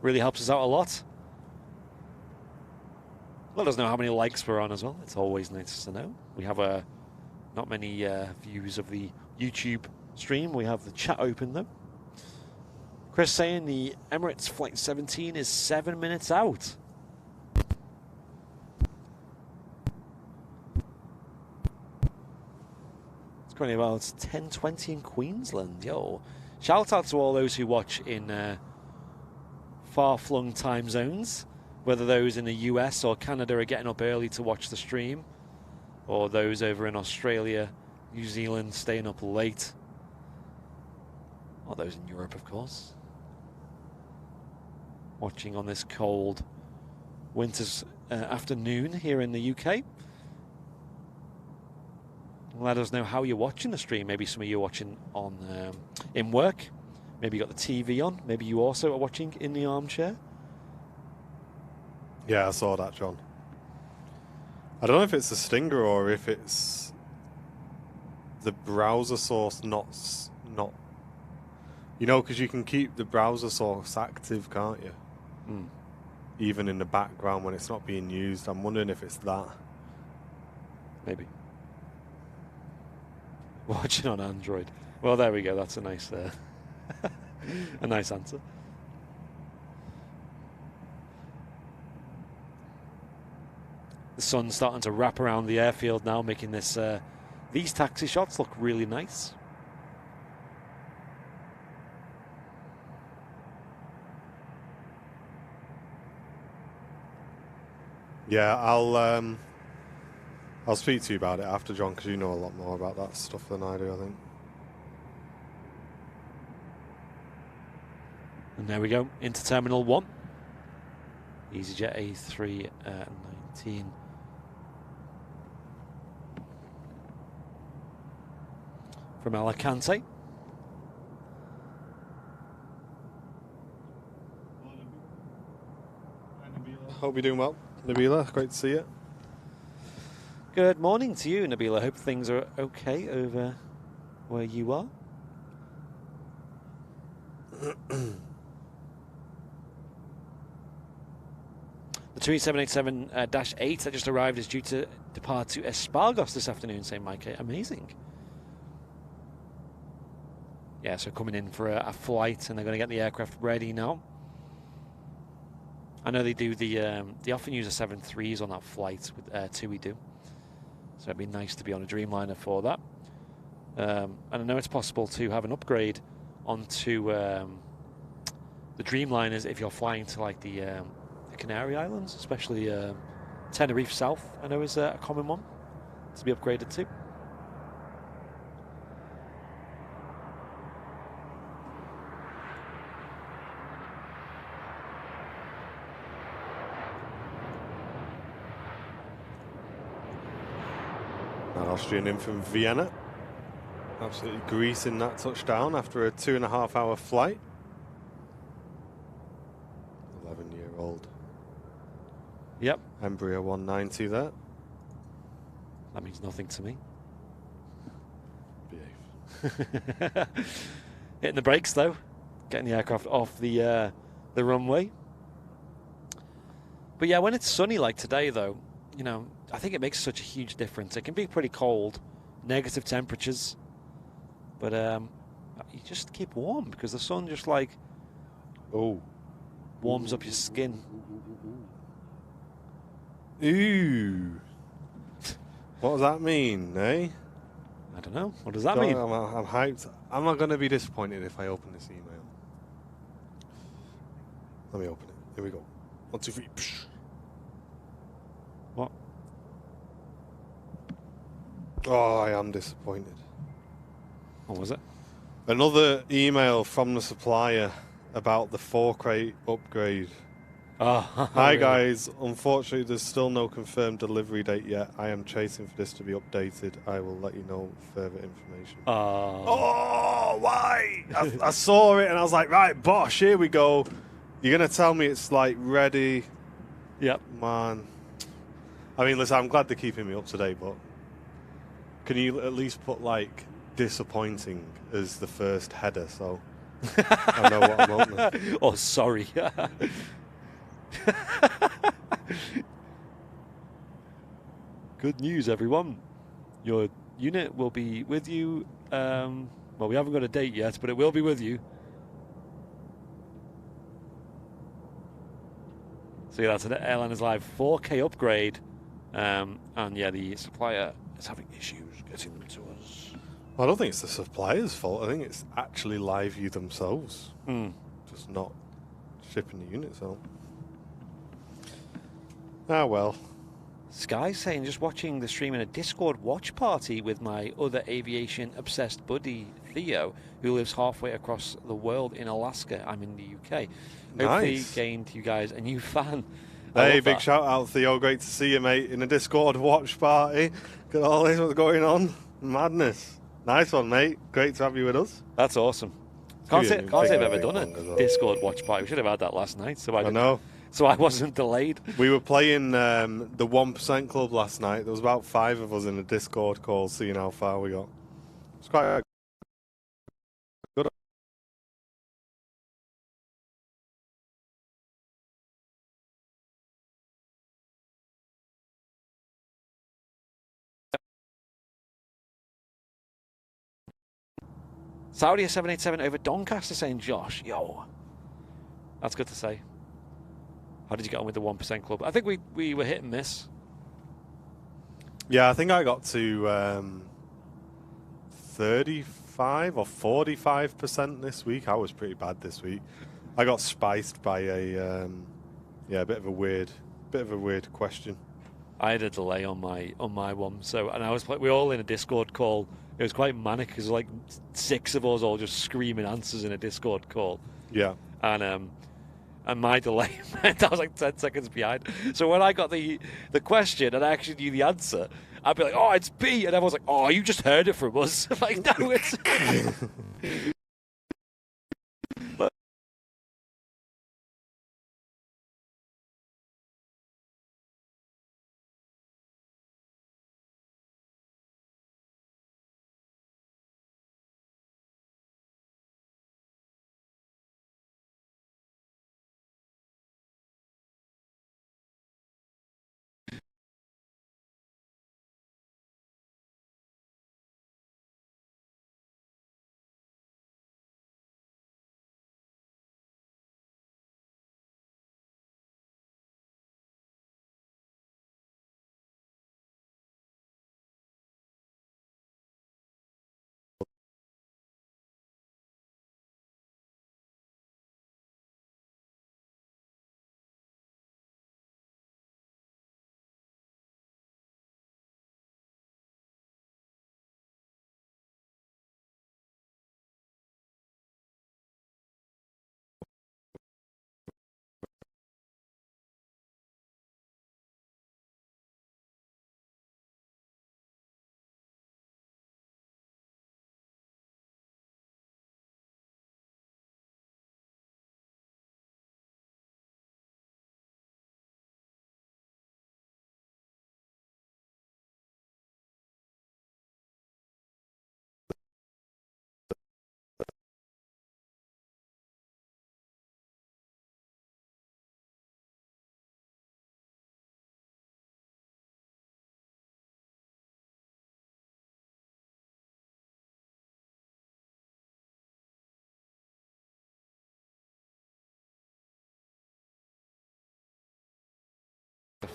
Really helps us out a lot. Let us know how many likes we're on as well. It's always nice to know. We have not many views of the YouTube stream. We have the chat open though. Chris saying the Emirates Flight 17 is 7 minutes out. currently about 10:20 in Queensland. Yo, shout out to all those who watch in far-flung time zones, whether those in the US or Canada are getting up early to watch the stream, or those over in Australia, New Zealand staying up late, or those in Europe, of course, watching on this cold winter's afternoon here in the UK. Let us know how you're watching the stream. Maybe some of you are watching on in work. Maybe you got the TV on. Maybe you also are watching in the armchair. Yeah, I saw that, John. I don't know if it's the Stinger or if it's the browser source not you know, because you can keep the browser source active, can't you? Mm. Even in the background when it's not being used. I'm wondering if it's that. Maybe. Watching on Android. Well, there we go. That's a nice, a nice answer. The sun's starting to wrap around the airfield now, making this these taxi shots look really nice. Yeah, I'll speak to you about it after, John, because you know a lot more about that stuff than I do, I think. And there we go, into Terminal 1. EasyJet A319. From Alicante. Hope you're doing well, Nabila. Great to see you. Good morning to you, Nabila. Hope things are okay over where you are. The 787-8 that just arrived is due to depart to Espargos this afternoon, saying Mike. Amazing. Yeah, so coming in for a flight, and they're going to get the aircraft ready now. I know they do they often use the 737s on that flight with TUI do. So it'd be nice to be on a Dreamliner for that. And I know it's possible to have an upgrade onto the Dreamliners if you're flying to like the Canary Islands, especially Tenerife South, I know is a common one to be upgraded to. That Austrian in from Vienna. Absolutely greasing that touchdown after a 2.5-hour flight. 11-year-old. Yep. Embraer 190 there. That means nothing to me. Behave. Hitting the brakes though, getting the aircraft off the runway. But yeah, when it's sunny like today though, you know, I think it makes such a huge difference. It can be pretty cold, negative temperatures, but you just keep warm because the sun just like warms up your skin. Ooh. What does that mean, eh? I don't know. What does that mean? I'm hyped. I'm not going to be disappointed if I open this email. Let me open it. Here we go. 1, 2, 3. Psh. What? Oh, I am disappointed. What was it? Another email from the supplier about the 4-crate upgrade. Oh, Hi really? guys, unfortunately there's still no confirmed delivery date yet. I am chasing for this to be updated. I will let you know further information. Oh, why? I saw it and I was like, right, bosh, here we go. You're going to tell me it's like ready? Yep. Man. I mean, listen, I'm glad they're keeping me up to date, but can you at least put like disappointing as the first header so I know what I'm opening? Oh, sorry. Good news, everyone. Your unit will be with you. Well, we haven't got a date yet, but it will be with you. So yeah, that's an Airliners Live 4K upgrade. And yeah, the supplier is having issues getting them to us. I don't think it's the supplier's fault. I think it's actually LiveView themselves. Just not shipping the units out. Ah, well. Sky's saying, just watching the stream in a Discord watch party with my other aviation obsessed buddy Theo, who lives halfway across the world in Alaska. I'm in the UK. Hopefully Nice. gained you guys a new fan. Hey, big shout out, Theo. Great to see you, mate, in a Discord watch party. Look at all this, what's going on. Madness. Nice one, mate. Great to have you with us. That's awesome. Can't say I've ever done a Discord watch party. We should have had that last night. So I know. So I wasn't delayed. We were playing the 1% Club last night. There was about 5 of us in a Discord call, seeing how far we got. It's quite good. Saudi 787 over Doncaster, saying Josh. Yo. That's good to say. How did you get on with the 1% Club? I think we were hit and miss. Yeah, I think I got to 35 or 45% this week. I was pretty bad this week. I got spiced by a bit of a weird question. I had a delay on my one, and I was we were all in a Discord call. It was quite manic because like 6 of us all just screaming answers in a Discord call. Yeah. And my delay meant I was like 10 seconds behind. So when I got the question and I actually knew the answer, I'd be like, "Oh, it's B," and everyone's like, "Oh, you just heard it from us." I'm like, no, it's. But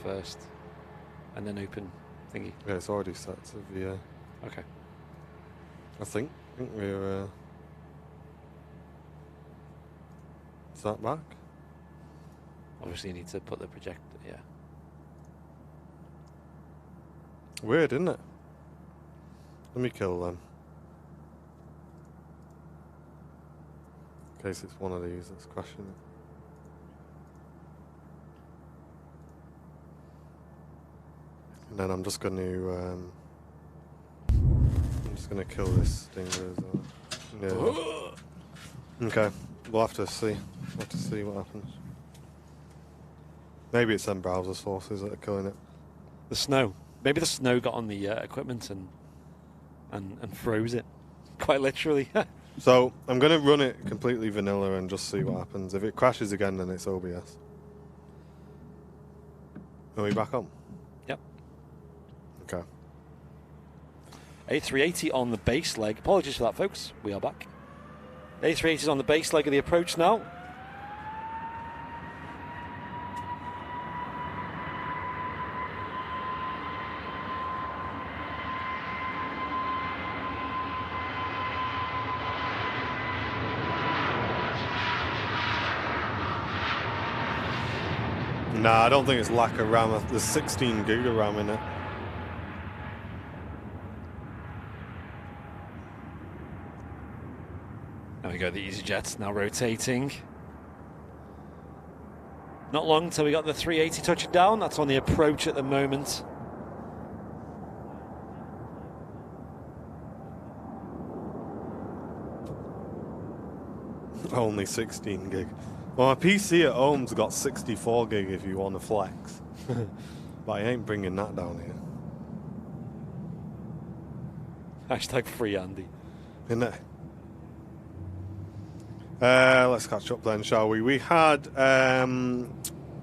first, and then open thingy. Yeah, it's already set to VA. Okay. I think we're. Is that back? Obviously, you need to put the projector. Yeah. Weird, isn't it? Let me kill them. In case it's one of these that's crashing it. And then I'm just going to kill this stinger as well. Yeah. Okay, we'll have to see. We'll have to see what happens. Maybe it's them browser sources that are killing it. The snow. Maybe the snow got on the equipment and froze it. Quite literally. So I'm going to run it completely vanilla and just see what happens. If it crashes again, then it's OBS. Are we back on? Yep. Okay. A380 on the base leg. Apologies for that, folks. We are back. A380 is on the base leg of the approach now. Nah, I don't think it's lack of RAM. There's 16 gig of RAM in it. There we go, the EasyJets now rotating. Not long till we got the 380 touching down. That's on the approach at the moment. Only 16 gig. Well, my PC at home's got 64 gig if you want to flex. But I ain't bringing that down here. Hashtag free Andy. Isn't it? Let's catch up then, shall we? We had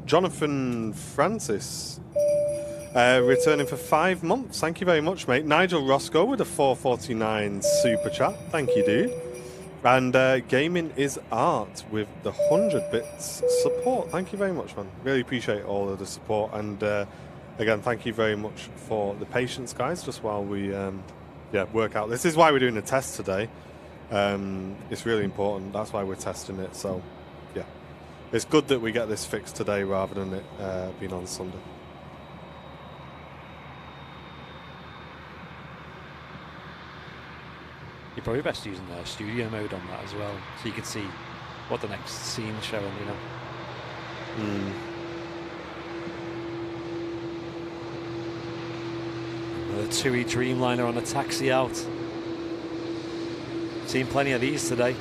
Jonathan Francis returning for 5 months. Thank you very much, mate. Nigel Roscoe with a 449 super chat. Thank you, dude. And Gaming is Art with the 100 bits support. Thank you very much, man. Really appreciate all of the support. And again, thank you very much for the patience, guys, just while we work out. This is why we're doing a test today. It's really important. That's why we're testing it. So, yeah. It's good that we get this fixed today rather than it being on Sunday. You're probably best using the studio mode on that as well, so you can see what the next scene's showing, you know. Another TUI Dreamliner on a taxi out. Seen plenty of these today.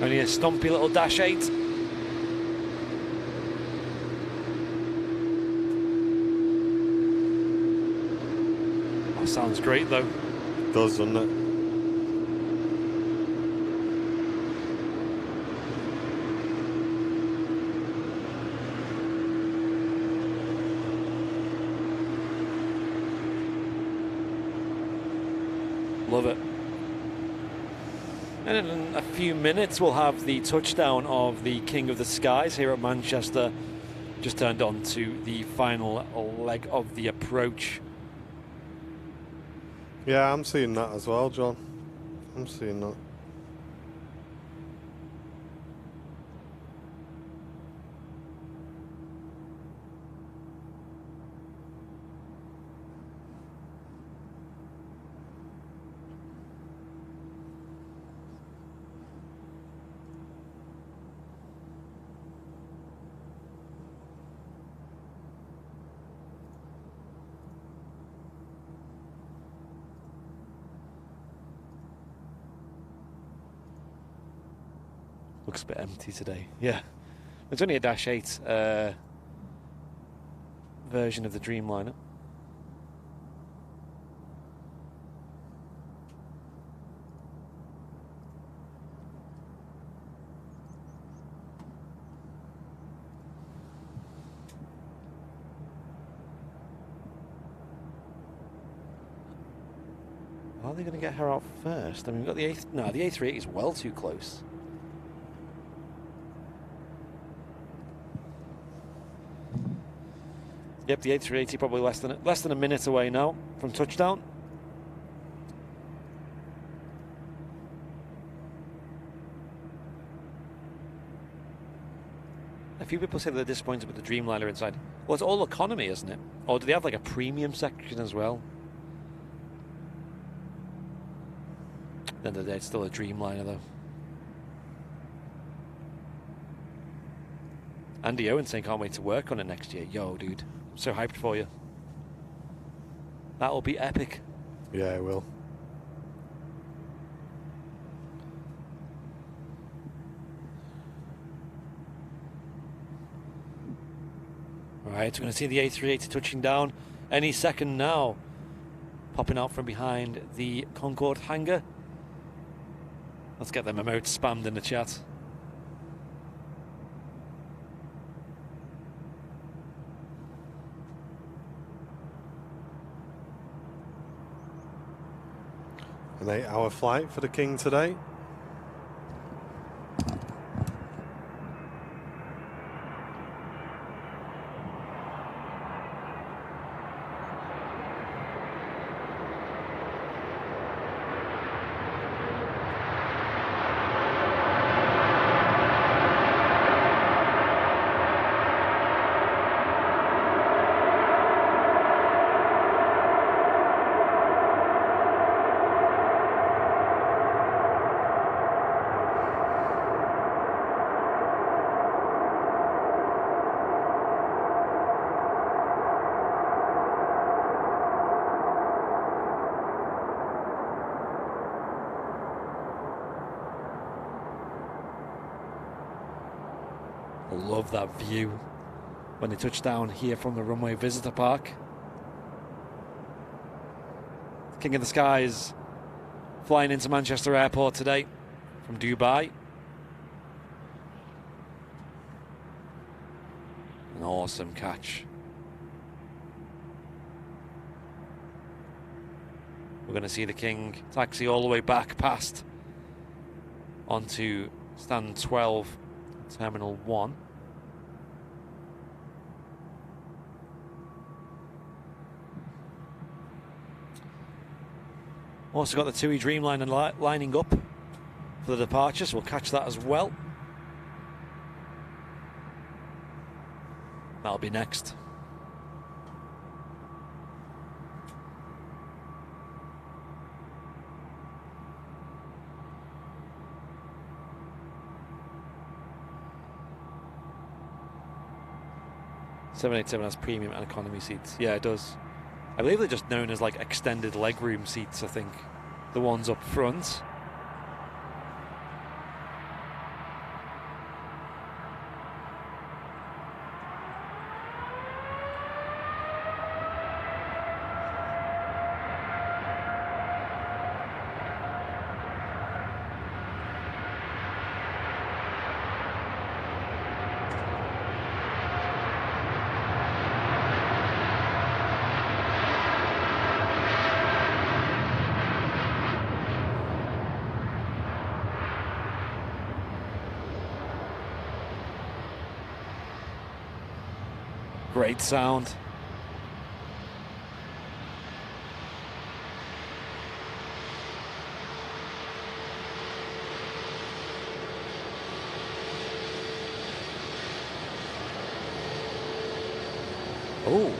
Only a stumpy little Dash 8. Oh, sounds great though. It does, doesn't it? Love it. And in a few minutes we'll have the touchdown of the King of the Skies here at Manchester. Just turned on to the final leg of the approach. Yeah, I'm seeing that as well, John. I'm seeing that. Looks a bit empty today. Yeah. It's only a Dash 8 version of the Dreamliner. Are they going to get her out first? I mean, we've got the the A380 is well too close. Yep, the A380 probably less than a minute away now from touchdown. A few people say they're disappointed with the Dreamliner inside. Well, it's all economy, isn't it? Or do they have like a premium section as well? At the end of the day, it's still a Dreamliner though. Andy Owen saying can't wait to work on it next year. Yo, dude. So hyped for you. That'll be epic. Yeah, it will. Right, we're going to see the A380 touching down any second now. Popping out from behind the Concorde hangar. Let's get them emotes spammed in the chat. An 8-hour flight for the King today. love that view when they touch down here from the Runway Visitor Park. King of the Skies flying into Manchester Airport today from Dubai. An awesome catch. We're going to see the King taxi all the way back past onto stand 12, Terminal 1. Also got the TUI Dreamliner lining up for the departure, so we'll catch that as well. That'll be next. $787 has premium and economy seats. Yeah, it does. I believe they're just known as like extended legroom seats, I think. The ones up front. Great sound. Oh.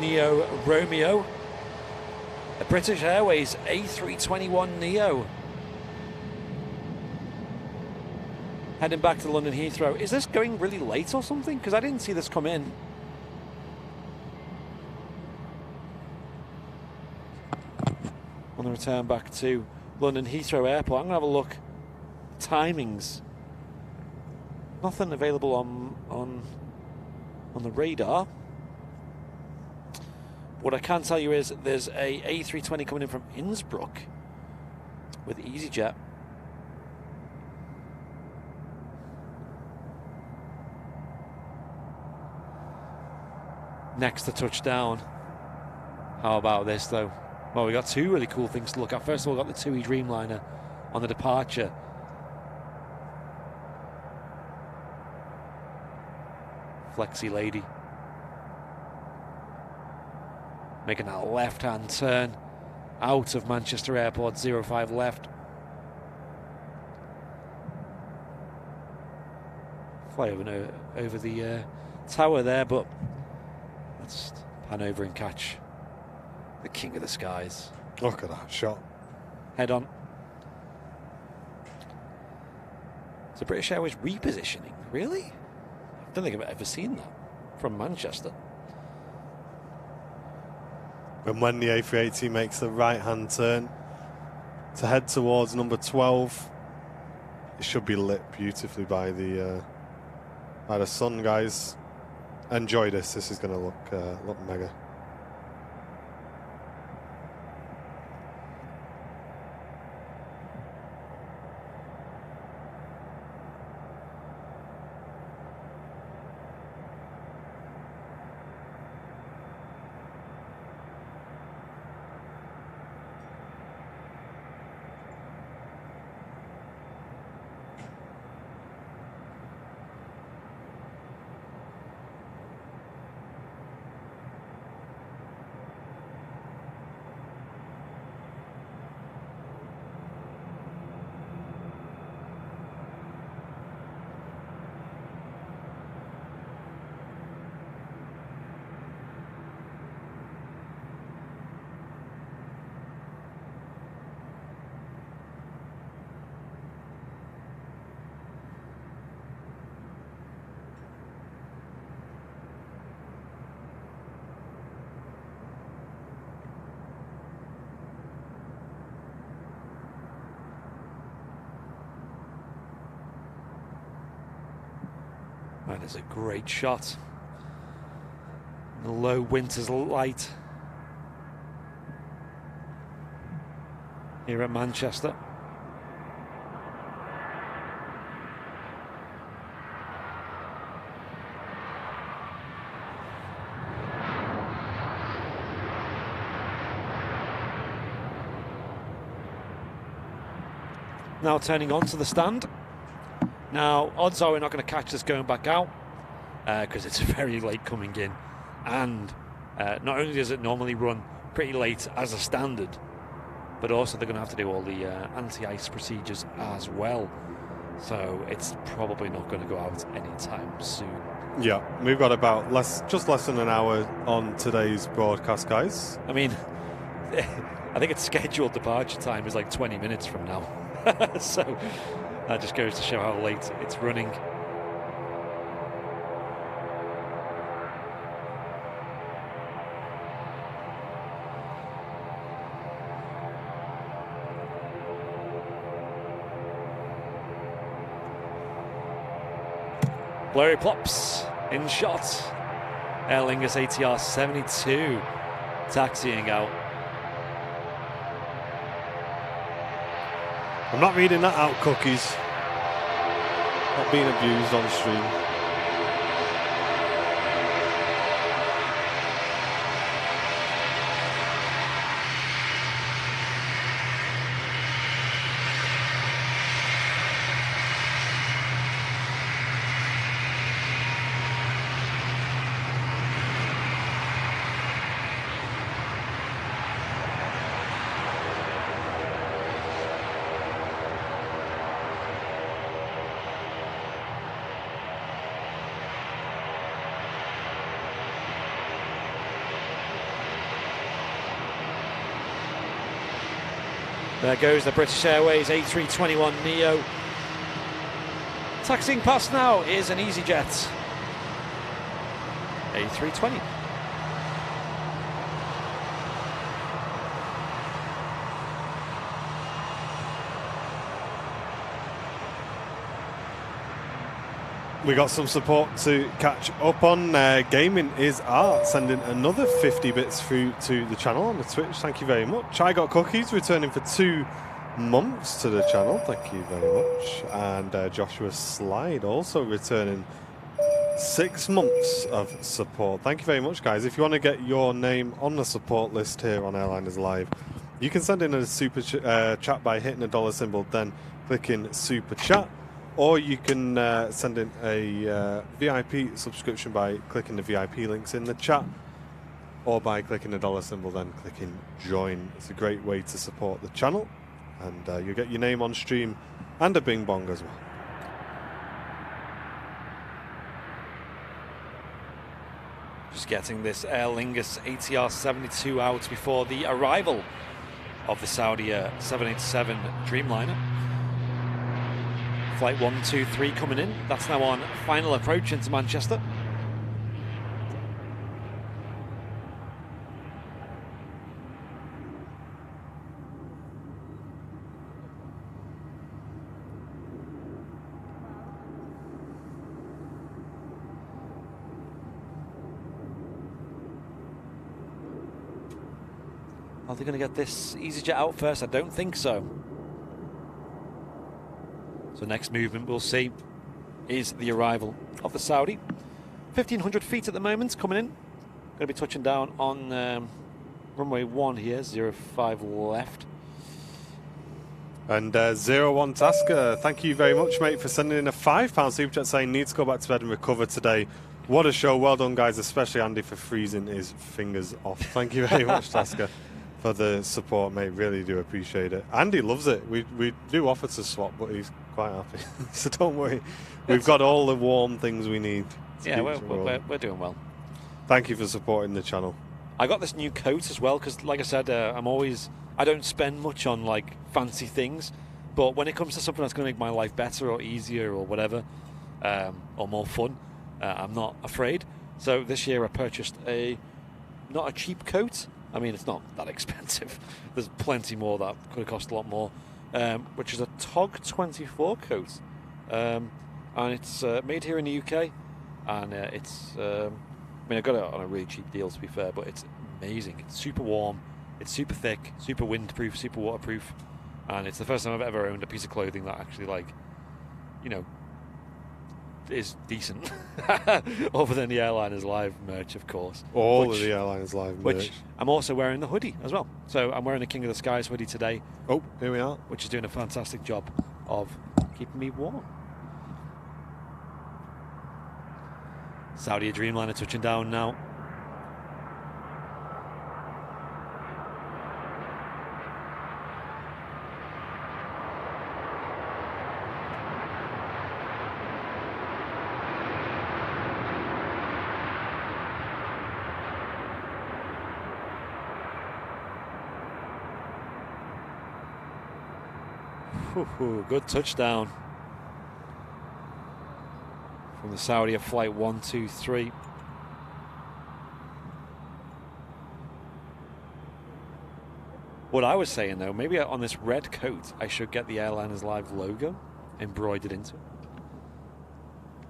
Neo Romeo. A British Airways A321neo. Heading back to London Heathrow. Is this going really late or something? Because I didn't see this come in. On the return back to London Heathrow Airport, I'm going to have a look. Timings. Nothing available on the radar. What I can tell you is there's a A320 coming in from Innsbruck with EasyJet. Next to touchdown. How about this though? Well, we got two really cool things to look at. First of all, we got the TUI Dreamliner on the departure. Flexi lady. Making that left-hand turn out of Manchester Airport, 05 left. Fly over the tower there, but let's pan over and catch the King of the Skies. Look at that shot. Head on. It's a British Airways repositioning, really? I don't think I've ever seen that from Manchester. And when the A380 makes the right-hand turn to head towards number 12, it should be lit beautifully by the sun, guys. Enjoy this. This is going to look mega. That is a great shot. The low winter's light here at Manchester. Now turning onto the stand. Now, odds are we're not going to catch this going back out because it's very late coming in. And not only does it normally run pretty late as a standard, but also they're going to have to do all the anti-ice procedures as well. So it's probably not going to go out anytime soon. Yeah, we've got about just less than an hour on today's broadcast, guys. I mean, I think its scheduled departure time is like 20 minutes from now. So that just goes to show how late it's running. Blurry plops in shot. Aer Lingus ATR 72 taxiing out. I'm not reading that out, Cookies. Not being abused on stream. There goes the British Airways A321neo. Taxiing past now is an EasyJet A320. We got some support to catch up on. Gaming is art, sending another 50 bits through to the channel on the Twitch. Thank you very much. I Got Cookies returning for 2 months to the channel. Thank you very much. And Joshua Slide also returning 6 months of support. Thank you very much, guys. If you want to get your name on the support list here on Airliners Live, you can send in a super chat by hitting the dollar symbol, then clicking super chat. Or you can send in a VIP subscription by clicking the VIP links in the chat, or by clicking the dollar symbol, then clicking join. It's a great way to support the channel, and you'll get your name on stream and a bing bong as well. Just getting this Aer Lingus ATR 72 out before the arrival of the Saudi 787 Dreamliner. Flight 123 coming in. That's now on final approach into Manchester. Are they going to get this EasyJet out first? I don't think so. So next movement we'll see is the arrival of the Saudi. 1,500 feet at the moment coming in. Going to be touching down on runway 1 here, 05 left. And 01 Tasker, thank you very much, mate, for sending in a £5 super chat saying needs to go back to bed and recover today. What a show. Well done, guys, especially Andy for freezing his fingers off. Thank you very much, Tasker, for the support, mate. Really do appreciate it. Andy loves it. We do offer to swap, but he's quite happy. So don't worry. We've got all the warm things we need. Yeah, we're doing well. Thank you for supporting the channel. I got this new coat as well because, like I said, I don't spend much on like fancy things, but when it comes to something that's going to make my life better or easier or whatever, or more fun, I'm not afraid. So this year I purchased not a cheap coat. I mean, it's not that expensive. There's plenty more that could have cost a lot more, which is a TOG 24 coat. And it's made here in the UK. and it's. I mean, I got it on a really cheap deal, to be fair, but it's amazing. It's super warm, it's super thick, super windproof, super waterproof, and it's the first time I've ever owned a piece of clothing that actually, like, you know, is decent. Other than the Airliners Live merch, of course. All of the Airliners Live merch. Which I'm also wearing the hoodie as well. So I'm wearing the King of the Skies hoodie today. Oh, here we are. Which is doing a fantastic job of keeping me warm. Saudi Dreamliner touching down now. Good touchdown from the Saudi of flight 123. What I was saying though, maybe on this red coat I should get the Airliners Live logo embroidered into it.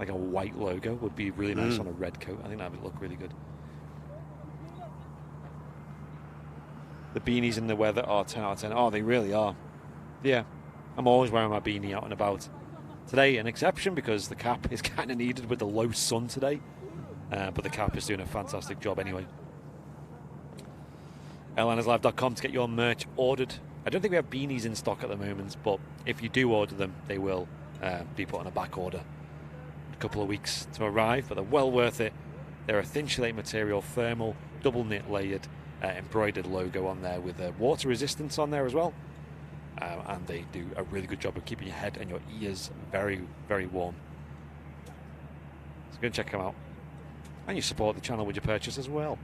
Like a white logo would be really nice on a red coat. I think that would look really good. The beanies in the weather are 10 out of 10. Oh, they really are. Yeah. I'm always wearing my beanie out and about. Today, an exception because the cap is kind of needed with the low sun today. But the cap is doing a fantastic job anyway. airlinerslive.com to get your merch ordered. I don't think we have beanies in stock at the moment, but if you do order them, they will be put on a back order. A couple of weeks to arrive, but they're well worth it. They're a thin insulate material, thermal, double knit layered, embroidered logo on there with water resistance on there as well. And they do a really good job of keeping your head and your ears very, very warm. So go and check them out. And you support the channel with your purchase as well.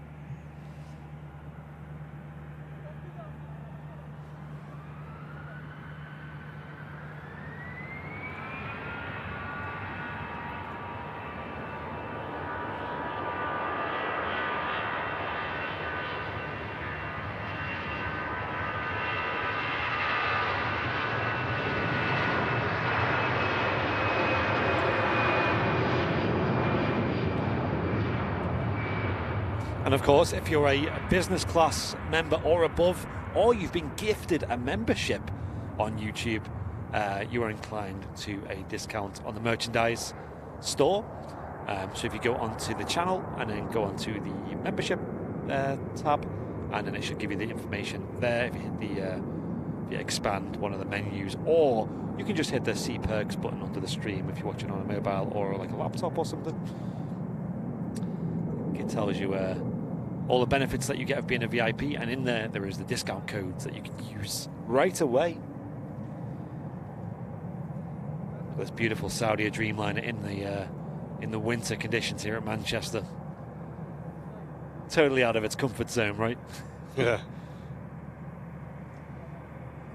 And of course, if you're a business class member or above, or you've been gifted a membership on YouTube, you are inclined to a discount on the merchandise store. So if you go onto the channel and then go onto the membership tab, and then it should give you the information there. If you hit the if you expand one of the menus, or you can just hit the See Perks button under the stream if you're watching on a mobile or like a laptop or something. It tells you all the benefits that you get of being a VIP, and in there is the discount codes that you can use right away. This beautiful Saudi Dreamliner in the winter conditions here at Manchester. Totally out of its comfort zone, right? Yeah.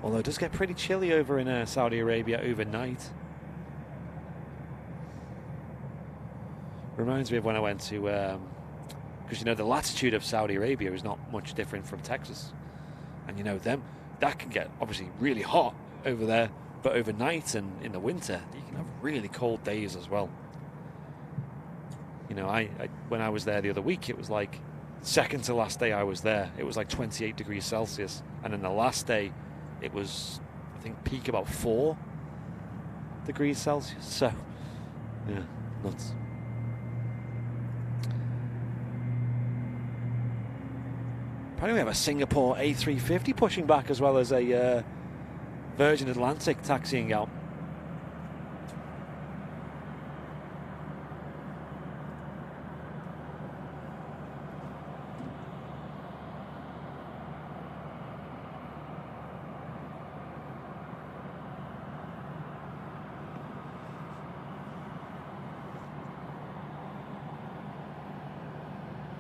Although it does get pretty chilly over in Saudi Arabia overnight. Reminds me of when I went to, because you know the latitude of Saudi Arabia is not much different from Texas, and you know that can get obviously really hot over there, but overnight and in the winter you can have really cold days as well. You know, I when I was there the other week, it was like second to last day I was there, it was like 28 degrees Celsius, and then the last day it was, I think, peak about 4 degrees Celsius. So yeah, nuts. Apparently we have a Singapore A350 pushing back, as well as a Virgin Atlantic taxiing out.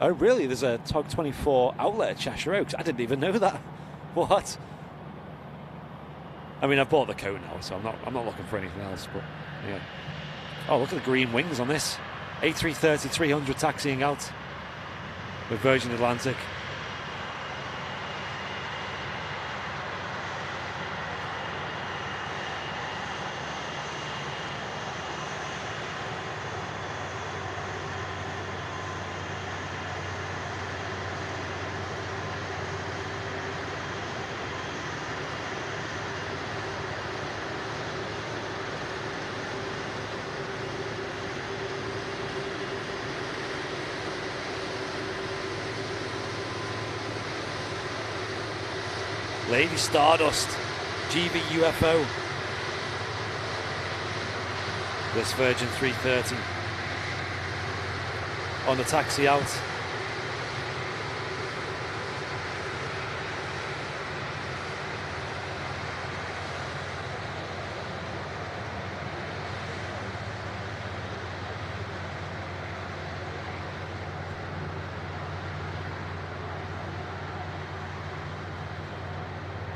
Oh, really? There's a TOG 24 outlet at Cheshire Oaks. I didn't even know that. What? I mean, I've bought the coat now, so I'm not looking for anything else. But yeah. Oh, look at the green wings on this A330-300 taxiing out with Virgin Atlantic. Lady Stardust, GV UFO. This Virgin 330 on the taxi out.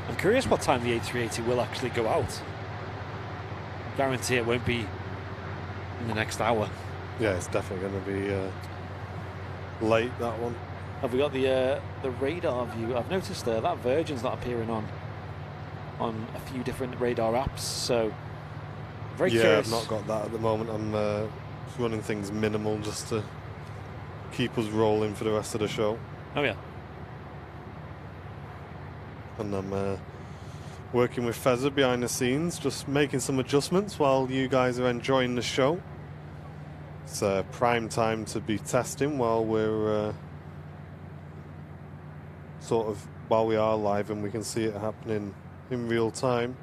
I'm curious what time the A380 will actually go out. Guarantee it won't be in the next hour. Yeah, it's definitely going to be late, that one. Have we got the radar view? I've noticed that Virgin's not appearing on a few different radar apps, so very curious. I've not got that at the moment. I'm running things minimal just to keep us rolling for the rest of the show. Oh yeah. And I'm working with Fezza behind the scenes, just making some adjustments while you guys are enjoying the show. It's prime time to be testing while we're while we are live and we can see it happening in real time.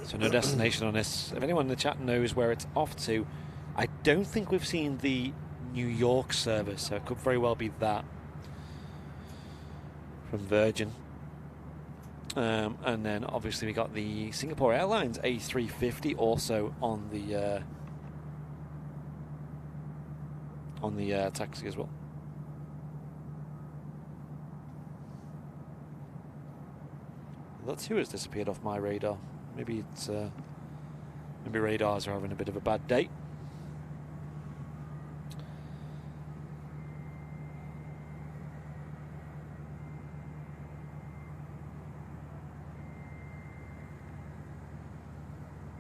So no destination on this. If anyone in the chat knows where it's off to, I don't think we've seen the New York service, so it could very well be that from Virgin. And then obviously we got the Singapore Airlines A350 also on the taxi as well. That's who has disappeared off my radar. Maybe it's maybe radars are having a bit of a bad day.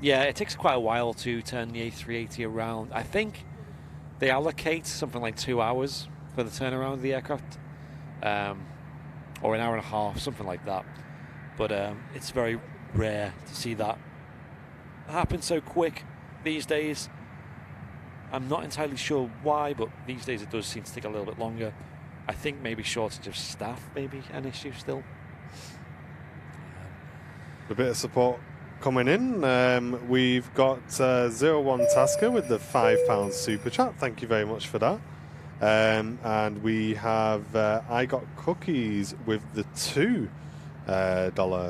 Yeah, it takes quite a while to turn the A380 around. I think they allocate something like 2 hours for the turnaround of the aircraft, or an hour and a half, something like that. But it's very rare to see that happen so quick these days. I'm not entirely sure why, but these days it does seem to take a little bit longer. I think maybe shortage of staff, maybe an issue still. A bit of support coming in. We've got 01 Tasker with the £5 super chat. Thank you very much for that. And we have I Got Cookies with the $2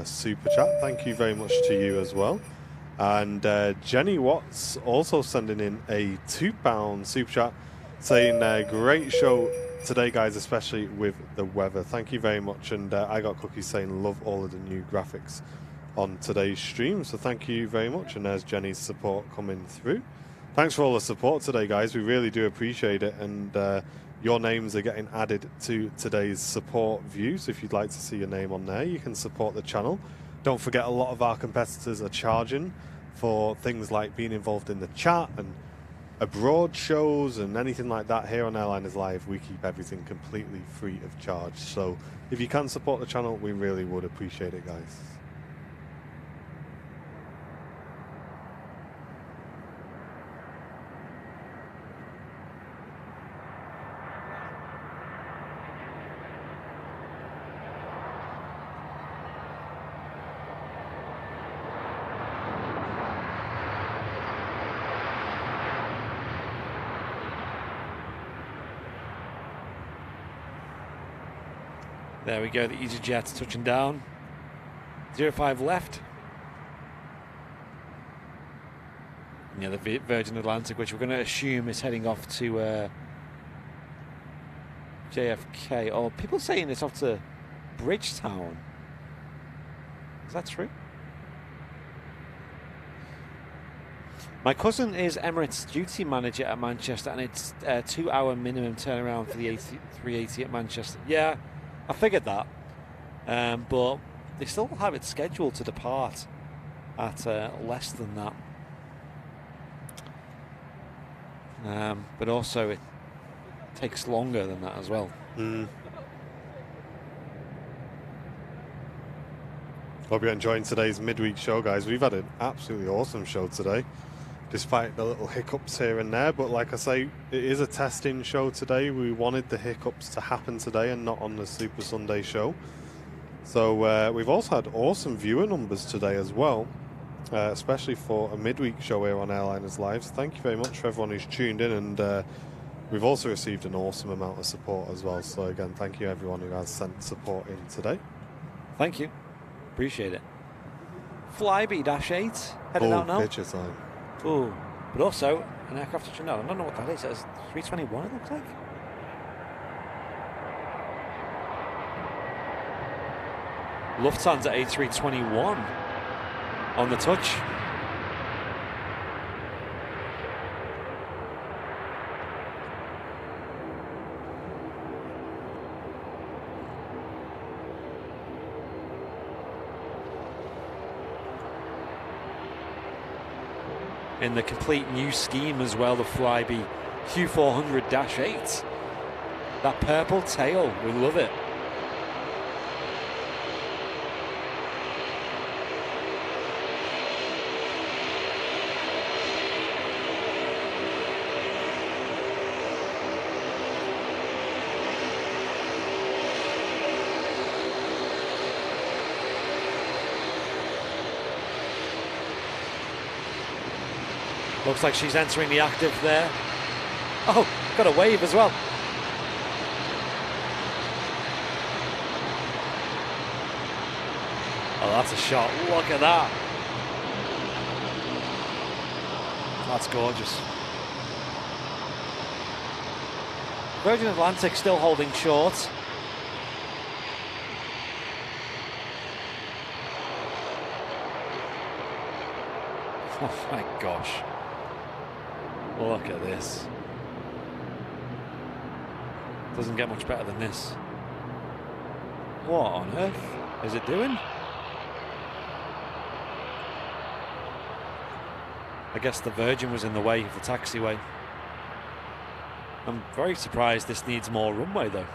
super chat. Thank you very much to you as well. And Jenny Watts also sending in a £2 super chat, saying great show today, guys, especially with the weather. Thank you very much. And I Got Cookies saying love all of the new graphics on today's stream, so thank you very much. And there's Jenny's support coming through. Thanks for all the support today, guys. We really do appreciate it, and your names are getting added to today's support view, so if you'd like to see your name on there, you can support the channel. Don't forget, a lot of our competitors are charging for things like being involved in the chat and abroad shows and anything like that. Here on Airliners Live, we keep everything completely free of charge, so if you can support the channel, we really would appreciate it, guys. There we go, the EasyJets touching down. 05 left. Yeah, the Virgin Atlantic, which we're going to assume is heading off to JFK. Or people saying it's off to Bridgetown. Is that true? My cousin is Emirates duty manager at Manchester, and it's a 2 hour minimum turnaround for the A380 at Manchester. Yeah, I figured that, but they still have it scheduled to depart at less than that. But also it takes longer than that as well. Hope you're enjoying today's midweek show, guys. We've had an absolutely awesome show today. despite the little hiccups here and there. But like I say, it is a testing show today. We wanted the hiccups to happen today and not on the Super Sunday show. So we've also had awesome viewer numbers today as well, especially for a midweek show here on Airliners Live. So thank you very much for everyone who's tuned in, and we've also received an awesome amount of support as well. So again, thank you everyone who has sent support in today. Thank you. Appreciate it. Flybe -8 headed out now. Picture time. Oh, but also an aircraft. No, I don't know what that is. It's 321, it looks like. Lufthansa A321 on the touch. In the complete new scheme as well, the Flybe Q400-8. That purple tail, we love it. Looks like she's entering the active there. Oh, got a wave as well. Oh, that's a shot. Look at that. That's gorgeous. Virgin Atlantic still holding short. Oh my gosh. Look at this. Doesn't get much better than this. What on earth is it doing? I guess the Virgin was in the way of the taxiway. I'm very surprised this needs more runway though.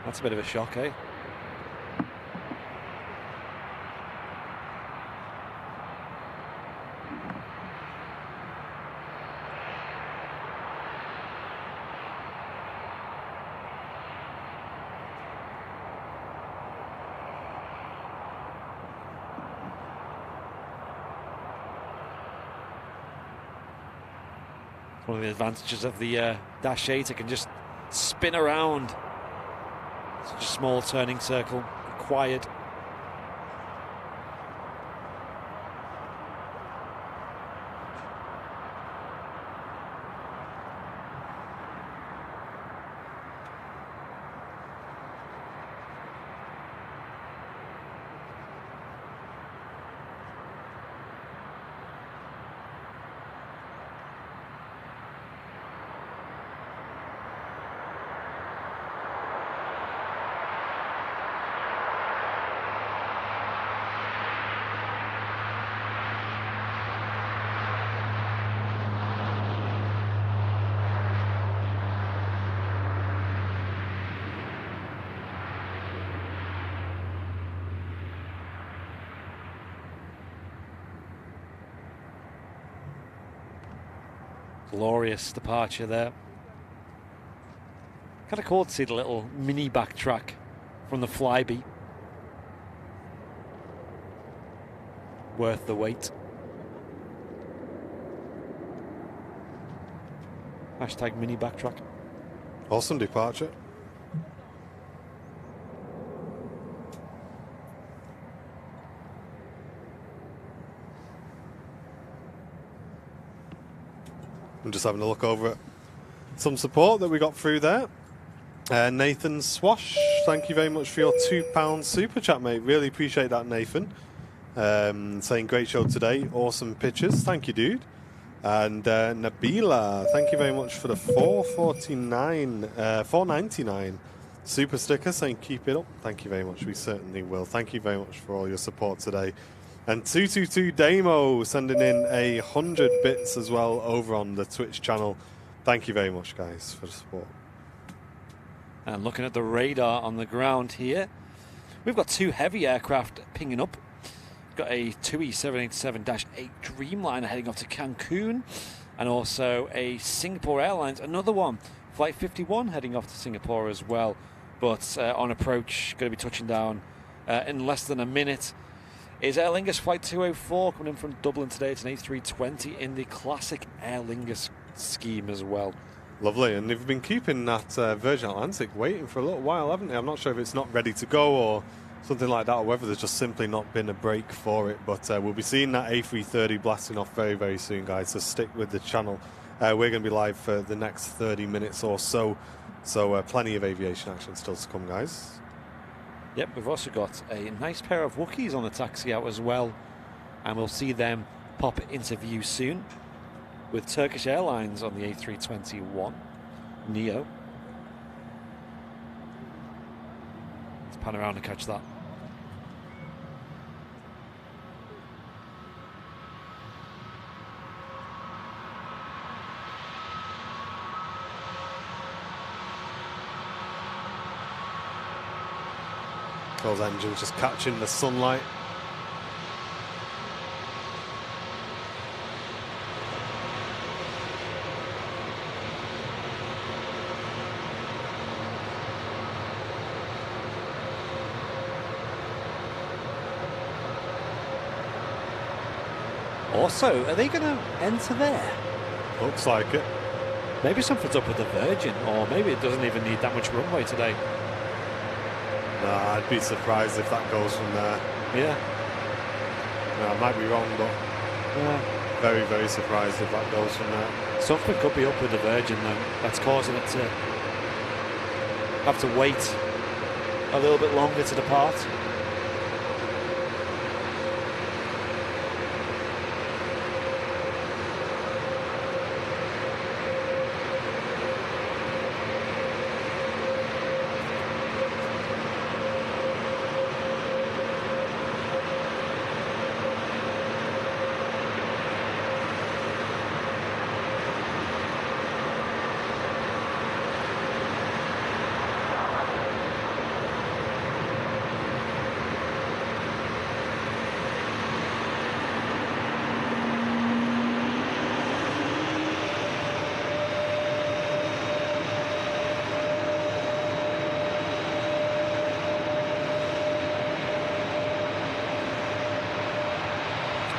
That's a bit of a shock, eh? One of the advantages of the -8, it can just spin around. Such a small turning circle required. Glorious departure there. Kind of cool to see the little mini backtrack from the Flybe. Worth the wait. Hashtag mini backtrack. Awesome departure. I'm just having a look over at some support that we got through there. Nathan Swash, thank you very much for your £2 super chat, mate. Really appreciate that, Nathan. Saying great show today, awesome pictures. Thank you, dude. And Nabila, thank you very much for the $4.99 super sticker, saying keep it up. Thank you very much. We certainly will. Thank you very much for all your support today. And 222 Damo sending in 100 bits as well over on the Twitch channel. Thank you very much, guys, for the support. And looking at the radar on the ground here, we've got 2 heavy aircraft pinging up. We've got a TUI 787-8 Dreamliner heading off to Cancun, and also a Singapore Airlines, another one, Flight 51 heading off to Singapore as well. But on approach, going to be touching down in less than a minute, is Aer Lingus Flight 204 coming in from Dublin today. It's an A320 in the classic Aer Lingus scheme as well. Lovely, and they've been keeping that Virgin Atlantic waiting for a little while, haven't they? I'm not sure if it's not ready to go or something like that, or whether there's just simply not been a break for it. But we'll be seeing that A330 blasting off very, very soon, guys, so stick with the channel. We're going to be live for the next 30 minutes or so, so plenty of aviation action still to come, guys. Yep, we've also got a nice pair of Wookiees on the taxi out as well, and we'll see them pop into view soon, with Turkish Airlines on the A321neo. Let's pan around and catch that. Those engines just catching the sunlight. Also, are they going to enter there? Looks like it. Maybe something's up with the Virgin, or maybe it doesn't even need that much runway today. Nah, I'd be surprised if that goes from there. Yeah. No, I might be wrong, but Yeah. very, very surprised if that goes from there. Something could be up with the Virgin, though. That's causing it to have to wait a little bit longer to depart.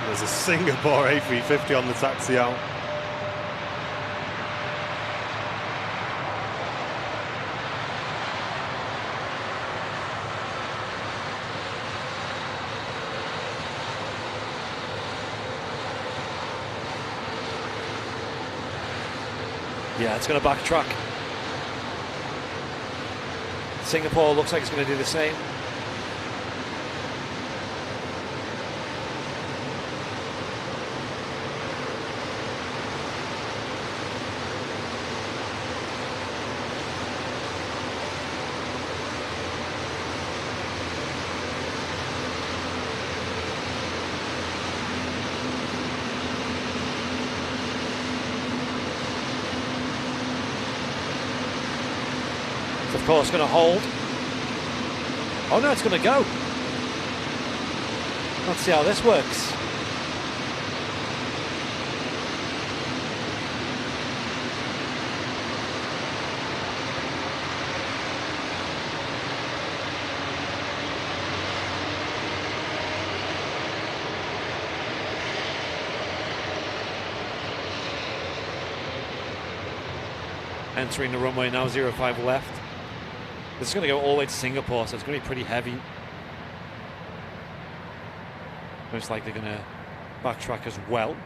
There's a Singapore A350 on the taxi out. Yeah, it's going to backtrack. Singapore looks like it's going to do the same. Of course, going to hold. Oh no, it's going to go. Let's see how this works. Entering the runway now, 05 left. This is going to go all the way to Singapore, so it's going to be pretty heavy. Most likely going to backtrack as well.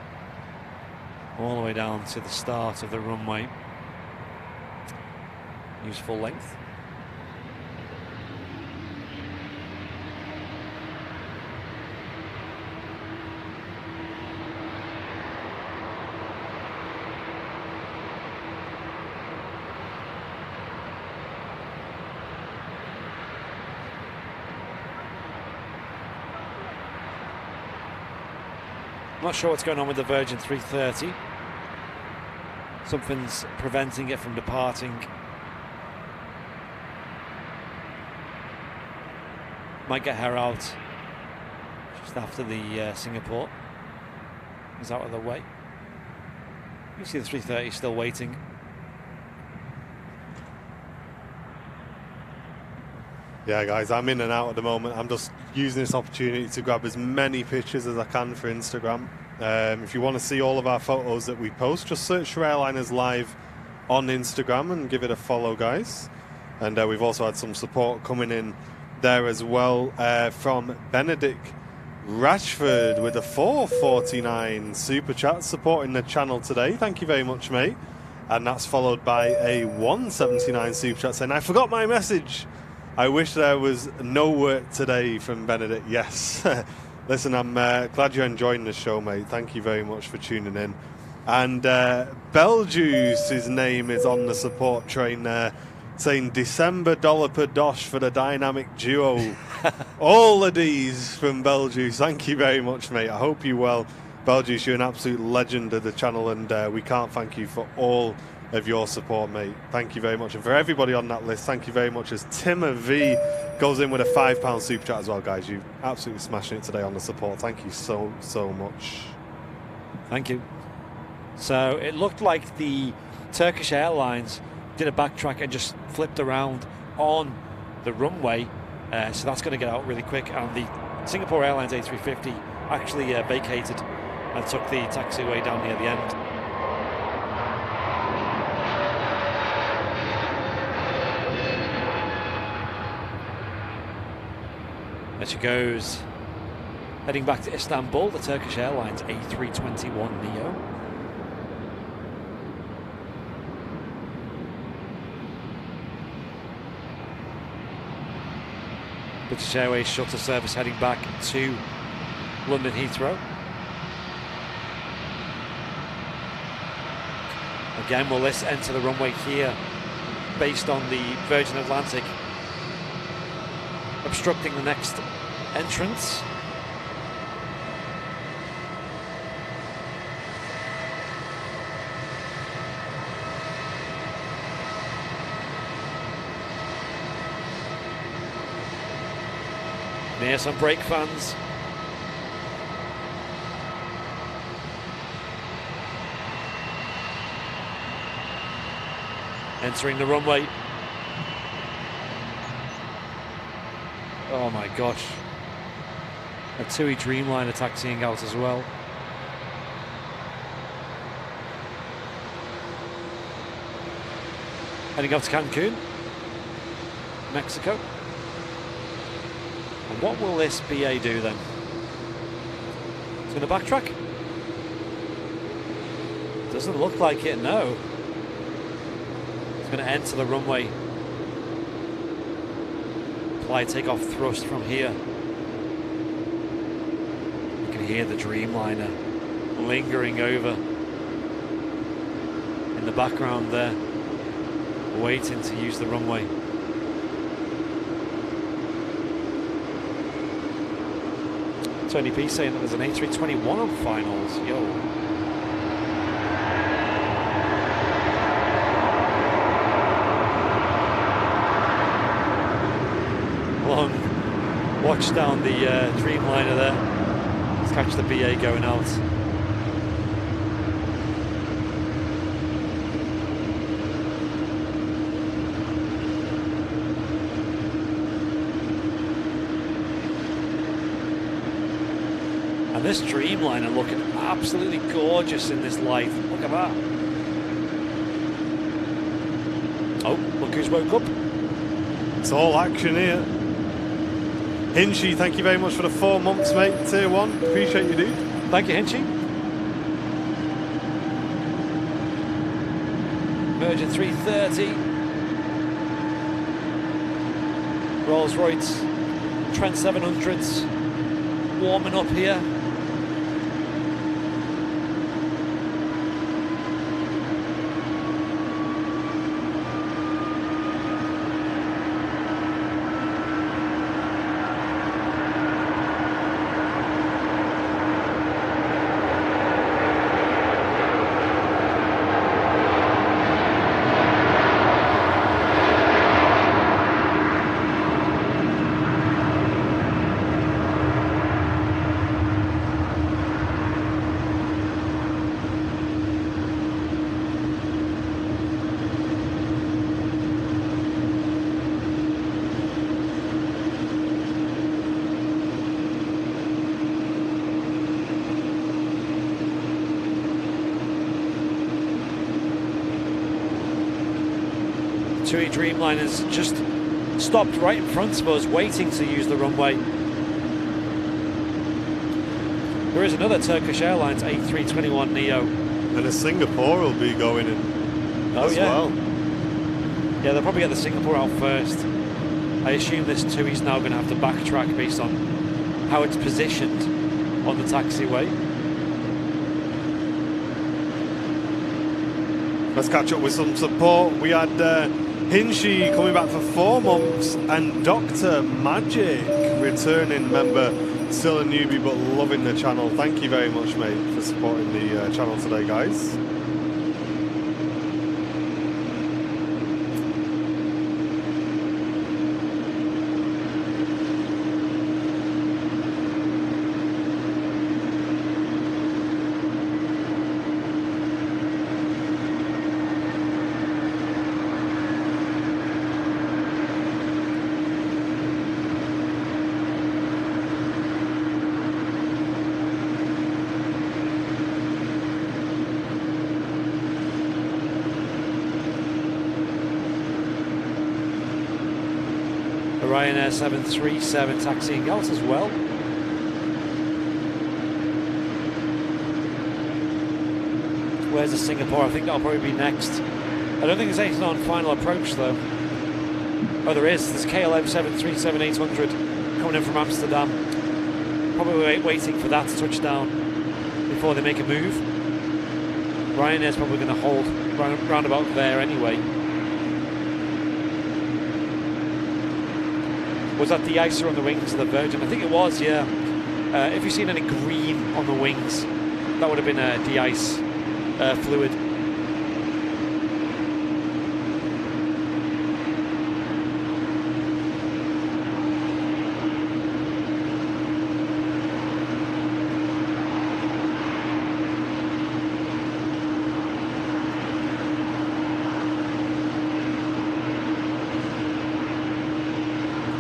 All the way down to the start of the runway. Use full length. Not sure what's going on with the Virgin 330. Something's preventing it from departing Might get her out just after the Singapore is out of the way. You see the 330 still waiting. Yeah, guys, I'm in and out at the moment. I'm just using this opportunity to grab as many pictures as I can for Instagram. If you want to see all of our photos that we post, just search for Airliners Live on Instagram and give it a follow, guys. And we've also had some support coming in there as well from Benedict Rashford with a 449 super chat supporting the channel today. Thank you very much, mate. And that's followed by a 179 super chat saying, I forgot my message. I wish there was no work today from Benedict. Yes. Listen, I'm glad you're enjoying the show, mate. Thank you very much for tuning in. And Beljuice, his name is on the support train there, saying December dollar per dosh for the dynamic duo. All of these from Beljuice. Thank you very much, mate. I hope you're well. Beljuice, you're an absolute legend of the channel, and we can't thank you for all of your support, mate. Thank you very much. And for everybody on that list, thank you very much, as Timmer V goes in with a £5 super chat as well, guys. You're absolutely smashing it today on the support. Thank you so much. Thank you. So it looked like the Turkish Airlines did a backtrack and just flipped around on the runway. So that's going to get out really quick. And the Singapore Airlines A350 actually vacated and took the taxiway down near the end. There she goes. Heading back to Istanbul, the Turkish Airlines A321neo. British Airways shuttle service heading back to London Heathrow. Again, will this enter the runway here based on the Virgin Atlantic obstructing the next entrance? Near some brake fans. Entering the runway. Oh my gosh. A TUI Dreamliner taxiing out as well. Heading up to Cancun, Mexico. And what will this BA do then? It's going to backtrack? Doesn't look like it, no. It's going to enter the runway. Apply takeoff thrust from here. You can hear the Dreamliner lingering over in the background there, waiting to use the runway. Tony P saying that there's an A321 on finals. Yo. Long watch down the Dreamliner there. Let's catch the BA going out. And this Dreamliner looking absolutely gorgeous in this light. Look at that. Oh, look who's woke up. It's all action here. Hinchy, thank you very much for the 4 months, mate. Tier 1. Appreciate you, dude. Thank you, Hinchy. Virgin 330. Rolls-Royce Trent 700s. Warming up here. TUI Dreamliners just stopped right in front of us, waiting to use the runway. There is another Turkish Airlines A321neo. And a Singapore will be going in as well. Yeah, they'll probably get the Singapore out first. I assume this TUI's now going to have to backtrack based on how it's positioned on the taxiway. Let's catch up with some support. We had Hinshi coming back for 4 months and Dr. Magic, returning member, still a newbie but loving the channel. Thank you very much, mate, for supporting the channel today, guys. Ryanair 737 taxiing out as well. Where's the Singapore? I think that'll probably be next. I don't think there's anything on final approach though. Oh, there is. There's KLM 737-800 coming in from Amsterdam. Probably waiting for that to touch down before they make a move. Ryanair's probably going to hold round about there anyway. Was that de-icer on the wings of the Virgin? I think it was, yeah. If you've seen any green on the wings, that would have been a de-ice fluid.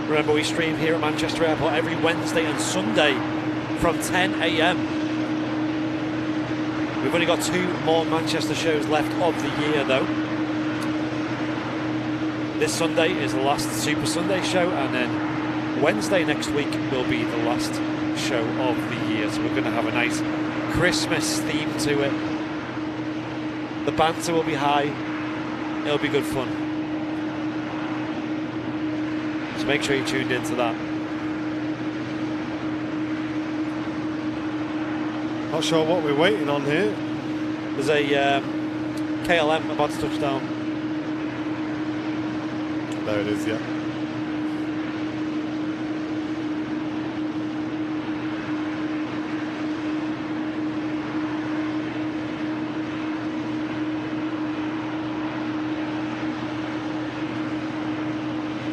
Remember, we stream here at Manchester Airport every Wednesday and Sunday from 10 AM. We've only got 2 more Manchester shows left of the year though. This Sunday is the last Super Sunday show, and then Wednesday next week will be the last show of the year. So we're going to have a nice Christmas theme to it. The banter will be high. It'll be good fun. So make sure you tuned into that. Not sure what we're waiting on here. There's a KLM about to touch down. There it is, yeah.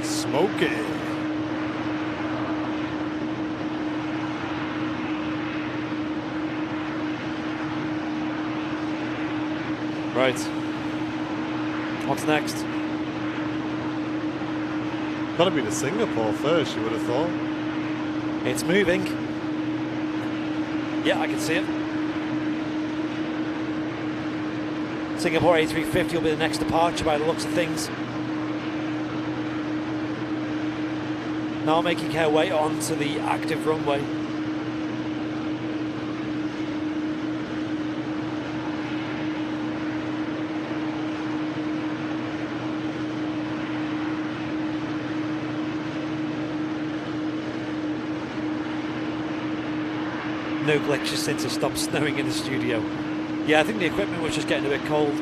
Smoky. Right. What's next? Gotta be to Singapore first, you would have thought. It's moving. Yeah, I can see it. Singapore A350 will be the next departure by the looks of things. Now making her way onto the active runway. No glitches since it stopped snowing in the studio. Yeah, I think the equipment was just getting a bit cold.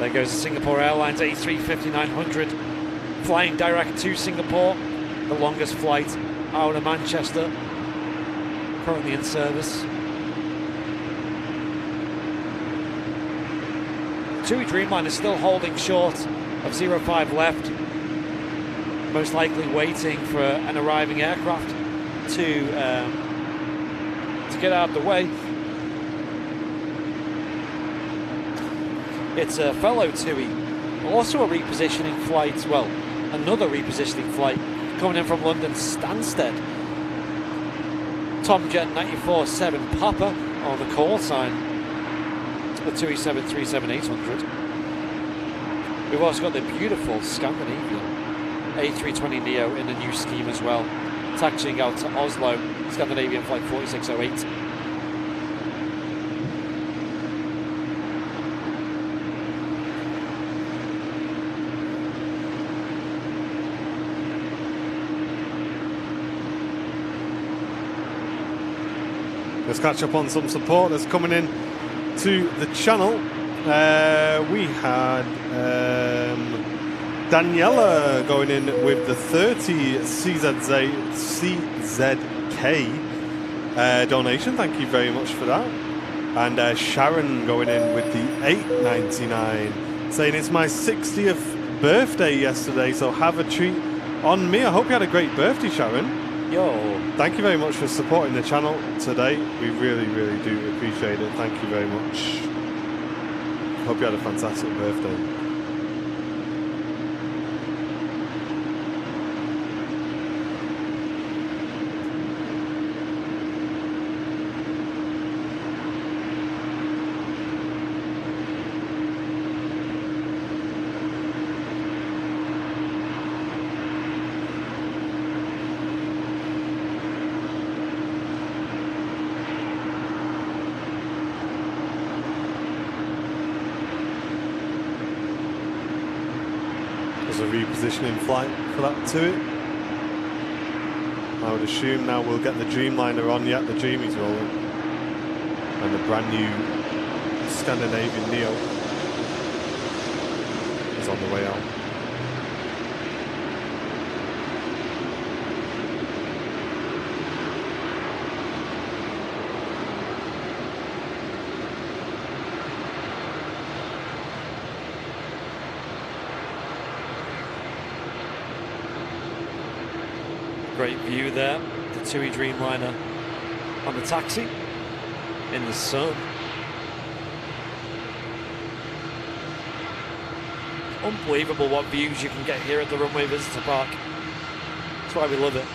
There goes the Singapore Airlines A350-900, flying direct to Singapore, the longest flight out of Manchester, currently in service. TUI Dreamliner is still holding short of 05 left, most likely waiting for an arriving aircraft to get out of the way. It's a fellow TUI, also a repositioning flight, well, another repositioning flight coming in from London Stansted. Tomjet 94-7 Papa on the call sign. The TUI 737-800. We've also got the beautiful Scandinavian A330neo in the new scheme as well, taxiing out to Oslo, Scandinavian flight 4608. Let's catch up on some support that's coming in to the channel. We had Daniela going in with the 30 CZK donation. Thank you very much for that. And Sharon going in with the 8.99, saying it's my 60th birthday yesterday, so have a treat on me. I hope you had a great birthday, Sharon. Yo. Thank you very much for supporting the channel today. We really, really do appreciate it. Thank you very much. Hope you had a fantastic birthday. A repositioning flight for that TUI. I would assume now we'll get the Dreamliner on. Yeah, the Dreamy's rolling, and the brand new Scandinavian Neo is on the way out. Great view there, the TUI Dreamliner on the taxi in the sun. Unbelievable what views you can get here at the Runway Visitor Park. That's why we love it.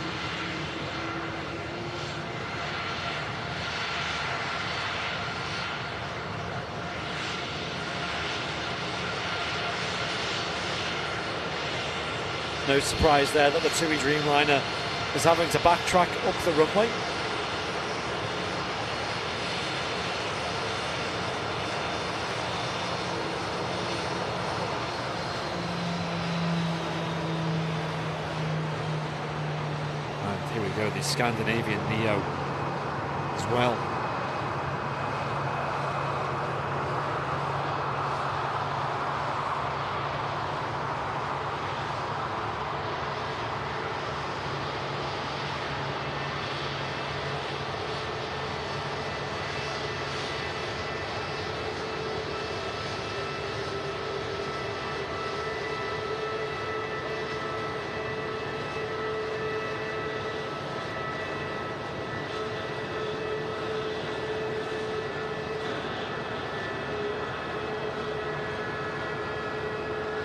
No surprise there that the TUI Dreamliner is having to backtrack up the runway. And here we go, the Scandinavian Neo as well.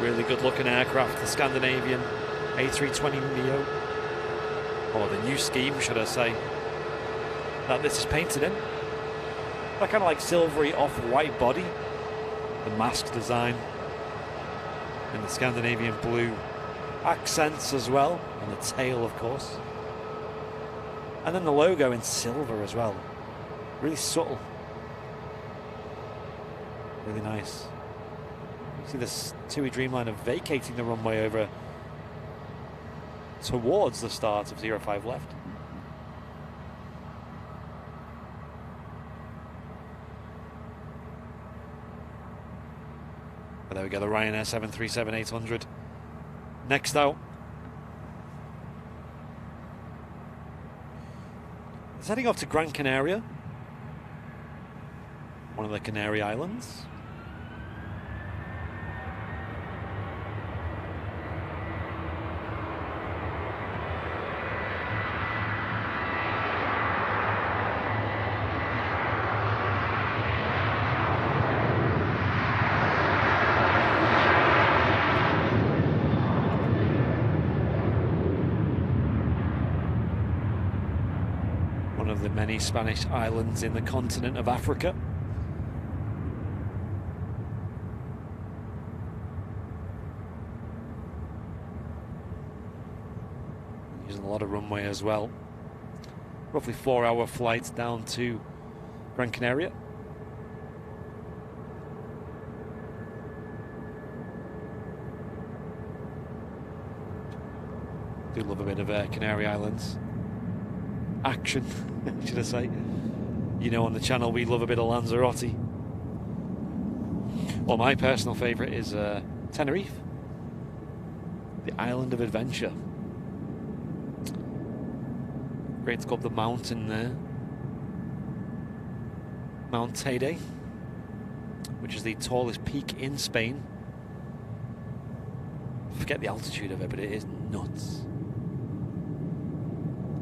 Really good looking aircraft, the Scandinavian A330neo, or the new scheme should I say, that this is painted in. That kind of like silvery off-white body, the mask design, and the Scandinavian blue accents as well, and the tail of course. And then the logo in silver as well, really subtle, really nice. See this TUI Dreamliner vacating the runway over towards the start of 05 left. But there we go, the Ryanair 737-800. Next out. It's heading off to Gran Canaria, one of the Canary Islands. The many Spanish islands in the continent of Africa. Using a lot of runway as well. Roughly 4-hour flights down to Gran Canaria. Do love a bit of Canary Islands action, should I say. You know, on the channel we love a bit of Lanzarote. Well, my personal favourite is Tenerife, the island of adventure. Great to go up the mountain there. Mount Teide, which is the tallest peak in Spain. Forget the altitude of it, but it is nuts.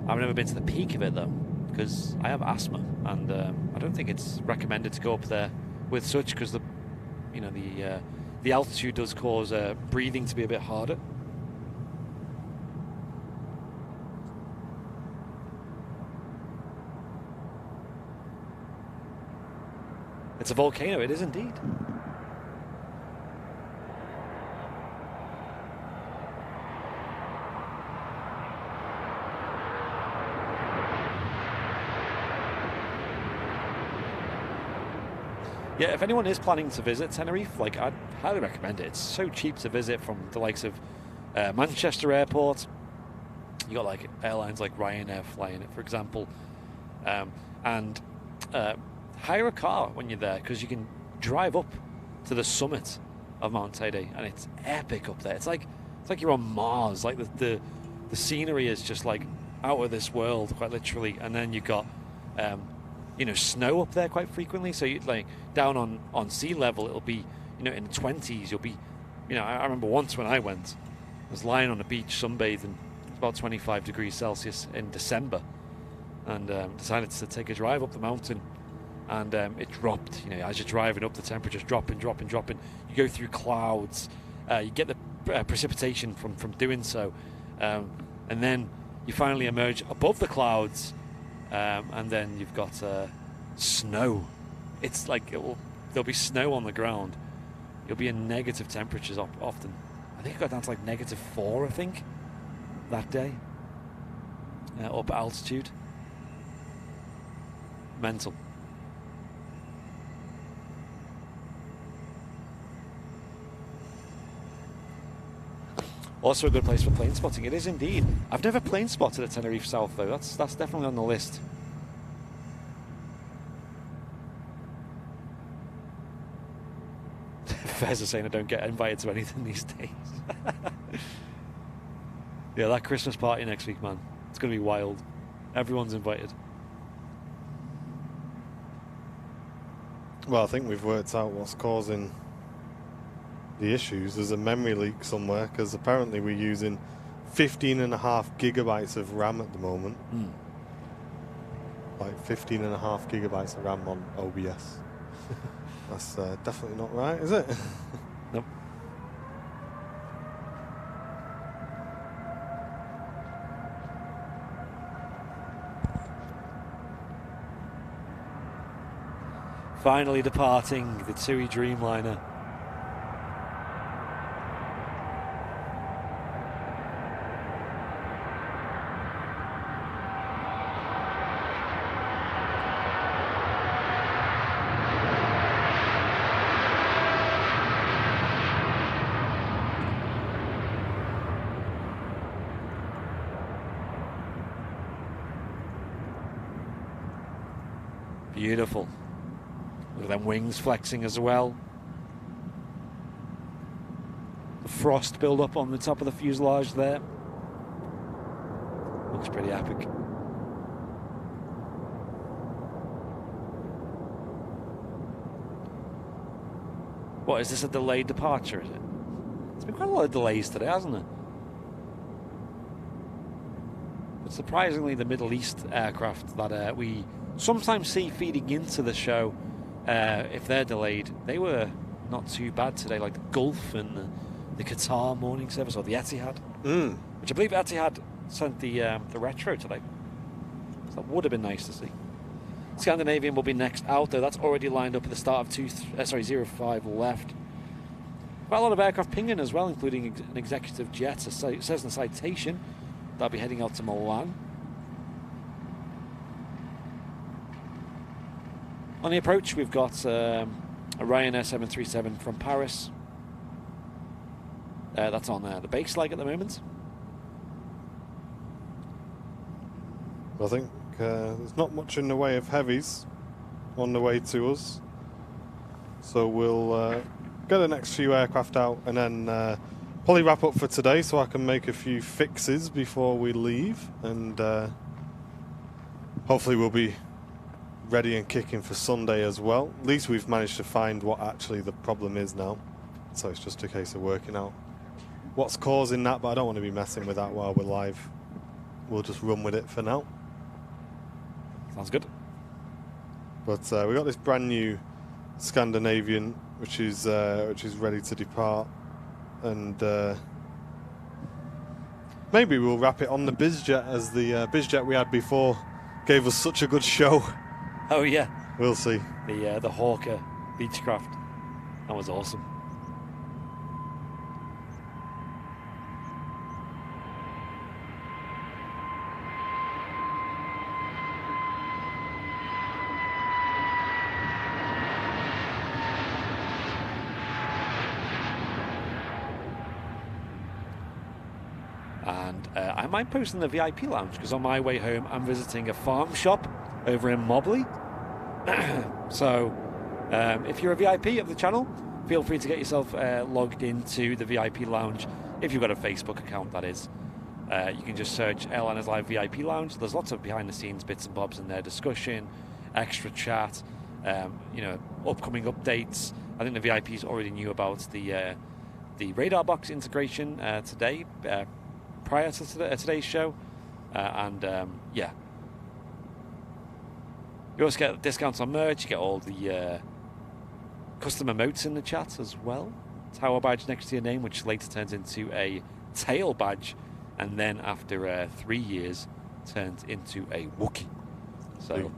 I've never been to the peak of it though, because I have asthma, and I don't think it's recommended to go up there with such, because the altitude does cause breathing to be a bit harder. It's a volcano, it is indeed. Yeah, if anyone is planning to visit Tenerife, like, I'd highly recommend it. It's so cheap to visit from the likes of Manchester Airport. You got like airlines like Ryanair flying it, for example, and hire a car when you're there, because you can drive up to the summit of Mount Teide, and it's epic up there. It's like you're on Mars. Like the scenery is just like out of this world, quite literally. And then you got snow up there quite frequently. So you like down on sea level, it'll be in the 20s. You'll be, I remember once when I went, I was lying on the beach sunbathing. It's about 25 degrees Celsius in December, and decided to take a drive up the mountain. And it dropped, as you're driving up, the temperature's dropping. You go through clouds, you get the precipitation from doing so, and then you finally emerge above the clouds, and then you've got snow. It's like there'll be snow on the ground. You'll be in negative temperatures often. I think it got down to like -4, I think, that day, up at altitude. Mental. Also a good place for plane spotting. It is indeed. I've never plane spotted at Tenerife South though. That's definitely on the list. Fairs are saying I don't get invited to anything these days. Yeah, that Christmas party next week, man. It's going to be wild. Everyone's invited. Well, I think we've worked out what's causing the issues. There's a memory leak somewhere, because apparently we're using 15.5 gigabytes of RAM at the moment. Like 15.5 gigabytes of RAM on OBS. That's definitely not right, is it? Nope. Finally departing the TUI Dreamliner. Beautiful. Look at them wings flexing as well. frost build up on the top of the fuselage there. Looks pretty epic. What, is this a delayed departure, is it? There's been quite a lot of delays today, hasn't it? But surprisingly, the Middle East aircraft that we sometimes see feeding into the show, if they're delayed, they were not too bad today, like the Gulf and the Qatar morning service, or the Etihad, which I believe Etihad sent the retro today. So that would have been nice to see. Scandinavian will be next out, though. That's already lined up at the start of 05 left. Quite a lot of aircraft pinging as well, including an executive jet. It says in the citation they'll be heading out to Milan. On the approach, we've got a Ryanair 737 from Paris. That's on the base leg at the moment. I think there's not much in the way of heavies on the way to us, so we'll get the next few aircraft out and then probably wrap up for today, so I can make a few fixes before we leave, and hopefully we'll be ready and kicking for Sunday as well. At least we've managed to find what actually the problem is now, so it's just a case of working out what's causing that, but I don't want to be messing with that while we're live. We'll just run with it for now. Sounds good. But we got this brand new Scandinavian, which is ready to depart, and maybe we'll wrap it on the BizJet, as the BizJet we had before gave us such a good show. Oh yeah, we'll see. The Hawker Beechcraft, that was awesome. And I might post in the VIP lounge, because on my way home I'm visiting a farm shop over in Mobley. So if you're a VIP of the channel, feel free to get yourself logged into the VIP lounge, if you've got a Facebook account, that is. You can just search Airliners Live VIP lounge. There's lots of behind the scenes bits and bobs in there, discussion, extra chat, upcoming updates. I think the VIPs already knew about the radar box integration today, prior to today's show, yeah. You also get discounts on merch. You get all the custom emotes in the chat as well. Tower badge next to your name, which later turns into a tail badge, and then after 3 years turns into a Wookiee. So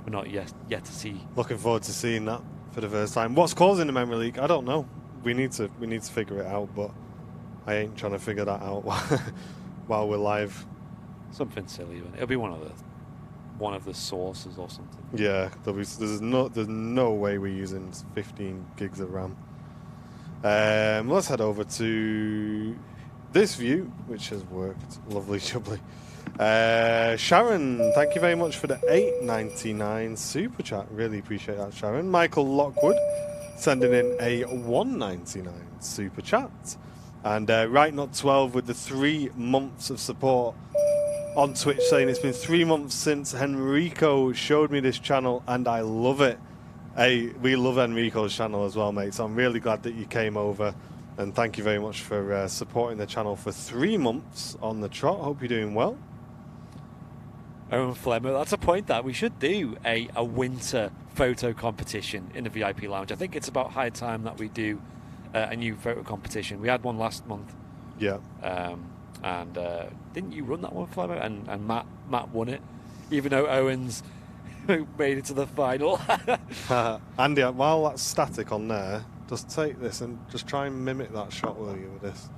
we're not yet to see. Looking forward to seeing that for the first time. What's causing the memory leak? I don't know. We need to figure it out, but I ain't trying to figure that out while we're live. Something silly. It'll be one of the sources or something. Yeah, there's no way we're using 15 gigs of RAM. Let's head over to this view, which has worked. Lovely jubbly. Sharon, thank you very much for the $8.99 super chat. Really appreciate that, Sharon. Michael Lockwood sending in a $1.99 super chat. And Right Not12 with the 3 months of support on Twitch, saying it's been 3 months since Henrico showed me this channel and I love it. Hey, we love Enrico's channel as well, mate, so I'm really glad that you came over, and thank you very much for supporting the channel for 3 months on the trot. Hope you're doing well. Owen Flemmer, that's a point that we should do a winter photo competition in the VIP lounge. I think it's about high time that we do a new photo competition. We had one last month. Yeah. And didn't you run that one, Flemmer? And Matt won it, even though Owens made it to the final. Andy, while that's static on there, just take this and just try and mimic that shot, will you, with this?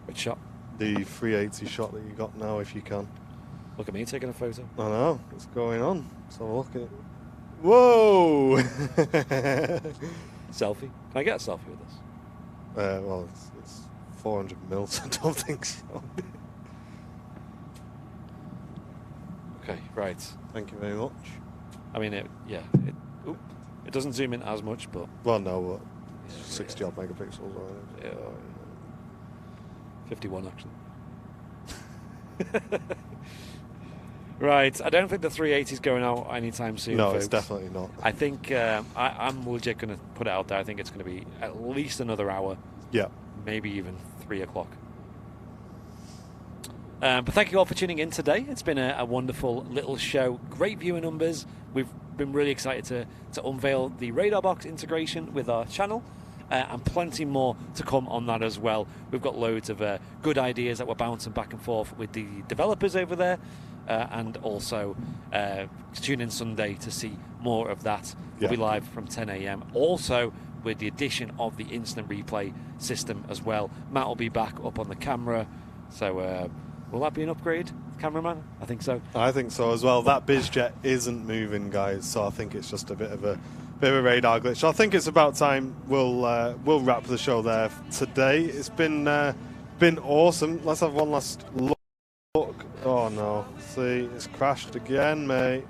Which shot? The 380 shot that you got now, if you can. Look at me taking a photo. I know, what's going on? So look at it. Whoa! Selfie? Can I get a selfie with this? Well, it's 400 mils. I don't think so. Okay, right. Thank you very much. I mean, it doesn't zoom in as much, but... Well, no, what? 60 odd megapixels. Yeah. 51 actually. Right, I don't think the 380 is going out anytime soon. No, folks. it's definitely not. I think I'm legit going to put it out there. I think it's going to be at least another hour. Yeah. Maybe even 3 o'clock. But thank you all for tuning in today. It's been a wonderful little show. Great viewer numbers. We've been really excited to unveil the radar box integration with our channel. And plenty more to come on that as well. We've got loads of good ideas that we're bouncing back and forth with the developers over there. And also tune in Sunday to see more of that. We'll be live from 10 a.m. Also with the addition of the instant replay system as well. Matt will be back up on the camera. So will that be an upgrade, cameraman? I think so. I think so as well. That BizJet isn't moving, guys, so I think it's just a bit of a radar glitch. So I think it's about time we'll wrap the show there today. It's been awesome. Let's have one last look. Oh no, see, it's crashed again, mate.